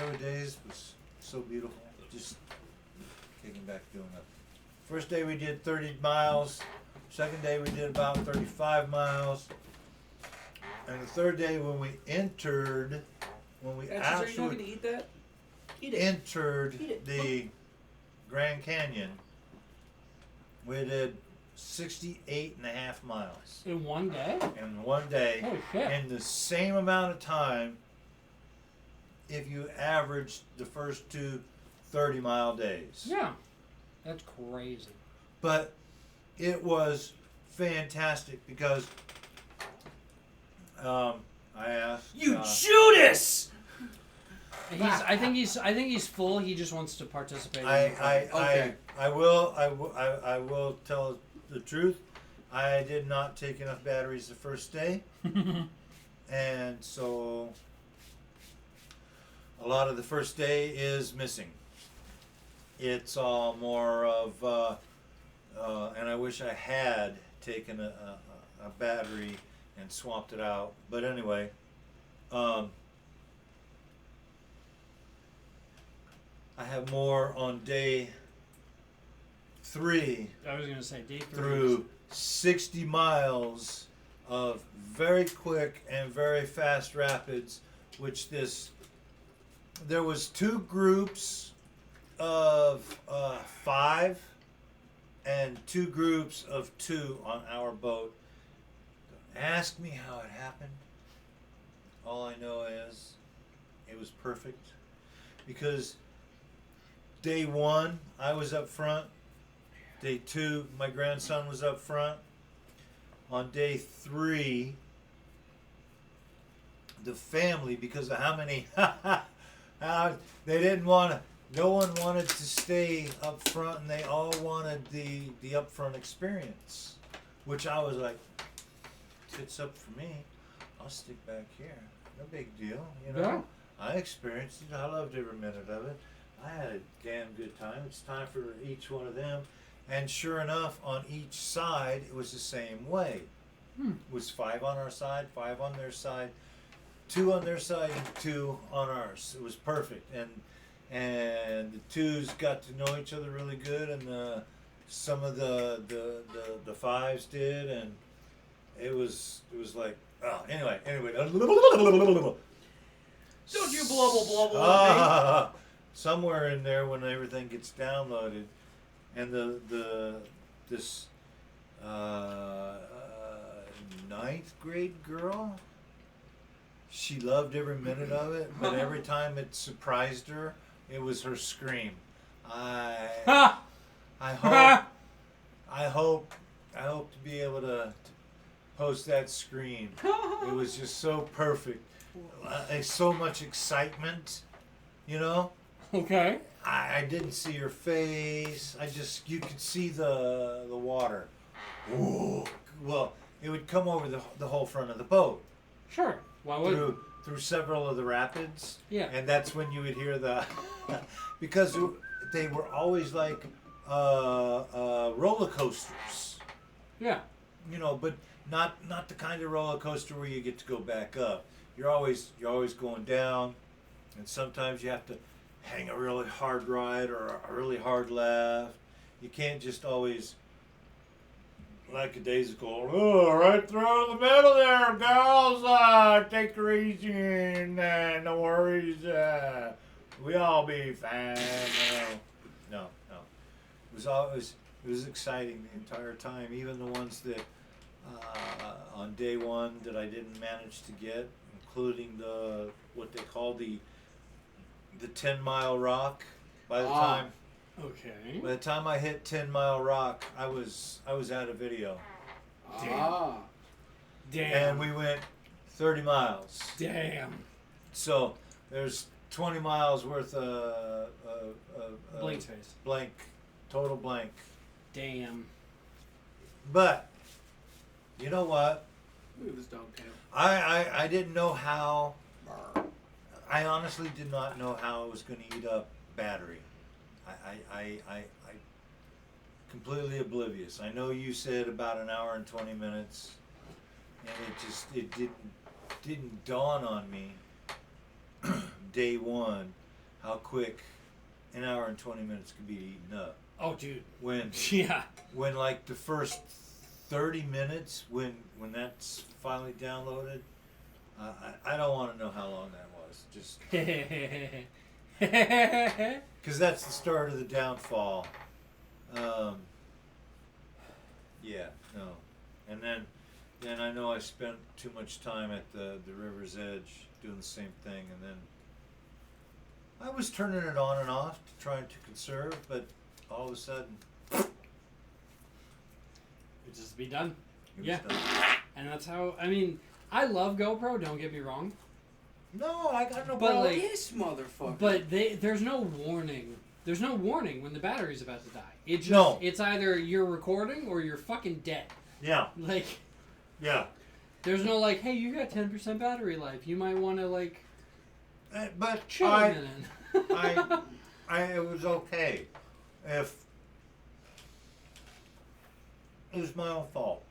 every day was so beautiful. just kicking back, doing nothing. First day we did 30 miles. Second day we did about 35 miles. And the third day when we entered, when we Are you not actually gonna eat that? Eat it. entered Eat it. the Grand Canyon, we did 68.5 miles In one day? in one day. Holy shit. In the same amount of time if you averaged the first two 30-mile days. Yeah. That's crazy. But it was fantastic because I asked You Judas! I think he's full. He just wants to participate. Okay. I will tell the truth. I did not take enough batteries the first day, and so a lot of the first day is missing. It's all more of, and I wish I had taken a battery and swapped it out. But anyway, I have more on day 3 I was gonna say day 3. through 60 miles of very quick and very fast rapids, which there was 2 groups of 5 and 2 groups of 2 on our boat. Ask me how it happened. All I know is it was perfect because day 1 I was up front. Day 2 my grandson was up front. On day 3 the family, because of how many they didn't want to, no one wanted to stay up front, and they all wanted the up front experience, which I was like, it's up for me. I'll stick back here. No big deal, you know. Yeah. I experienced it. I loved every minute of it. I had a damn good time. It's time for each one of them. And sure enough, on each side, it was the same way. It was 5 on our side, 5 on their side, 2 on their side, and 2 on ours. It was perfect. And the 2s got to know each other really good, and some of the 5s did, and it was like, oh, anyway. Don't you blubble blubble at me. Somewhere in there when everything gets downloaded, and this 9th grade girl, she loved every minute of it, but every time it surprised her, it was her scream. I hope to be able to post that scream. It was just so perfect. So much excitement, you know. Okay. I didn't see her face. You could see the water. Ooh. Well, it would come over the whole front of the boat Sure. Why would? through several of the rapids. Yeah. And that's when you would hear the because they were always like roller coasters. Yeah. You know, but not the kind of roller coaster where you get to go back up. You're always going down, and sometimes you have to hang a really hard right or a really hard left. You can't just always, like a daisical, oh, right through the middle there, girls. Take her easy and no worries. We all be fine. No. It was exciting the entire time. Even the ones that on day 1 that I didn't manage to get, including what they call the 10-mile rock. By the time I hit 10-mile rock, I was out of video. Ah. Damn. And we went 30 miles. Damn. So there's 20 miles worth of Blank's face. total blank. Damn. But you know what? Look at this dog tail. I didn't know how. I honestly did not know how I was going to eat up battery. I completely oblivious. I know you said about an hour and 20 minutes, and it didn't dawn on me day 1 how quick an hour and 20 minutes could be eaten up. Oh, dude. When Yeah. like the first 30 minutes, when that's finally downloaded, I don't want to know how long that was. Just because that's the start of the downfall. Yeah, no. And then I know I spent too much time at the river's edge doing the same thing, and then I was turning it on and off, trying to conserve, but all of a sudden, It just be done. it was Yeah. done. And that's how, I mean, I love GoPro, don't get me wrong. No, I got no But, problem. like, This motherfucker. But there's no warning. There's no warning when the battery's about to die. It's just, No. It's either you're recording or you're fucking dead. Yeah, Like, yeah. there's no like, hey, you got 10% battery life. You might want to like But chill a minute. it was okay if it was my own fault,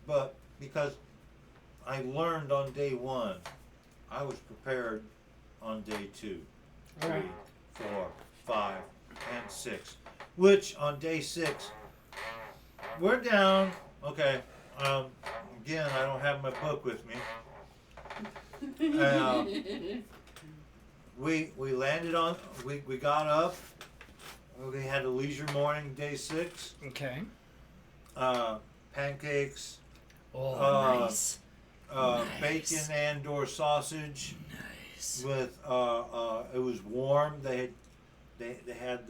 but because I learned on day 1, I was prepared on day 2, 3, Alright. 4, 5, and 6. Which on day 6, we're down. Okay. Again, I don't have my book with me. We landed on. We got up. We had a leisure morning, day 6. Okay. Pancakes, Oh, nice. Nice. bacon and/or sausage Nice. with. It was warm. They had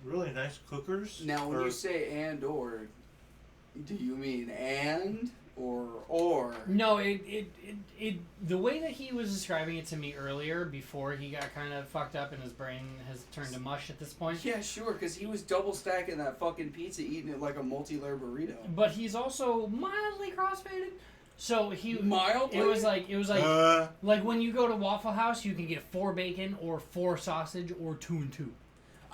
really nice cookers. Now, when you say and or, do you mean and or? No, it the way that he was describing it to me earlier, before he got kind of fucked up and his brain has turned to mush at this point. Yeah, sure, because he was double stacking that fucking pizza, eating it like a multi-layer burrito. But he's also mildly crossfaded. So he Mildly? It was like like when you go to Waffle House, you can get 4 bacon or 4 sausage or 2 and 2.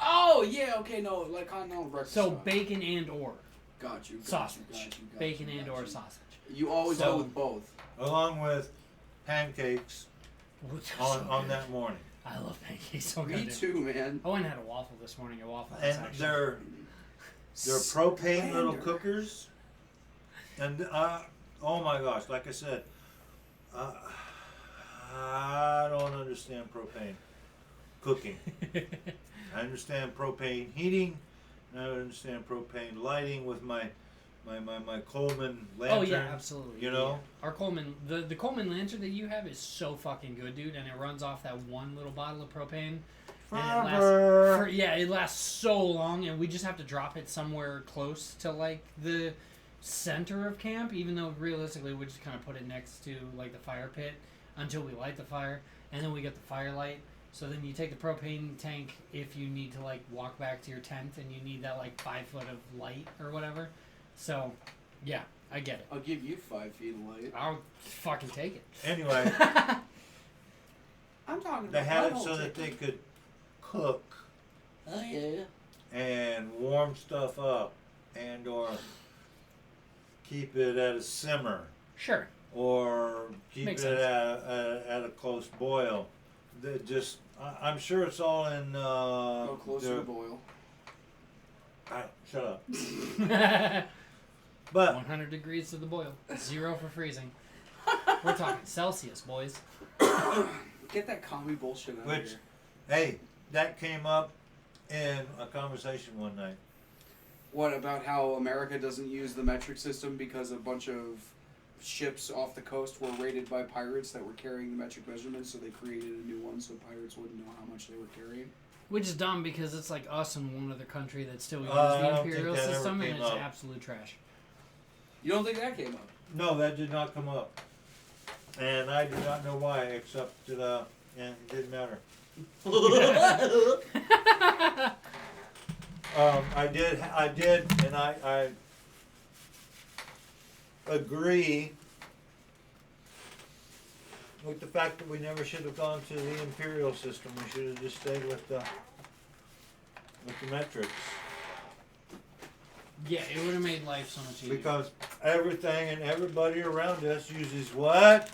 Oh yeah, okay, no, like continental breakfast. So style. bacon and or Got you. sausage, Got bacon you, and got or you. sausage. You always So- go with both. Along with pancakes on that morning. I love pancakes so Me good. too, man. I went and had a waffle this morning at Waffle House. And actually. they're propane little Slander. cookers. And oh my gosh, like I said, I don't understand propane cooking. I understand propane heating. And I understand propane lighting with my Coleman lantern. Oh yeah, absolutely. You know? Our Coleman, the Coleman lantern that you have is so fucking good, dude, and it runs off that one little bottle of propane. And Forever. it lasts so long, and we just have to drop it somewhere close to like the center of camp, even though realistically we just kind of put it next to like the fire pit until we light the fire, and then we get the firelight. So then you take the propane tank if you need to like walk back to your tent and you need that like 5 foot of light or whatever. So, yeah, I get it. I'll give you 5 feet of light. I'll fucking take it. Anyway, I'm talking about. they had it my so whole that they ticket. could cook Oh yeah. and warm stuff up and or keep it at a simmer Sure. or keep Makes it sense. at a close boil. I'm sure it's all in. Go closer to boil. Shut up. 100 But degrees to the boil. 0 for freezing. We're talking Celsius, boys. Get that commie bullshit out of which, here. hey, that came up in a conversation one night. What about how America doesn't use the metric system because a bunch of ships off the coast were raided by pirates that were carrying the metric measurements, so they created a new one so pirates wouldn't know how much they were carrying? Which is dumb because it's like us and one other country that still uses I the don't think imperial that ever system, and came it's up. absolute trash. You don't think that came up? No, that did not come up, and I do not know why, except that it didn't matter. I did, and I agree with the fact that we never should have gone to the imperial system. We should have just stayed with the metrics, Yeah, it would have made life so much easier. because everything and everybody around us uses what?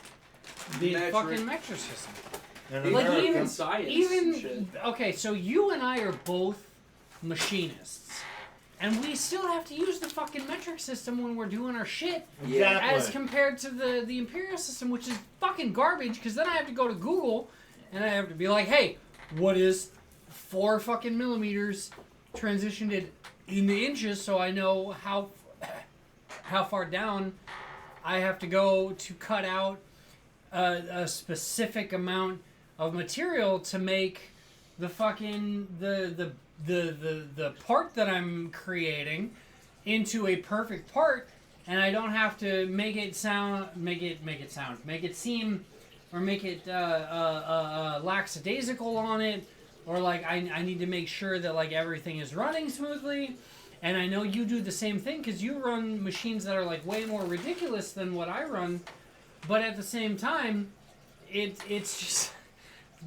the Metric. fucking metric system. In Like, America. even science and shit. even okay, so you and I are both machinists, and we still have to use the fucking metric system when we're doing our shit, Exactly. as compared to the imperial system, which is fucking garbage. Because then I have to go to Google, and I have to be like, hey, what is 4 fucking millimeters transitioned in the inches, so I know how far down I have to go to cut out a specific amount of material to make the fucking the part that I'm creating into a perfect part, and I don't have to make it seem or make it lackadaisical on it, or like I need to make sure that like everything is running smoothly. And I know you do the same thing because you run machines that are like way more ridiculous than what I run, but at the same time, it's just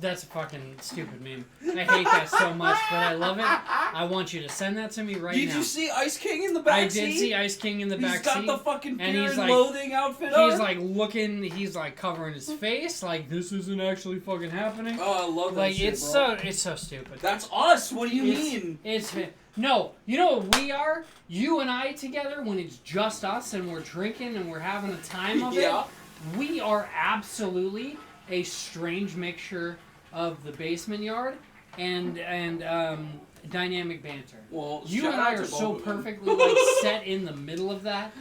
that's a fucking stupid meme. I hate that so much, but I love it. I want you to send that to me right now. Did you see Ice King in the back I seat? did see Ice King in the back He's got seat. the fucking and Fear he's and like- Loathing outfit on. He's like looking. He's like covering his face, like this isn't actually fucking happening. Oh, I love that Like shit, it's bro. it's so stupid. That's us. What do you It's- mean? It's no. You know what we are? You and I together when it's just us and we're drinking and we're having a time of Yeah. it. We are absolutely a strange mixture of the basement yard and dynamic banter. Well, You shout and I out are to so both of them. perfectly like set in the middle of that.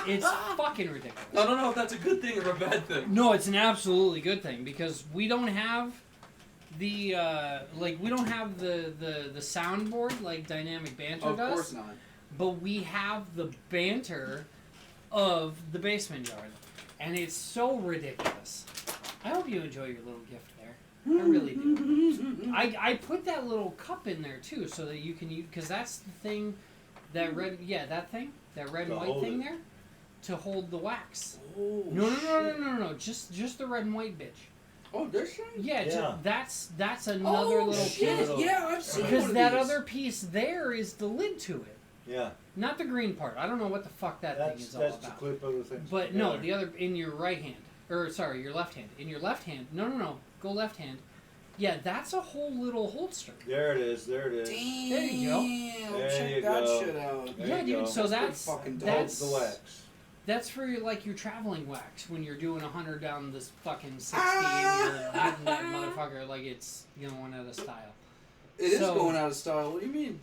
It's fucking ridiculous. I don't know if that's a good thing or a bad thing. No, it's an absolutely good thing because we don't have the we don't have the soundboard like dynamic banter Of does. course not. But we have the banter of the basement yard, and it's so ridiculous. I hope you enjoy your little gift there. I really do. I put that little cup in there too, so that you can use, because that's the thing, that red and To white hold thing it. there, to hold the wax. Oh, No, just the red and white bitch. Oh, this thing? Yeah, Yeah. that's another Oh, little shit. piece. Yeah, I've seen Because one of that these. other piece there is the lid to it. Yeah, Not the green part. I don't know what the fuck that thing that's is all that's to about. clip other things. But no, together. the other in your right hand, or sorry, your left hand. In your left hand, no, go left hand. Yeah, that's a whole little holster. There it is. There it is. Damn, There you go. There check you that go. shit out. There yeah, you dude. go. So That's that's pretty fucking dope. Holds that's the wax. that's for like your traveling wax when you're doing 100 down this fucking 60 and you're hitting that motherfucker like it's going out of style. It is So- going out of style. What do you mean?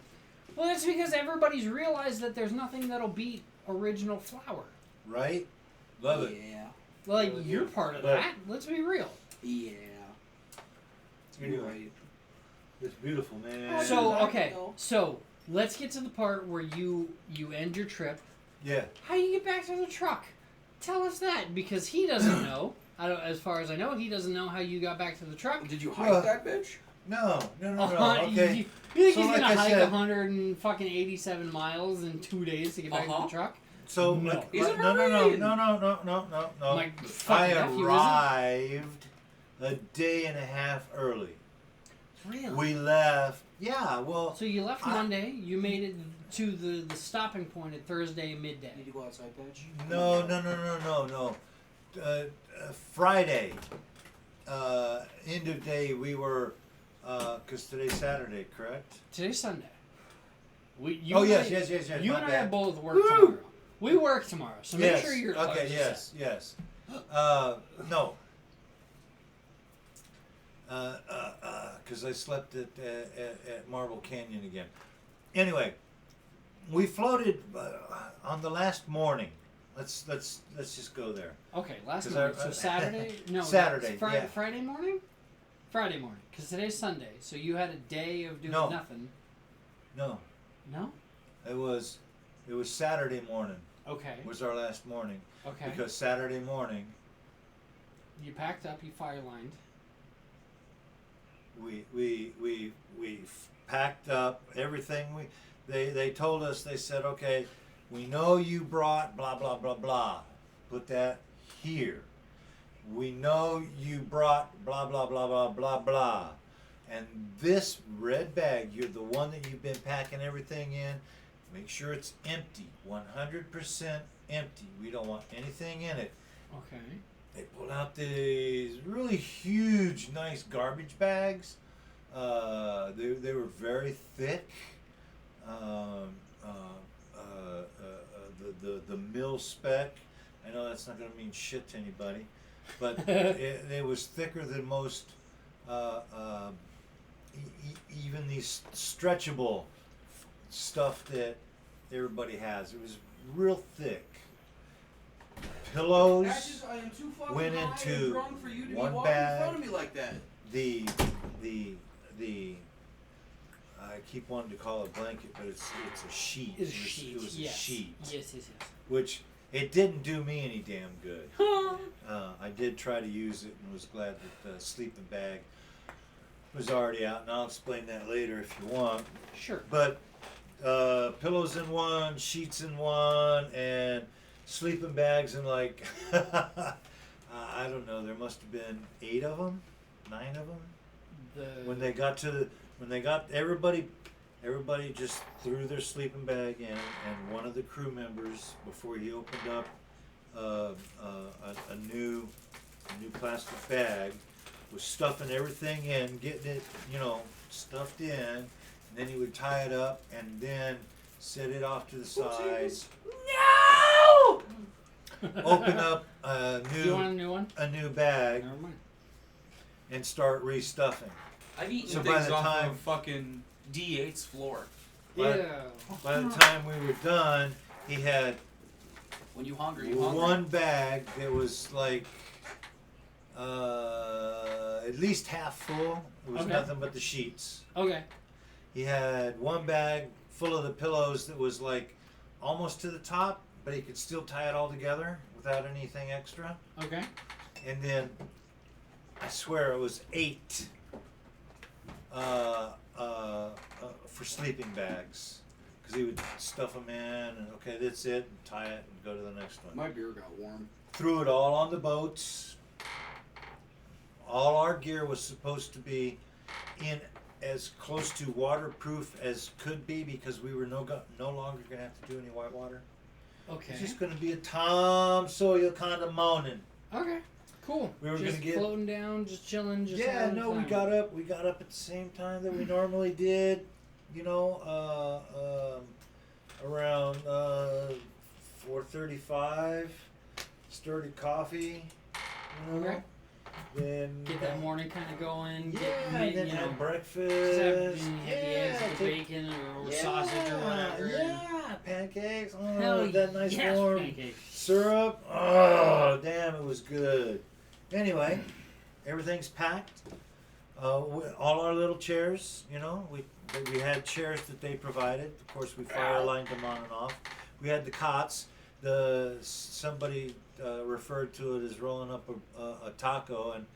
Well, that's because everybody's realized that there's nothing that'll beat original flour. Right? Love it. Yeah. Like Well, you're yeah. part of But- that. Let's be real. Yeah. You're Anyway, right. it's beautiful, man. So like okay, it, though. so let's get to the part where you end your trip. Yeah. How do you get back to the truck? Tell us that because he doesn't know. I don't, as far as I know, he doesn't know how you got back to the truck. Did you hike Well, that bitch? No. You Okay. think So he's like gonna I hike said- 187 miles in 2 days to get back to Uh-huh. the truck? So No. like, He's a no. Marine. No. My I fucking nephew, isn't it? arrived a day and a half early. Really? We left. Yeah. Well. So you left I- Monday. You made it to the stopping point at Thursday midday. Need to go outside, bitch. No. Friday. End of day. We were. Cause today's Saturday, correct? Today's Sunday. You Oh and yes. You my and I bad. both work tomorrow. We work tomorrow, so make Yes. sure you're Okay. Yes. No. Because I slept at Marble Canyon again. Anyway, we floated on the last morning. Let's just go there. Okay, last 'Cause morning. I- So Saturday? No, Saturday, that's Friday, yeah. Friday morning? Friday morning. Because today's Sunday. So you had a day of doing No. nothing. No, No? it was Saturday morning. Okay. Was our last morning Okay. because Saturday morning You packed up, you fire lined. we packed up everything. They told us, they said, okay, we know you brought blah blah blah blah, put that here. We know you brought blah blah blah blah blah blah, and this red bag, you're the one that you've been packing everything in. Make sure it's empty, 100% empty. We don't want anything in it. Okay. they pulled out these really huge, nice garbage bags. They were very thick. The mil spec. I know that's not going to mean shit to anybody, but it was thicker than most. Even these stretchable stuff that everybody has. It was real thick. Pillows Patches, I am too fucking went high into and drunk for you to one be walking bag. in front of me like that. The I keep wanting to call it a blanket, but it's a sheet. It's a It was- sheet. It was yes. a sheet, Yes. which it didn't do me any damn good. I did try to use it and was glad that the sleeping bag was already out, and I'll explain that later if you want. Sure. But pillows in one, sheets in one, and sleeping bags in like I don't know. There must have been 8 of them, 9 of them. When they got everybody just threw their sleeping bag in, and one of the crew members, before he opened up a new plastic bag, was stuffing everything in, getting it, stuffed in, and then he would tie it up and then set it off to the side. No! Open up You want a new one? a new bag Never mind. and start restuffing. I've eaten So by things the off time- of fucking D8's floor. But- Yeah. By the time we were done, he had When you hungry, you hungry. one bag that was like at least half full. It was Okay. nothing but the sheets. Okay. He had one bag full of the pillows that was like almost to the top, but he could still tie it all together without anything extra. Okay. And then I swear it was 8 for sleeping bags, because he would stuff them in and okay, that's it, and tie it and go to the next one. My beer got warm. Threw it all on the boats. All our gear was supposed to be in as close to waterproof as could be, because we were no longer going to have to do any white water. Okay. It's just going to be a Tom Sawyer kind of morning. Okay. Cool. We were just gonna get- floating down, just chilling, just Yeah, having no, we fun. got up. We got up at the same time that we normally did. Around 4:35. Stirred coffee. Okay. Then Get that morning kind of going. Yeah, Get and then you have know, breakfast. just have the eggs with the take- bacon or sausage or whatever. Yeah, pancakes. Oh, Hell that nice yes, warm pancakes. syrup. Oh, damn, it was good. Anyway, everything's packed. All our little chairs, we had chairs that they provided. Of course, we fire lined them on and off. We had the cots. Somebody referred to it as rolling up a taco, and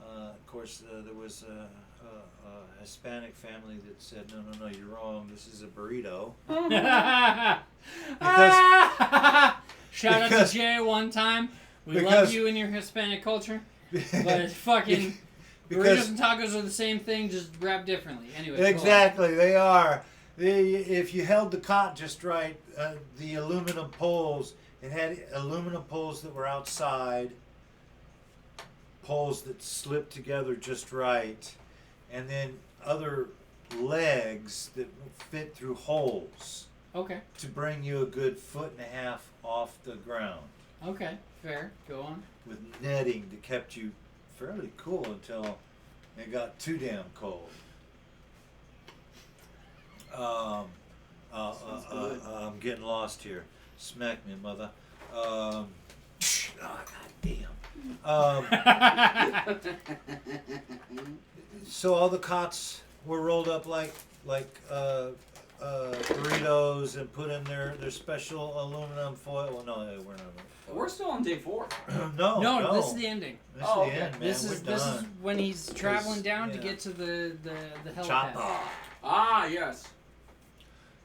of course there was a Hispanic family that said, no, you're wrong. This is a burrito. Shout out because- to Jay one time. We love because- you and your Hispanic culture, but fucking burritos because and tacos are the same thing, just wrapped differently. Anyway, go on. exactly, they are. If you held the cot just right, the aluminum poles, it had aluminum poles that were outside, poles that slipped together just right, and then other legs that fit through holes Okay. to bring you a good 1.5 feet off the ground, Okay. Fair. Go on. with netting that kept you fairly cool until it got too damn cold. I'm getting lost here. Smack me, mother. God damn. So all the cots were rolled up like burritos and put in their special aluminum foil. Well, no, we're not. We're still on day 4. No, No, this is the ending. This Oh, is the okay. end, man. This we're is done. when he's traveling down to yeah. get to the helipad. Chopper. Ah, yes.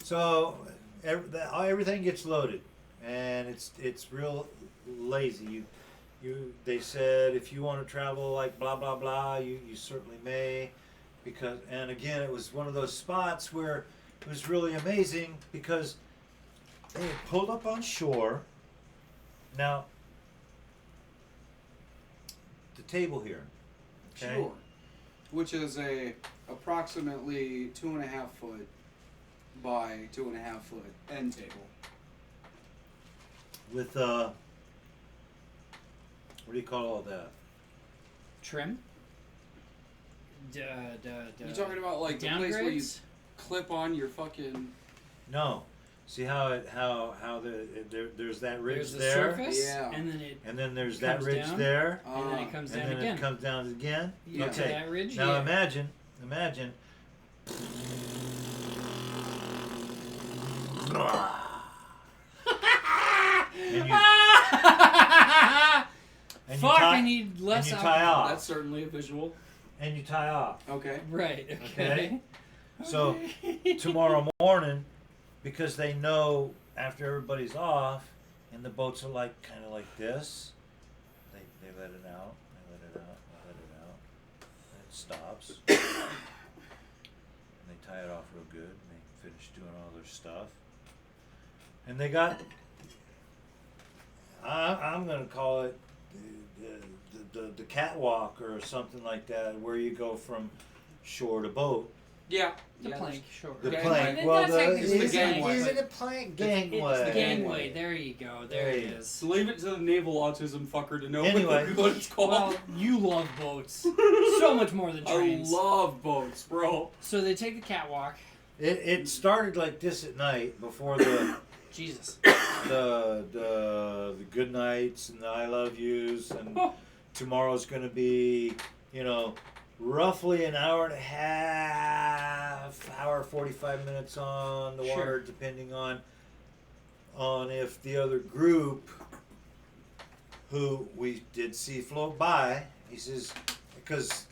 So everything gets loaded, and it's real lazy. They said if you want to travel like blah blah blah, you certainly may, and again it was one of those spots where it was really amazing because they had pulled up on shore. Now the table here. Okay? Sure. Which is a approximately 2.5 foot by 2.5 foot end table. With what do you call all that? Trim. You talking about like the place where you Downgrades. clip on your fucking? No. See how there's that ridge There's the there, surface, Yeah. and then it, and then there's It that comes ridge down. there, and then it comes and down then again. it comes down again. Yeah. To Okay. that ridge. Now yeah. imagine. and you, and Fuck! tie, I need less and you tie alcohol. off. That's certainly a visual. And you tie off. Okay. Right. Okay. Okay. So tomorrow morning, because they know after everybody's off, and the boats are like kind of like this, they let it out. They let it out. They let it out. And it stops. And they tie it off real good. And they finish doing all their stuff. And they got. I'm gonna call it the catwalk or something like that, where you go from shore to boat. Yeah. The yeah, plank, sure. The Okay. plank. It's Well, not the technically is the it- gangway, is but it a plank? It's Gangway. the gangway. There you go. There it is. So leave it to the naval autism fucker to know Anyway. what it's called. Well, you love boats so much more than I trains. love boats, bro. So they take the catwalk. It started like this at night before the Jesus. the good nights and the I love yous, and tomorrow's gonna be, roughly an hour and a half, hour 45 minutes on the Sure. water, depending on if the other group who we did see float by, he says, because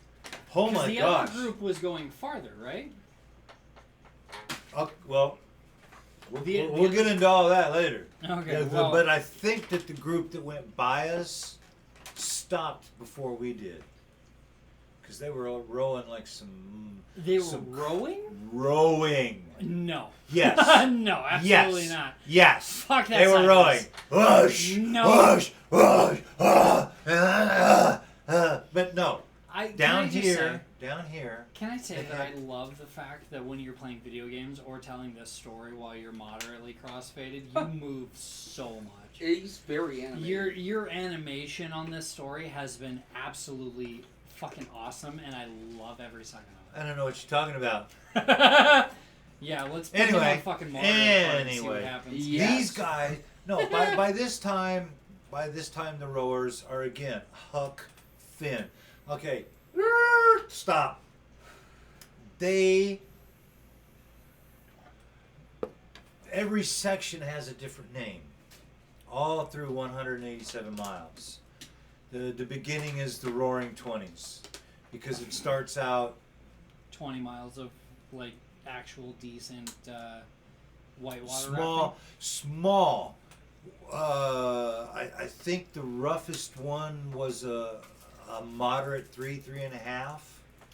oh 'Cause my the gosh. other group was going farther, right? Well, The- we'll get into all that later. Okay. Yeah, well, but I think that the group that went by us stopped before we did, because they were all rowing like some. they were some rowing? Rowing. No. Yes. No, absolutely yes. not. Yes. Fuck that. They were rowing. Whoosh. No. Whoosh. Whoosh. But no. Down here. Down here. Can I say They that I had- love the fact that when you're playing video games or telling this story while you're moderately crossfaded, you move so much. He's very animated. Your animation on this story has been absolutely fucking awesome, and I love every second I don't know what you're talking about. of it. Yeah, let's put it Anyway. on fucking Mario Kart and see what Anyway. happens. Yes. These guys. No. By this time, the rowers are again Huck Finn. Okay. Stop. Every section has a different name, all through 187 miles. The beginning is the Roaring 20s, because it starts out 20 miles of like actual decent whitewater small. I think the roughest one was a moderate 3.5.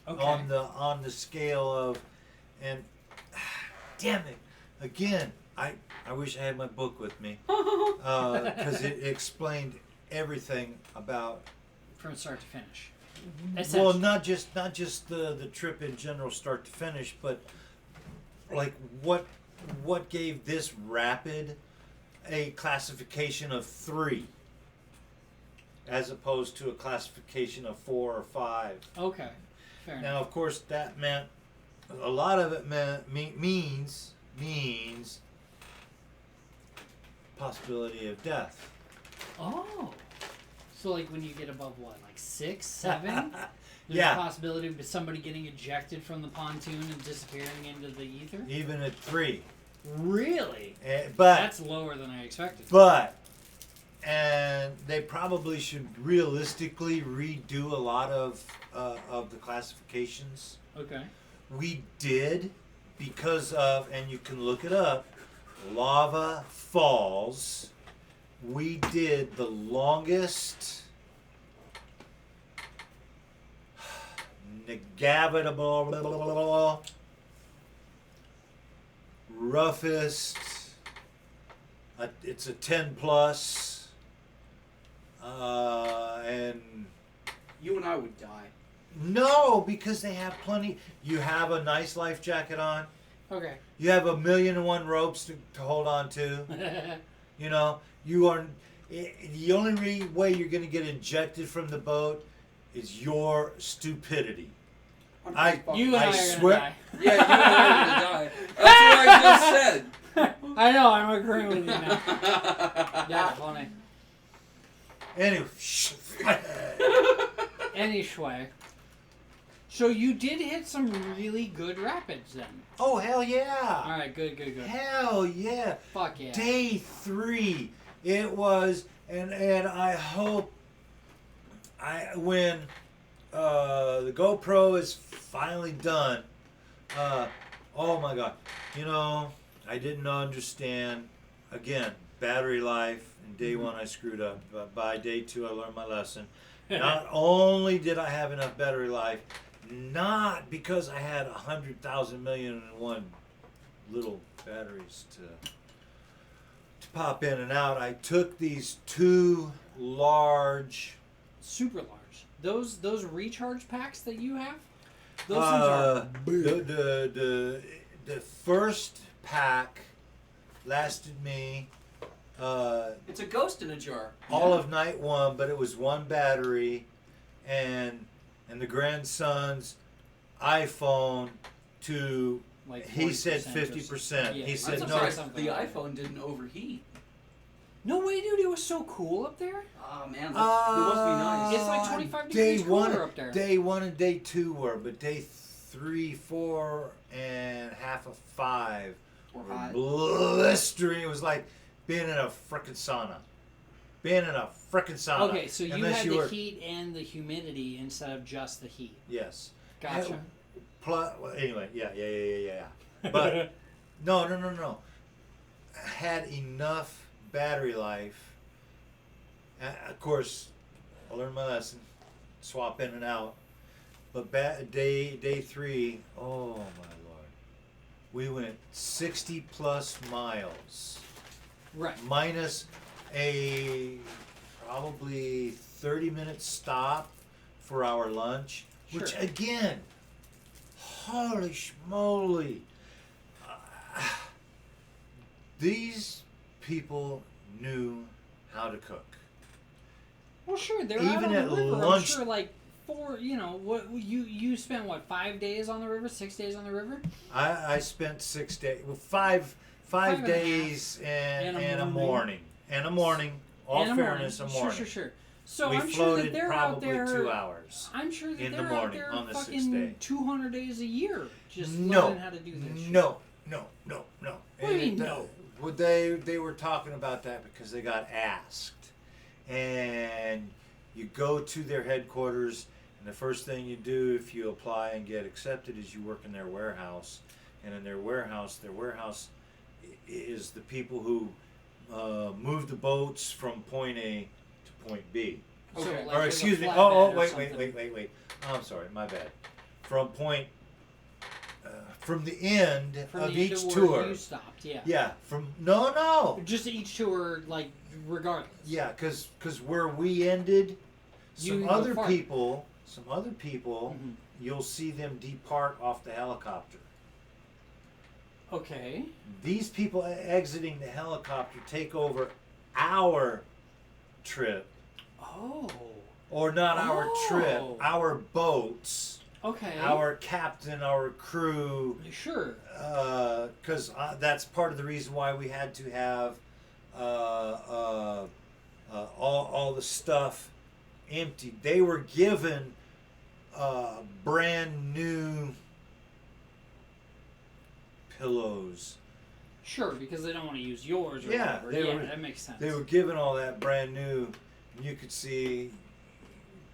Okay. On the scale of, and damn it, again, I wish I had my book with me, because it explained everything about, from start to finish. well, Essentially. not just the trip in general, start to finish, but like what gave this rapid a classification of 3 as opposed to a classification of 4 or 5. Okay. Fair enough. Now, of course, that meant a lot of it means possibility of death. Oh. So like when you get above what, like 6, 7? There's Yeah. a possibility of somebody getting ejected from the pontoon and disappearing into the ether? Even at 3. Really? But That's lower than I expected. and they probably should realistically redo a lot of the classifications. Okay. We did because of, and you can look it up, Lava Falls. We did the longest navigable, roughest. It's a 10 plus, and I would die. No, because they have plenty. You have a nice life jacket on. Okay. You have 1,000,001 ropes to hold on to. You know, you are. The only way you're going to get ejected from the boat is your stupidity. You and I are swear. gonna die. Yeah, you and I are gonna die. That's what I just said. I know. I'm agreeing with you now. That's funny. Anyway, Anyway. So you did hit some really good rapids then. oh hell yeah! All right. Good. Hell yeah! Fuck yeah. Day 3, it was, and I hope when the GoPro is finally done. Oh my god! You know, I didn't understand. Again, battery life. In day 1, I screwed up. But by day 2, I learned my lesson. Not only did I have enough battery life, not because I had 100,000 million and one little batteries to pop in and out. I took these 2 large. Super large. Those recharge packs that you have. Those things are big. The first pack lasted me It's a ghost in a jar. all of night 1, but it was 1 battery, and the grandson's iPhone to Like he said 40% or 50%. Yeah. He I'm said no. surprised something the like that. iPhone didn't overheat. No way, dude. It was so cool up there. Oh man, it must be nice. It's like 25 day degrees 1, cooler up there. Day 1 and day 2 were, but day 3, 4, and half of 5 Or were hot. blistering. It was like being in a frickin' sauna. Okay, so you Unless had you the were- heat and the humidity instead of just the heat. Yes. Gotcha. Well, anyway, yeah. But no. I had enough battery life. Of course, I learned my lesson. Swap in and out. But day 3, oh my lord, we went 60 plus miles. Right. Minus a probably 30-minute stop for our lunch, which Sure. again, holy schmoly, these people knew how to cook. Well, sure. They're Even out on at the river. lunch- I'm sure, like 4. You know what? You spent what 5 days on the river? 6 days on the river? I spent 6 days, well, five Five and a days and a morning. And a All morning. fairness, a morning. Sure. So We I'm sure that floated they're out probably there. 2 hours. I'm sure that in the they're out morning there on the 6th fucking day. 200 days a year just No. learning how to do this. shit. No. What do you mean, no? Well, they were talking about that because they got asked. And you go to their headquarters, and the first thing you do if you apply and get accepted is you work in their warehouse. And in their warehouse is the people who move the boats from point A to point B. So, Okay. like Or with a excuse me. flatbed Oh, or wait. something. Oh, I'm sorry. My bad. From point from the end From of the end each where tour. You stopped, yeah. Yeah. From no. Just each tour, like regardless. Yeah, because where we ended, You some go other far. people, Mhm. you'll see them depart off the helicopter. Okay. These people exiting the helicopter take over our trip, Oh. or not our trip, Oh. our boats, Okay. our captain, our crew. Sure. Because that's part of the reason why we had to have all the stuff emptied. They were given brand new pillows. Sure, because they don't want to use yours or Yeah, whatever. they Yeah, were- that makes sense. They were given all that brand new, and you could see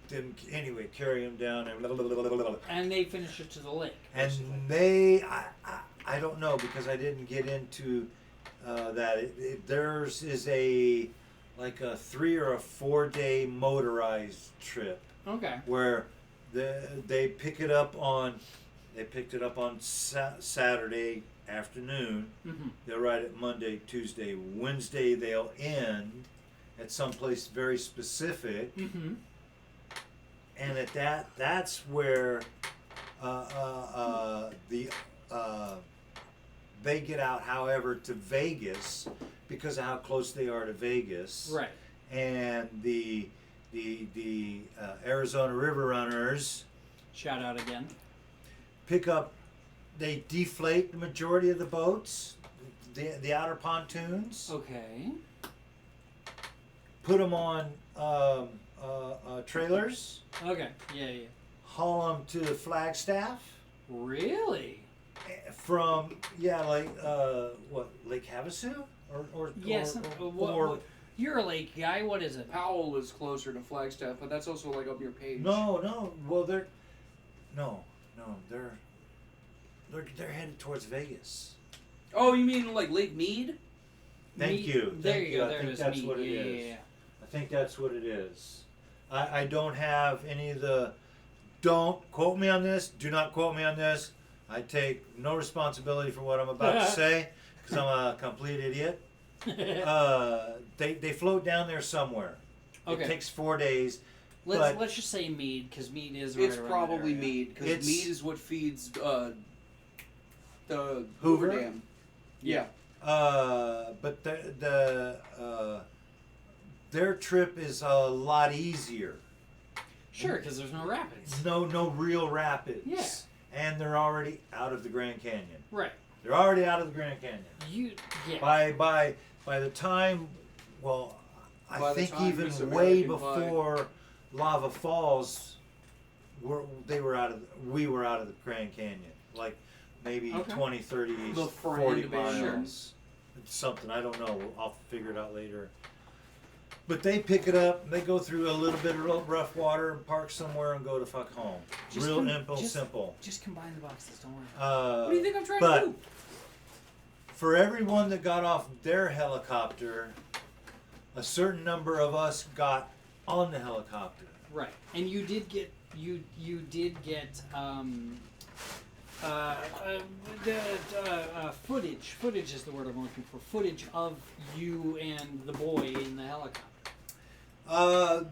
them anyway carry them down and blah, blah, blah, blah, blah, blah. And they finish it to the lake. And basically. I don't know because I didn't get into that. Theirs is a 3 or a 4 day motorized trip Okay. where they picked it up on Saturday afternoon. Mm-hmm. They'll ride it Monday, Tuesday, Wednesday. They'll end at some place very specific, Mm-hmm. and at that's where they get out, however, to Vegas because of how close they are to Vegas. Right. And the Arizona River Runners Shout out again. they deflate the majority of the boats, the outer pontoons, Okay. put them on trailers, Okay. Yeah. haul them to Flagstaff. Really? From Lake Havasu or Yes. You're a lake guy. What is it? Powell is closer to Flagstaff, but that's also like up near Page. no well they're headed towards Vegas. Oh, you mean like Lake Mead? Thank you. There Thank you go. I There think it is. that's Mead. what it Yeah, is. yeah. I think that's what it is. I don't have any of the. Don't quote me on this. Do not quote me on this. I take no responsibility for what I'm about to say because I'm a complete idiot. They float down there somewhere. Okay. It takes 4 days. Let's just say Mead because Mead is right It's around probably that area. Mead because It's- Mead is what feeds the Hoover? Dam. Yeah. But their trip is a lot easier. Sure, because there's no rapids. No real rapids. Yeah. And they're already out of the Grand Canyon. Right. They're already out of the Grand Canyon. Yeah. By the time, well, By I the think time even Miss way American Pie- before Lava Falls, we were out of the Grand Canyon. Like maybe Okay. 20, 30, The 40 friend base, sure. miles. It's something, I don't know. I'll figure it out later. But they pick it up, and they go through a little bit of rough water and park somewhere and go to fuck home. Simple. Just combine the boxes. Don't worry. What do you think I'm trying but to do? for everyone that got off their helicopter, a certain number of us got on the helicopter. Right. And you did get footage. Footage is the word I'm looking for. Footage of you and the boy in the helicopter. I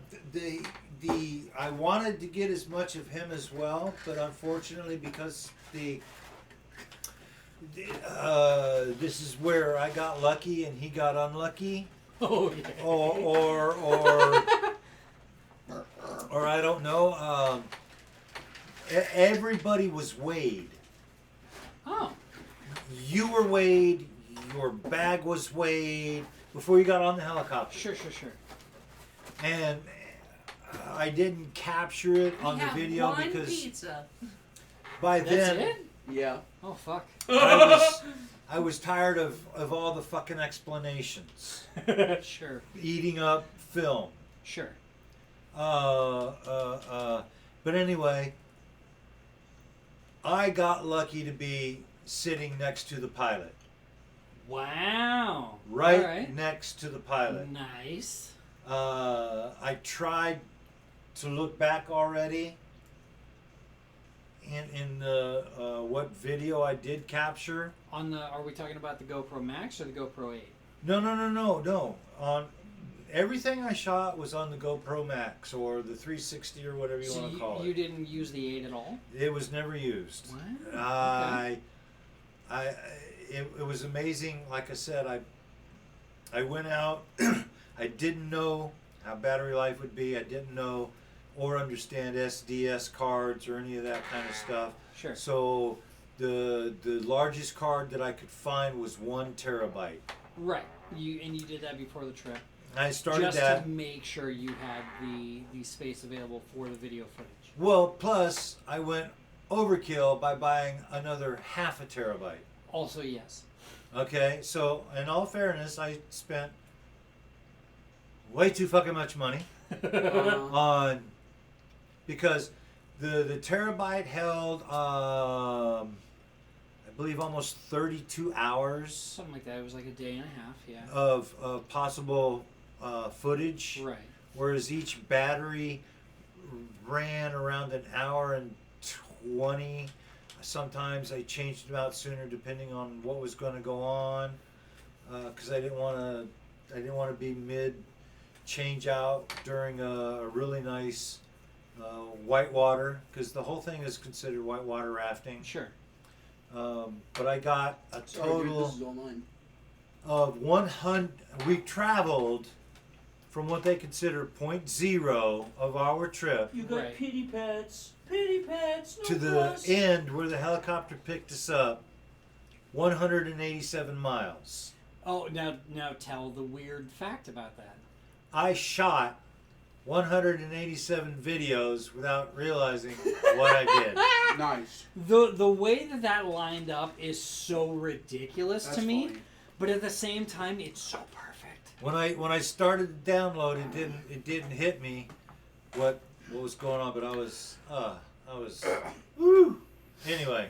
wanted to get as much of him as well, but unfortunately, because this is where I got lucky and he got unlucky, Oh yeah. or I don't know. Everybody was weighed. Oh. You were weighed. Your bag was weighed before you got on the helicopter. Sure. And I didn't capture it on We the have video one because pizza. by That's then it? Yeah. Oh fuck. I was tired of all the fucking explanations. Sure. Eating up film. Sure. But anyway, I got lucky to be sitting next to the pilot. Wow. Right, All right. next to the pilot. Nice. I tried to look back already in the what video I did capture. Are we talking about the GoPro Max or the GoPro 8? No. On everything I shot was on the GoPro Max or the 360 or whatever you want to call You it. didn't use the 8 at all? It was never used. Wow. It was amazing. Like I said, I went out. I didn't know how battery life would be. I didn't know or understand SDS cards or any of that kind of stuff. Sure. So the largest card that I could find was 1 terabyte. Right. You did that before the trip. I started just that. to make sure you had the space available for the video footage. Well, plus I went overkill by buying another 0.5 terabyte. Also, yes. Okay, so in all fairness, I spent way too fucking much money on because the terabyte held I believe almost 32 hours Something like that. It was like a day and a half, yeah. of possible footage, Right. whereas each battery ran around an hour and 20. Sometimes I changed them out sooner depending on what was going to go on, because I didn't want to be mid change out during a really nice whitewater, because the whole thing is considered whitewater rafting. Sure. But I got a Sorry, dude, total this is all mine. of 100. We traveled from what they consider point zero of our trip You got Right. pity pets. Pity pets. No to the plus. end where the helicopter picked us up. 187 miles. Oh, now tell the weird fact about that. I shot 187 videos without realizing what I did. Nice. The way that lined up is so ridiculous That's to me, funny. but at the same time, it's so perfect. When I started to download, it didn't hit me what was going on, but I was woo. Anyway,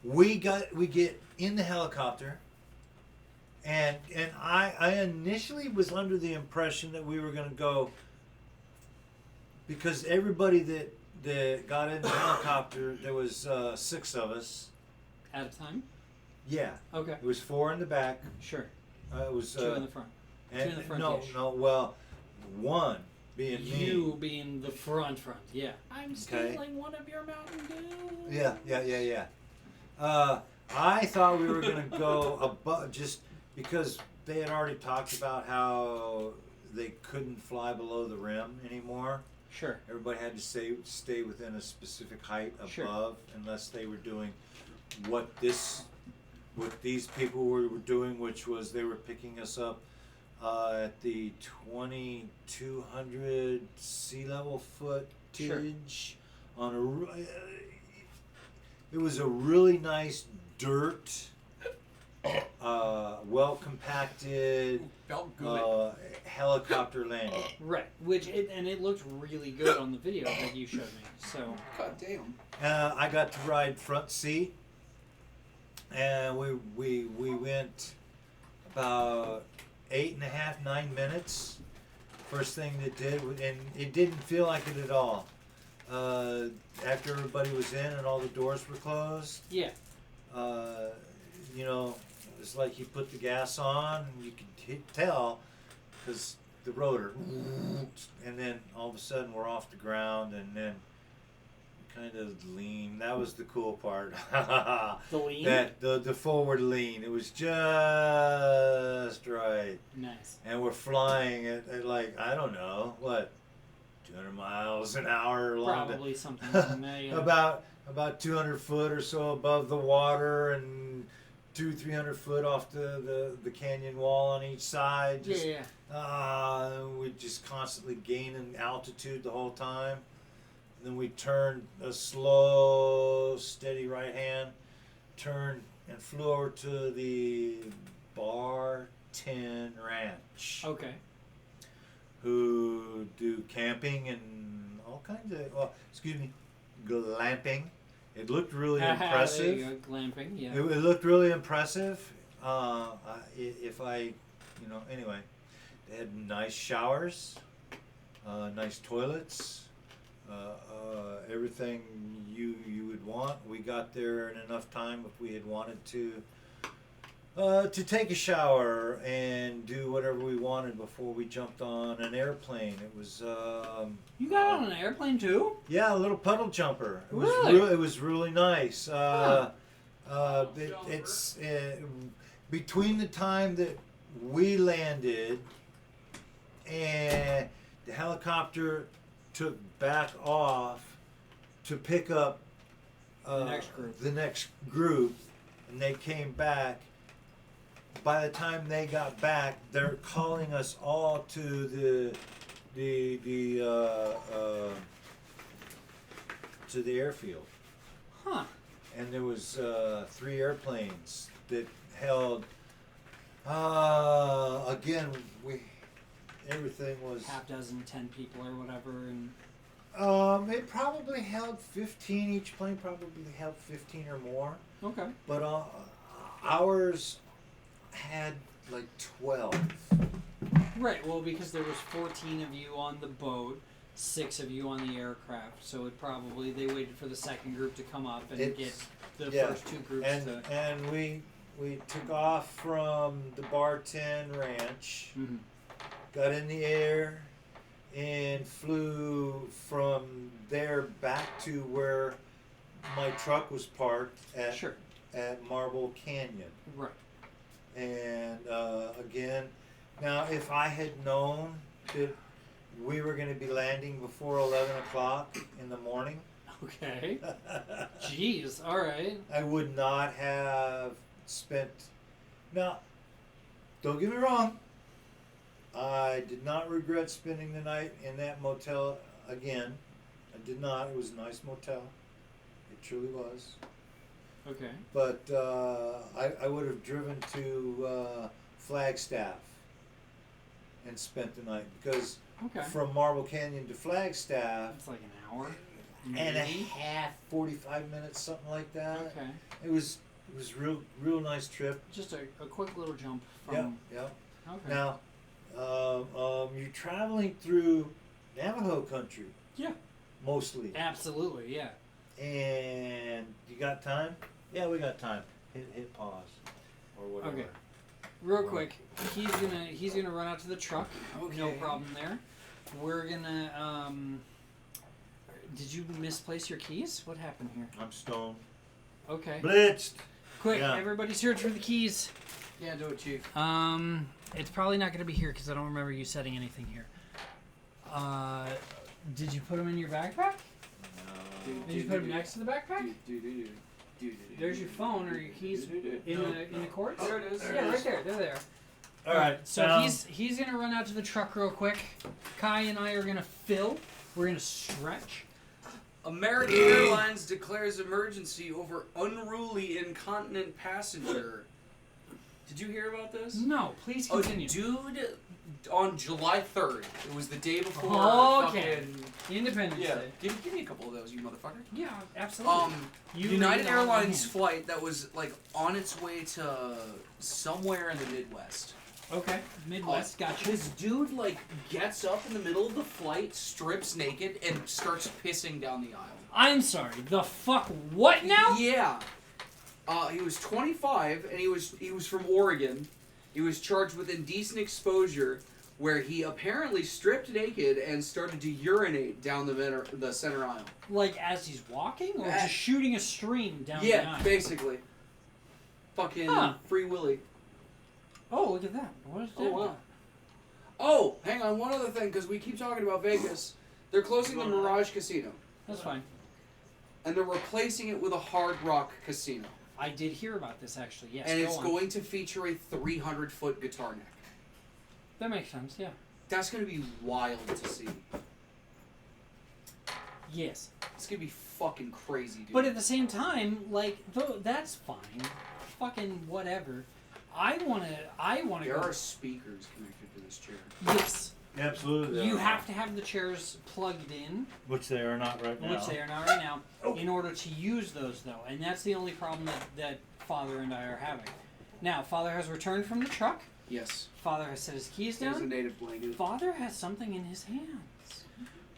we get in the helicopter, and I initially was under the impression that we were going to go, because everybody that got in the helicopter, there was 6 of us. At a time? Yeah, Okay. it was 4 in the back. Sure. It was 2 in the front. and, two in the front no, ish. no. Well, 1 being You me. being the front, yeah. I'm Okay. stealing one of your Mountain Dew. Yeah. I thought we were gonna go above, just because they had already talked about how they couldn't fly below the rim anymore. Sure. Everybody had to stay within a specific height above, Sure. unless they were doing what these people were doing, which was they were picking us up at the 2,200 sea level footage on it was a really nice dirt, well compacted Felt good. helicopter landing. Right. It looked really good on the video that you showed me. So God damn. I got to ride front seat, and we went about 8.5, 9 minutes. First thing that did, and it didn't feel like it at all. After everybody was in and all the doors were closed, yeah. it was like you put the gas on, and you could tell, because the rotor, and then all of a sudden we're off the ground, and then kind of lean. That was the cool part. The lean? That the forward lean. It was just right. Nice. And we're flying at like, I don't know, what, 200 miles an hour along Probably something like that, yeah. about 200 foot or so above the water, and 200-300 foot off the canyon wall on each side. Just, yeah. we just constantly gaining altitude the whole time. Then we turned a slow, steady right hand, turned and flew over to the Bar 10 Ranch, Okay. who do camping and all kinds of, glamping. It looked really There impressive. you go, glamping, yeah. It looked really impressive. Anyway, they had nice showers, nice toilets, everything you would want. We got there in enough time if we had wanted to take a shower and do whatever we wanted before we jumped on an airplane. It was You got on an airplane too? yeah, a little puddle jumper. It was Really? it was really nice. It's between the time that we landed and the helicopter took back off to pick up the next group, and they came back. By the time they got back, they're calling us all to the airfield. Huh. And there was 3 airplanes that held. Again, everything was. Half dozen, 10 people or whatever, and It probably held 15. Each plane probably held 15 or more. okay. But ours had like 12. Right. Well, because there was 14 of you on the boat, 6 of you on the aircraft, so it probably they waited for the second group to come up and get the first 2 groups to. And we took off from the Bar 10 Ranch, Mhm. got in the air, and flew from there back to where my truck was parked Sure. at Marble Canyon. Right. And again, now if I had known that we were going to be landing before 11 o'clock in the morning, Okay. Jeez. All right. I would not have spent. Now, don't get me wrong. I did not regret spending the night in that motel again. I did not. It was a nice motel. It truly was. Okay. But I would have driven to Flagstaff and spent the night because Okay. from Marble Canyon to Flagstaff, That's like an hour. and a maybe? half, 45 minutes, something like that. Okay. It was real nice trip. Just a quick little jump Yep, from. yep. Okay. Now, you're traveling through Navajo country. Yeah. Mostly. Absolutely. Yeah. And you got time? Yeah, we got time. Hit pause or whatever. Okay. Real quick, he's gonna run out to the truck. No Okay. problem there. We're gonna. Did you misplace your keys? What happened here? I'm stoned. Okay. Blitzed. Quick, Yeah. everybody search for the keys. Yeah, do it, Chief. It's probably not going to be here because I don't remember you setting anything here. Did you put them in your backpack? Did you put them next to the backpack? There's your phone or your keys in the cords. There it is. Yeah, right there. They're there. All right. So he's gonna run out to the truck real quick. Kai and I are gonna fill. We're gonna stretch. American Airlines declares emergency over unruly incontinent passenger. Did you hear about this? No, please Oh, continue. dude, on July 3rd, it was the day before. Okay. Fucking, Independence yeah. Day. Give me a couple of those, you motherfucker. Yeah, absolutely. You United read it all in Airlines hand. flight that was like on its way to somewhere in the Midwest. Okay, Midwest, gotcha. This dude like gets up in the middle of the flight, strips naked, and starts pissing down the aisle. I'm sorry. The fuck? What now? Yeah. He was 25, and he was from Oregon. He was charged with indecent exposure, where he apparently stripped naked and started to urinate down the center aisle. Like as he's walking, or just shooting a stream down the Yeah, aisle? basically. Fucking Huh. Free Willy. Oh, look at that. What is that? Oh wow. Oh, hang on, one other thing, because we keep talking about Vegas. They're closing the Mirage Casino, That's fine. and they're replacing it with a Hard Rock Casino. I did hear about this actually. Yes. And go it's on. going to feature a 300-foot guitar neck. That makes sense. Yeah. That's going to be wild to see. Yes. It's going to be fucking crazy, dude. But at the same time, like, that's fine. Fucking whatever. I wanna there go. are speakers connected to this chair. Yes. Absolutely. You have to have the chairs plugged in, Which they are not right now. which they are not right now, in order to use those though, and that's the only problem that Father and I are having. Now, Father has returned from the truck. Yes. Father has set his keys There's a down. native blanket. Father has something in his hands.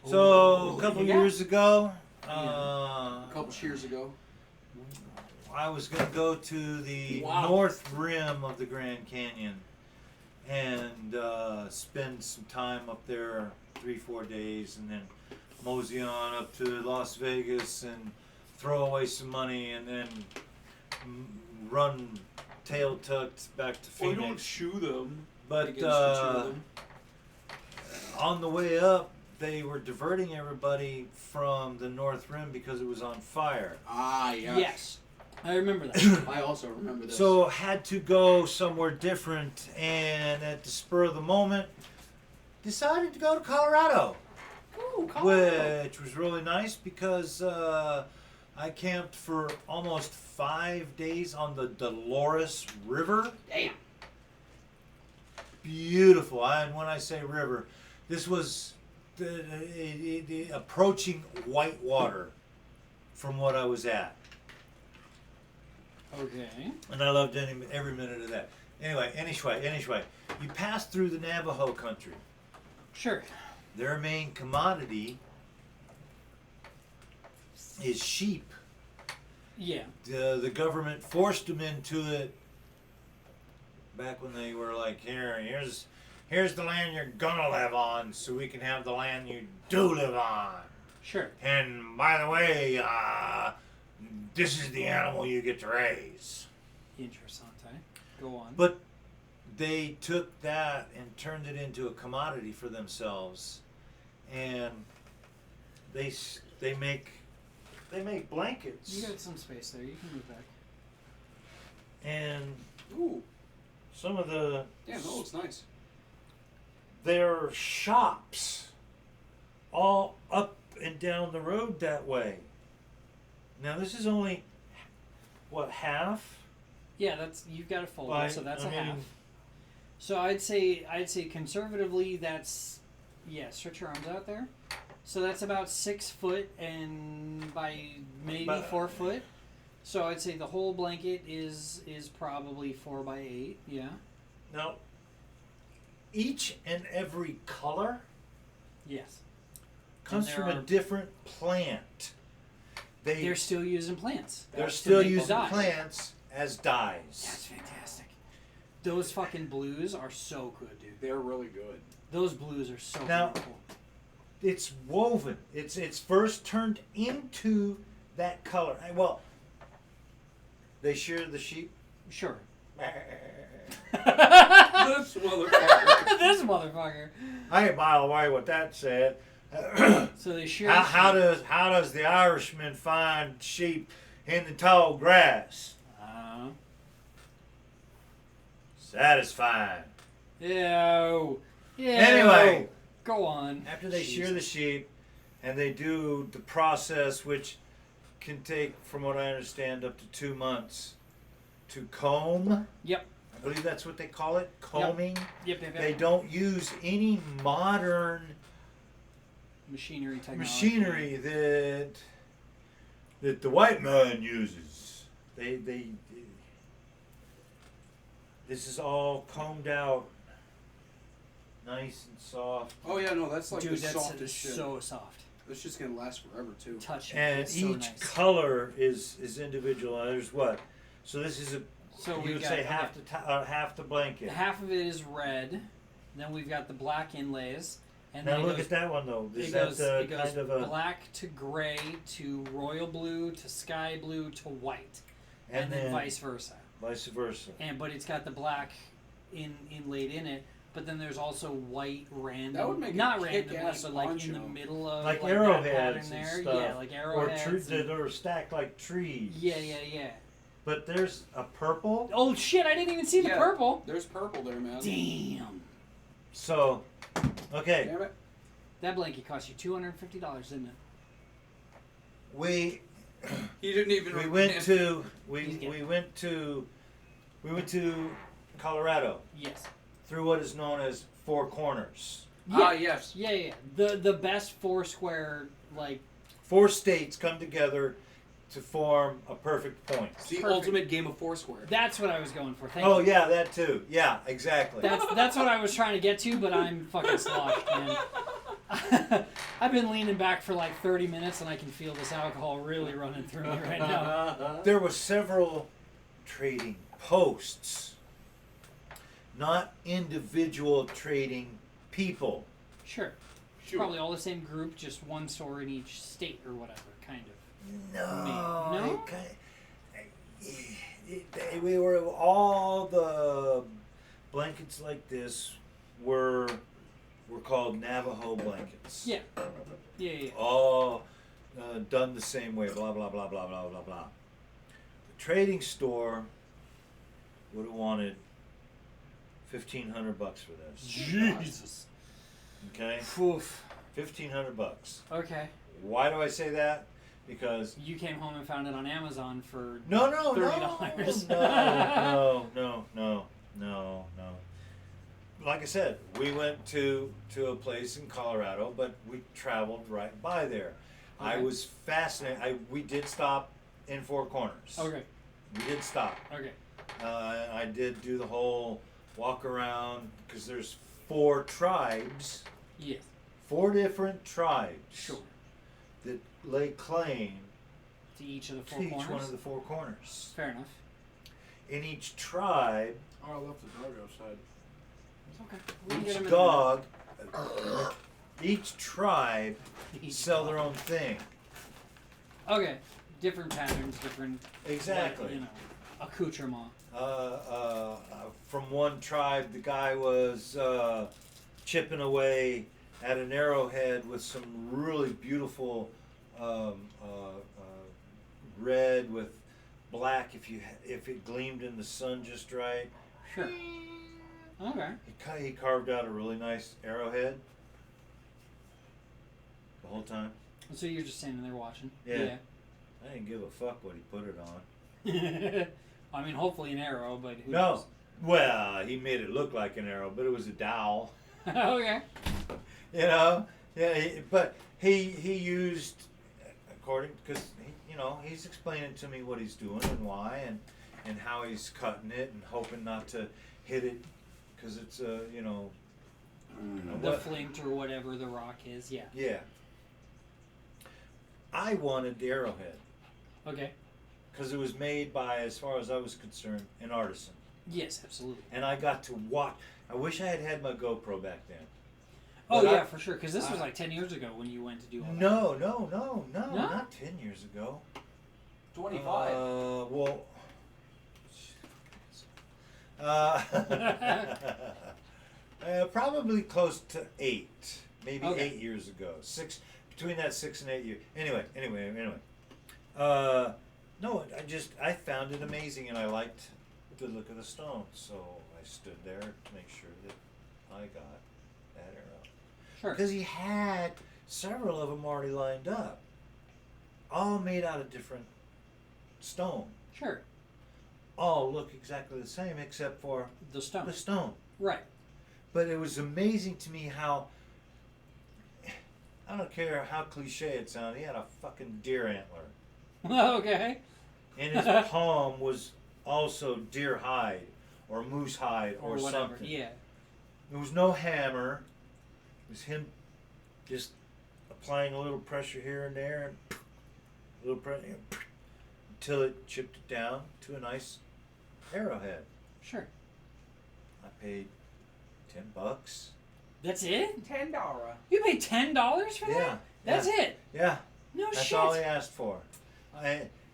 So a couple Yeah. years ago, A couple years ago. I was going to go to the Wow. north rim of the Grand Canyon and spend some time up there 3-4 days, and then mosey on up to Las Vegas and throw away some money, and then run tail tucked back to Well, Phoenix. don't shoe them. But Against the two of them. on the way up, they were diverting everybody from the North Rim because it was on fire. Ah, yeah. Yes, I remember that. I also remember this. So had to go somewhere different, and at the spur of the moment, decided to go to Colorado, Ooh, Colorado. which was really nice because I camped for almost 5 days on the Dolores River. Damn. Beautiful. And when I say river, this was the approaching white water from what I was at. Okay. And I loved every minute of that. Anyway, you pass through the Navajo country. Sure. Their main commodity is sheep. Yeah. The government forced them into it back when they were like, here's here's the land you're gonna live on, so we can have the land you do live on. Sure. And by the way, this is the animal you get to raise. Interessante. Go on. But they took that and turned it into a commodity for themselves, and they make blankets. You got some space there. You can move back. And Ooh. some of the Yeah, no, it's nice. their shops all up and down the road that way. Now this is only what, half? Yeah, that's you've got a fold, By- so that's I a half. mean- So I'd say conservatively that's stretch your arms out there. So that's about 6 foot and by maybe But- 4 foot. So I'd say the whole blanket is probably 4 by 8. Yeah. Now each and every color Yes. comes there from a are- different plant. They're still using plants. They're to still make the using dye. plants as dyes. That's fantastic. Those fucking blues are so good, dude. They're really good. Those blues are so Now- beautiful. It's woven. It's first turned into that color. Well, they shear the sheep. Sure. This motherfucker. This motherfucker. I ain't mile away what that said. So they shear. how the sheep. does the Irishman find sheep in the tall grass? Satisfying. Ew. Ew. Anyway. Go on. After they shear the Jesus. sheep, and they do the process, which can take, from what I understand, up to 2 months, to comb. Yep. I believe that's what they call it, combing. Yep. Yep. They don't use any modern Machinery technology. machinery that the white man uses. They this is all combed out, nice and soft. Oh yeah, no, that's like Dude, the that's softest shit. so soft. This shit's gonna last forever too. Touch it. And It's so each nice. color is individual. There's what? So this is So you we've would got say half the blanket. half of it is red. Then we've got the black inlays. And Now then look it goes, at that one though. Is it that goes, it goes kind of a black to gray to royal blue to sky blue to white, and and then then vice versa. vice versa? But it's got the black inlaid in it. But then there's also white random. That would make a not randomly, kick-ass but like in the poncho. middle of Like that arrowheads pattern and there. stuff. Yeah, like Or arrowheads. that are stacked like trees. Yeah. But there's a purple. Oh shit! I didn't even see the Yeah. purple. There's purple there, man. Damn. So, okay, Damn it. That blanket cost you $250, didn't it? we He didn't even. we went He's to Colorado Yes. through what is known as Four Corners. Ah, yes. Yeah. The best Foursquare like 4 states come together to form a perfect point. It's the Perfect. ultimate game of Foursquare. that's what I was going for. Thank Oh you. yeah, that too. Yeah, exactly. That's what I was trying to get to, but I'm fucking sloshed, man. I've been leaning back for like 30 minutes and I can feel this alcohol really running through me right now. There were several trading posts, not individual trading people. Sure. Sure. Probably all the same group, just one store in each state or whatever, kind of. No. No? We were all the blankets like this were called Navajo blankets. Yeah. Yeah. All done the same way. Blah blah blah blah blah blah blah. The trading store would have wanted $1,500 for this. Jesus. Okay, Oof. $1,500. Okay. Why do I say that? Because You came home and found it on Amazon for no, $30. no. Like I said, we went to a place in Colorado, but we traveled right by there. I Okay. was fascinated. We did stop in Four Corners. Okay. We did stop. Okay. I did do the whole walk around because there's 4 tribes, Yes. 4 different tribes Sure. that lay claim To each of the to four each corners. one of the 4 corners. Fair enough. In each tribe, Oh, I left the dog outside. Okay. We can get 'em Each in dog, each tribe Each sell dog. their own thing. Okay. Different patterns, different. Exactly. Like, accoutrement. From one tribe, the guy was chipping away at an arrowhead with some really beautiful red with black if it gleamed in the sun just right. Sure. Okay. He carved out a really nice arrowhead the whole time. So you're just standing there watching. Yeah. I didn't give a fuck what he put it on. Yeah. I mean, hopefully an arrow, but who No. knows? Well, he made it look like an arrow, but it was a dowel. Okay. You know, yeah. But he used, according, because he's explaining to me what he's doing and why and how he's cutting it and hoping not to hit it because it's The what- flint or whatever the rock is, yeah. yeah. I wanted the arrowhead Okay. because it was made by, as far as I was concerned, an artisan, Yes, absolutely. and I got to watch. I wish I had had my GoPro back then. Oh, But yeah, I- for sure, because this was like 10 years ago when you went to do all that. No, No? not 10 years ago. 25. Well. Probably close to 8, maybe Okay. 8 years ago. Between that 6 and 8 years. Anyway. No, I found it amazing, and I liked the look of the stone, so I stood there to make sure that I got that arrow. Sure. Because he had several of them already lined up, all made out of different stone. Sure. All look exactly the same except for The stone. the stone. Right. But it was amazing to me how, I don't care how cliche it sounded, he had a fucking deer antler. Okay. And his palm was also deer hide or moose hide or whatever. something. Yeah. There was no hammer. It was him just applying a little pressure here and there, and a little pressure, until it chipped it down to a nice arrowhead. Sure. I paid $10. That's it? $10. You paid $10 for that? Yeah. That's it? Yeah, No that's shit. all he asked for.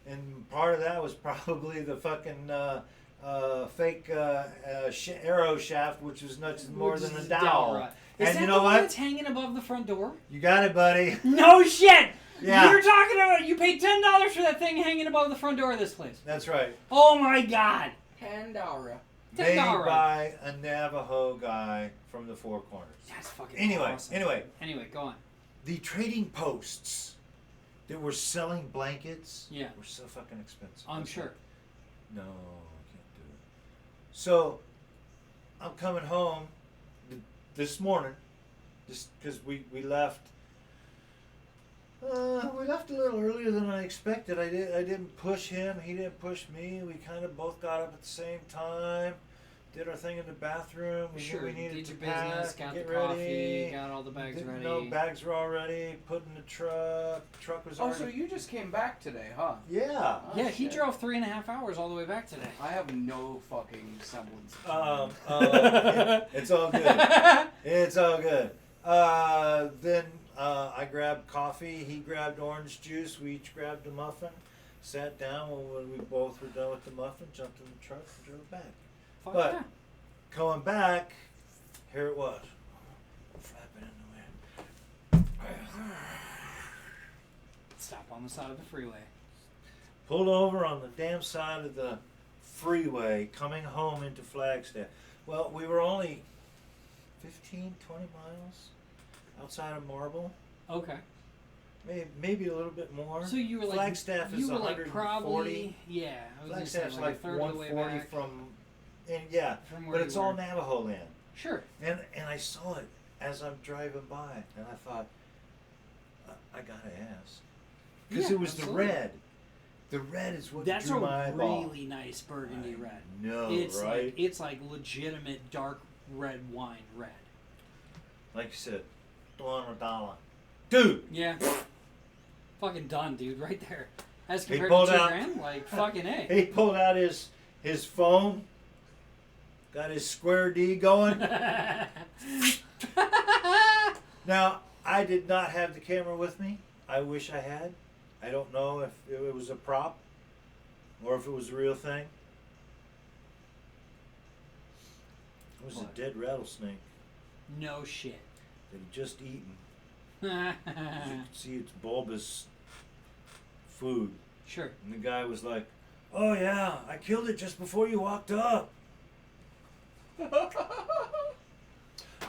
And part of that was probably the fucking fake arrow shaft, which was nothing more Which than a is dowel. right. Is And that you the know one what? that's hanging above the front door? You got it, buddy. No shit! Yeah. You're talking about you paid $10 for that thing hanging above the front door of this place. That's right. Oh my god! $10. Made $10. by a Navajo guy from the Four Corners. That's fucking Anyway, awesome. Anyway, go on. the trading posts that were selling blankets Yeah. were so fucking expensive. I'm I sure. said, no, I can't do it. So I'm coming home this morning, just because we left. We left a little earlier than I expected. I didn't push him. He didn't push me. We kind of both got up at the same time. Did our thing in the bathroom. We Sure. knew we needed Did to your business, pack, got get the coffee, ready. got all the bags Didn't ready. know bags were all ready. Put in the truck. Truck was Oh, already. so you just came back today, huh? Yeah. Oh, Yeah, he shit. drove 3.5 hours all the way back today. I have no fucking semblance. It's all good. It's all good. Then I grabbed coffee. He grabbed orange juice. We each grabbed a muffin. Sat down. When we both were done with the muffin, jumped in the truck and drove back. Fuck But- yeah. Coming back, here it was. Flapping in the wind. Stop on the side of the freeway. Pulled over on the damn side of the freeway coming home into Flagstaff. Well, we were only 15, 20 miles outside of Marble. Okay. Maybe a little bit more. So you were like Flagstaff is you were 140. like probably yeah. I was gonna say Flagstaff's like a like third of the way 140 back from, and yeah, from where but it's you all were. Navajo land. Sure. And I saw it as I'm driving by, and I thought, I gotta ask, because Yeah, it was absolutely. the red. The red is what That's drew a my eyeball. really nice burgundy red. No, It's right? like it's like legitimate dark red wine red. Like you said, $1, dude. Yeah. Fucking done, dude, right there. As He compared pulled to out- $2,000, like fucking A. He pulled out his phone, got his square D going. Now, I did not have the camera with me. I wish I had. I don't know if it was a prop or if it was a real thing. It was What? a dead rattlesnake No shit. that had just eaten. You could see its bulbous food. Sure. And the guy was like, "Oh yeah, I killed it just before you walked up.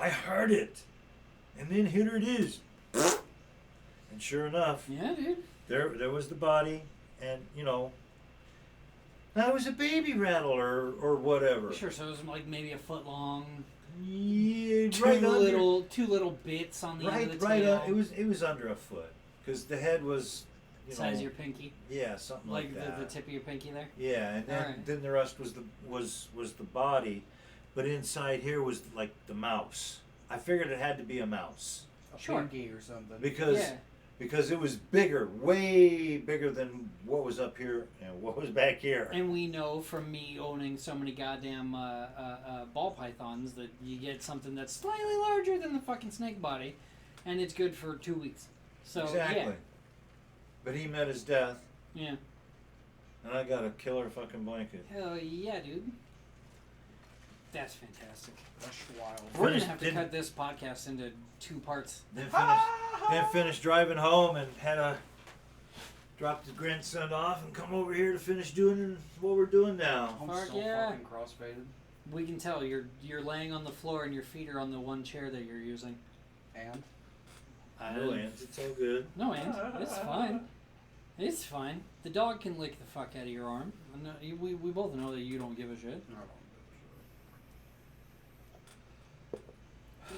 I heard it. And then here it is." And sure enough, Yeah, dude. there was the body, and that was a baby rattle or whatever. Sure. So it was like maybe a foot long. Yeah, Two right under. two little bits on the end of the Right. tail. It was under a foot because the head was, Size of your pinky, yeah, something like that. the tip of your pinky there. Yeah, and then, Alright. then the rest was the body, but inside here was like the mouse. I figured it had to be a mouse A Sure. pinky or something. because it was bigger, way bigger than what was up here and what was back here. And we know from me owning so many goddamn ball pythons that you get something that's slightly larger than the fucking snake body, and it's good for 2 weeks. So Exactly. But he met his death, yeah, and I got a killer fucking blanket. hell yeah, dude. That's fantastic. That's wild. We're gonna Finished- have to didn't- cut this podcast into 2 parts. Then finished driving home and had to drop the grandson off and come over here to finish doing what we're doing now. I'm Fuck so yeah. fucking crossfaded. We can tell you're laying on the floor and your feet are on the one chair that you're using. And No ants, it's all good. No, Aunt, it's fine. It's fine. The dog can lick the fuck out of your arm. I know, we both know that you don't give a shit.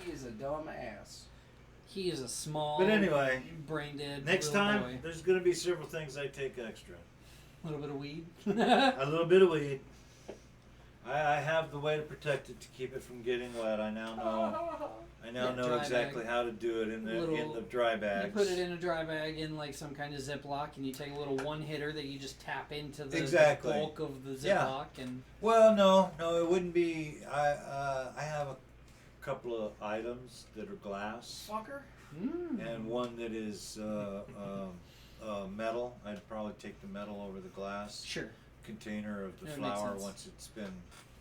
he is a dumb ass. He is a small, But anyway, brain dead next little time boy. there's gonna be several things I take extra. A little bit of weed. A little bit of weed. I have the way to protect it to keep it from getting wet. I now know. I now Yeah, know dry exactly bag. how to do it in the Little- dry bags. You put it in a dry bag in like some kind of Ziploc, and you take a little one hitter that you just tap into the Exactly. bulk of the Yeah. Ziploc, and Well, no, it wouldn't be. I have a couple of items that are glass Fucker. and one that is metal. I'd probably take the metal over the glass sure, container of the That makes flour sense. once it's been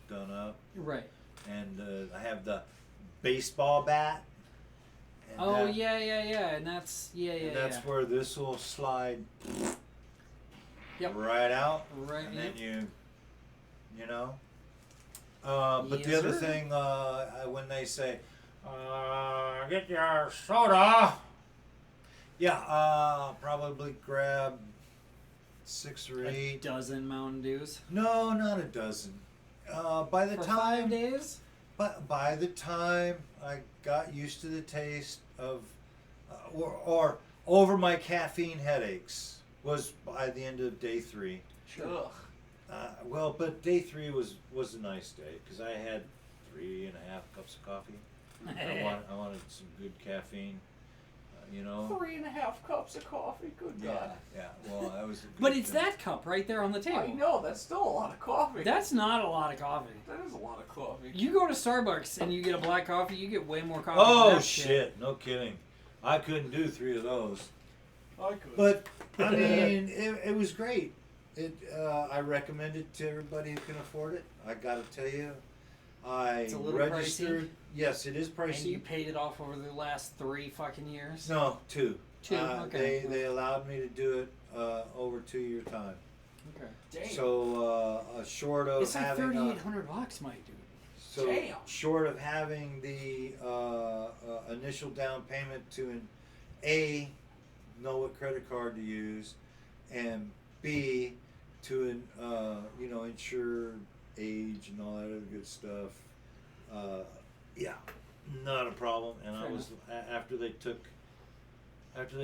done up. right. And I have the baseball bat. And Oh that- yeah, and that's And that's where this will slide Yep. right out, Right, and yep. then you know. But the Yes, other sir. thing, when they say, "Get your soda," yeah, probably grab 6 or a 8. dozen Mountain Dews No, not a dozen. By the for time 5 days. But by the time I got used to the taste of, or over my caffeine headaches, was by the end of day 3. Ugh. Well, but day 3 was a nice day because I had 3.5 cups of coffee. I wanted some good caffeine, you know. 3.5 cups of coffee. Good God. Yeah. Well, that was. A good But it's thing. that cup right there on the table. I know, that's still a lot of coffee. That's not a lot of coffee. That is a lot of coffee. You go to Starbucks and you get a black coffee, you get way more coffee. Oh than that shit! No kidding. I couldn't do 3 of those. I could. But I mean, it was great. I recommend it to everybody who can afford it. I gotta tell you, I It's a little registered. pricey. Yes, it is And you pricey. paid it off over the last 3 fucking years. No, 2. 2, okay. They allowed me to do it over 2-year time. Okay. Damn. So short of It's like having $3,800, my dude. so Damn. short of having the initial down payment to know what credit card to use, and B, to ensure age and all that other good stuff. Yeah, not a problem. And Fair I was after they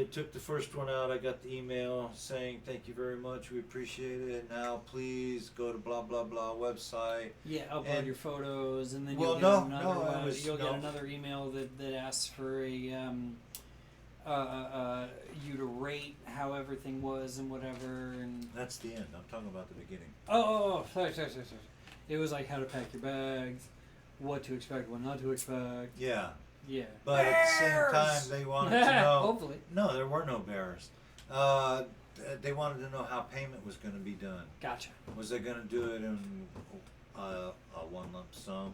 took the first one out, I got the email saying thank you very much, we appreciate it. Now please go to blah blah blah website. Yeah, upload And- your photos, and then Well, you'll get no, another no, it one. was- You'll no. get another email that asks for you to rate how everything was and whatever. And That's the end. I'm talking about the beginning. oh, sorry. It was like how to pack your bags, what to expect, what not to expect. Yeah. Yeah. But at the same time, they wanted to know. Hopefully. No, there were no bears. They wanted to know how payment was going to be done. Gotcha. Was they going to do it in a one lump sum,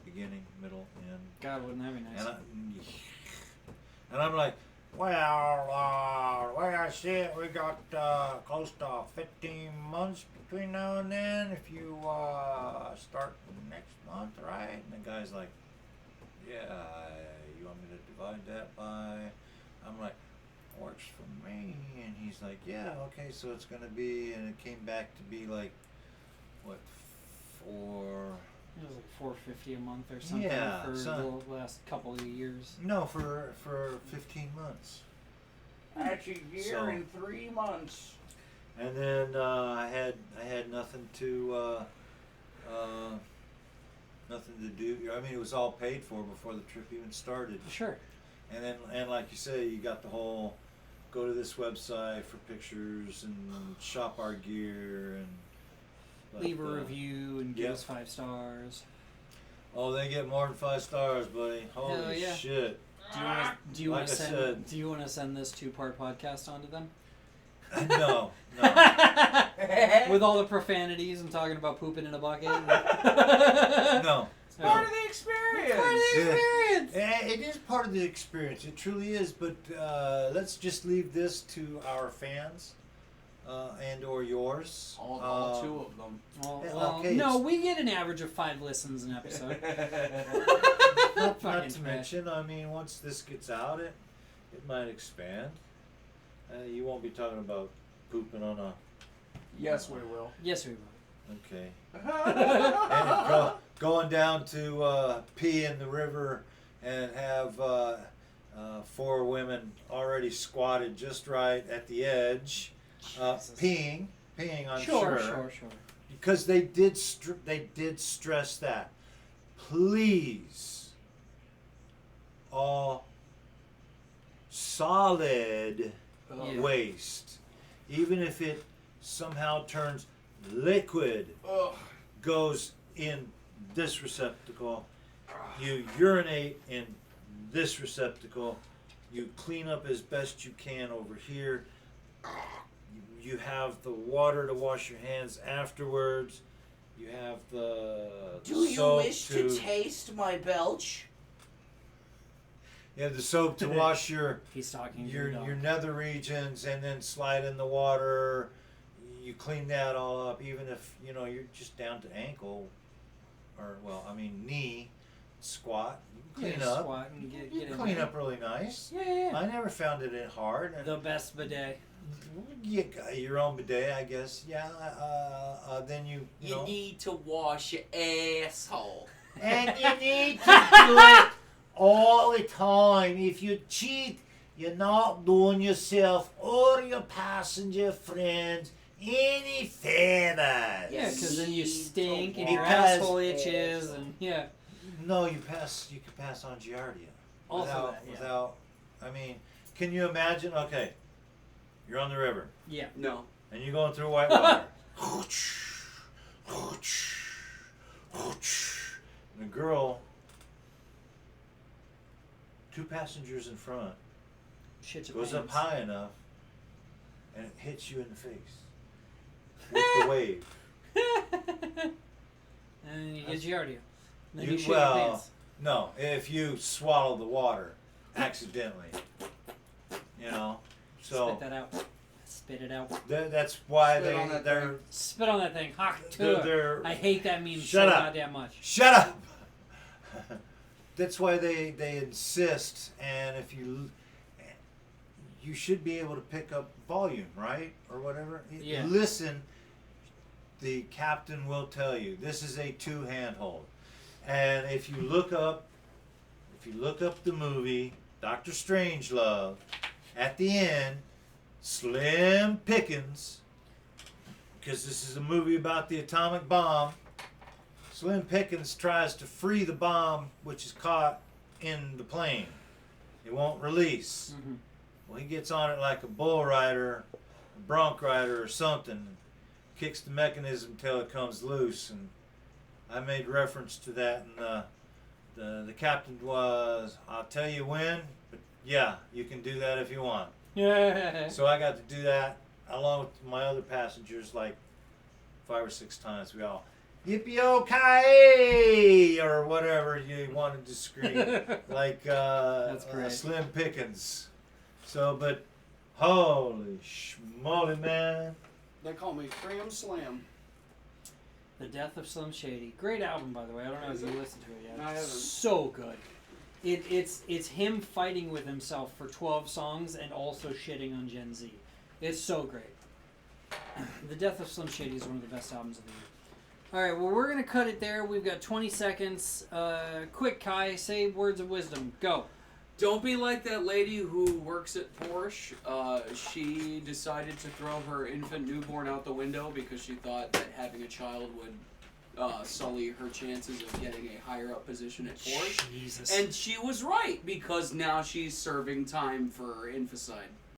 beginning, middle, end? God, wouldn't that be nice? And I'm like, well, the way I see it, we got close to 15 months between now and then. If you start next month, right? And the guy's like, yeah, you want me to divide that by? I'm like, works for me. And he's like, yeah, okay, so it's going to be, and it came back to be like, what, It was like $450 a month or something Yeah, for so- the last couple of years. No, for 15 months. That's a year So- and 3 months. And then I had nothing to do. I mean, it was all paid for before the trip even started. Sure. And then, and like you say, you got the whole go to this website for pictures and shop our gear and Leave a review and give yeah. us 5 stars. Oh, they get more than 5 stars, buddy. Holy Hell yeah. shit! Do you Like want I to send? said- Do you want to send this 2-part podcast onto them? No. With all the profanities and talking about pooping in a bucket. No. Part of the experience. Part of the experience. It is part of the experience. It truly is. But let's just leave this to our fans and or yours. All 2 of them. Well, okay, no, it's- we get an average of 5 listens an episode. Not Fucking to trash. mention, I mean, once this gets out, it might expand. You won't be talking about pooping on a. Yes, we will. Yes, we will. Okay. And going down to pee in the river and have 4 women already squatted just right at the edge, Jesus. peeing. I'm Sure. because they did stress that. Please, all solid Yeah. waste, even if it somehow turns liquid, goes in this receptacle. You urinate in this receptacle. You clean up as best you can over here. You have the water to wash your hands afterwards. You have the Do you soap wish to taste my belch? you have the soap to wash your He's talking to your your dog. your nether regions and then slide in the water. You clean that all up, even if you're just down to ankle, or knee, squat. You can clean up. Squat and get You in can clean there. up really nice. Yeah. I never found it hard. And The best bidet. you got your own bidet, I guess. Yeah. Then you You know. need to wash your asshole. And you need to do it all the time. If you cheat, you're not doing yourself or your passenger friends any favors. Yeah, because then you stink and Because- your asshole itches and yeah. No, you can pass on Giardia. Also without, that, yeah. without, I mean, can you imagine? Okay, you're on the river Yeah. No. and you're going through whitewater. And the girl, 2 passengers in front, Shit your goes up pants. high enough and it hits you in the face with the wave. And then you get Giardia. Then You- you shit your well, pants. No, if you swallow the water accidentally, So Spit that out. Spit it out. that's why Spit on that they're Spit on that thing. Hawk they're I hate that meme Shut so up. goddamn much. shut up. That's why they insist, and if you should be able to pick up volume, right, or whatever. Yeah. Listen, the captain will tell you this is a 2-hand hold, and if you look up the movie Dr. Strangelove, at the end, Slim Pickens, because this is a movie about the atomic bomb. Slim Pickens tries to free the bomb, which is caught in the plane. It won't release. Mm-hmm. Well, he gets on it like a bull rider, a bronc rider, or something. Kicks the mechanism till it comes loose, and I made reference to that, and the captain was, I'll tell you when, but yeah, you can do that if you want. Yeah. So I got to do that along with my other passengers like 5 or 6 times. We all yippee-o-ki-yay or whatever you wanted to scream, like That's great. Slim Pickens. So, but holy schmoly, man. They call me Cram Slam. The Death of Slim Shady. Great album, by the way. I don't know if you listened to it yet. I haven't. So good. It's him fighting with himself for 12 songs and also shitting on Gen Z. It's so great. The Death of Slim Shady is one of the best albums of the year. All right, well, we're going to cut it there. We've got 20 seconds. Quick, Kai, say words of wisdom. Go. Don't be like that lady who works at Porsche. She decided to throw her infant newborn out the window because she thought that having a child would sully her chances of getting a higher up position at Porsche. Jesus. And she was right, because now she's serving time for infanticide.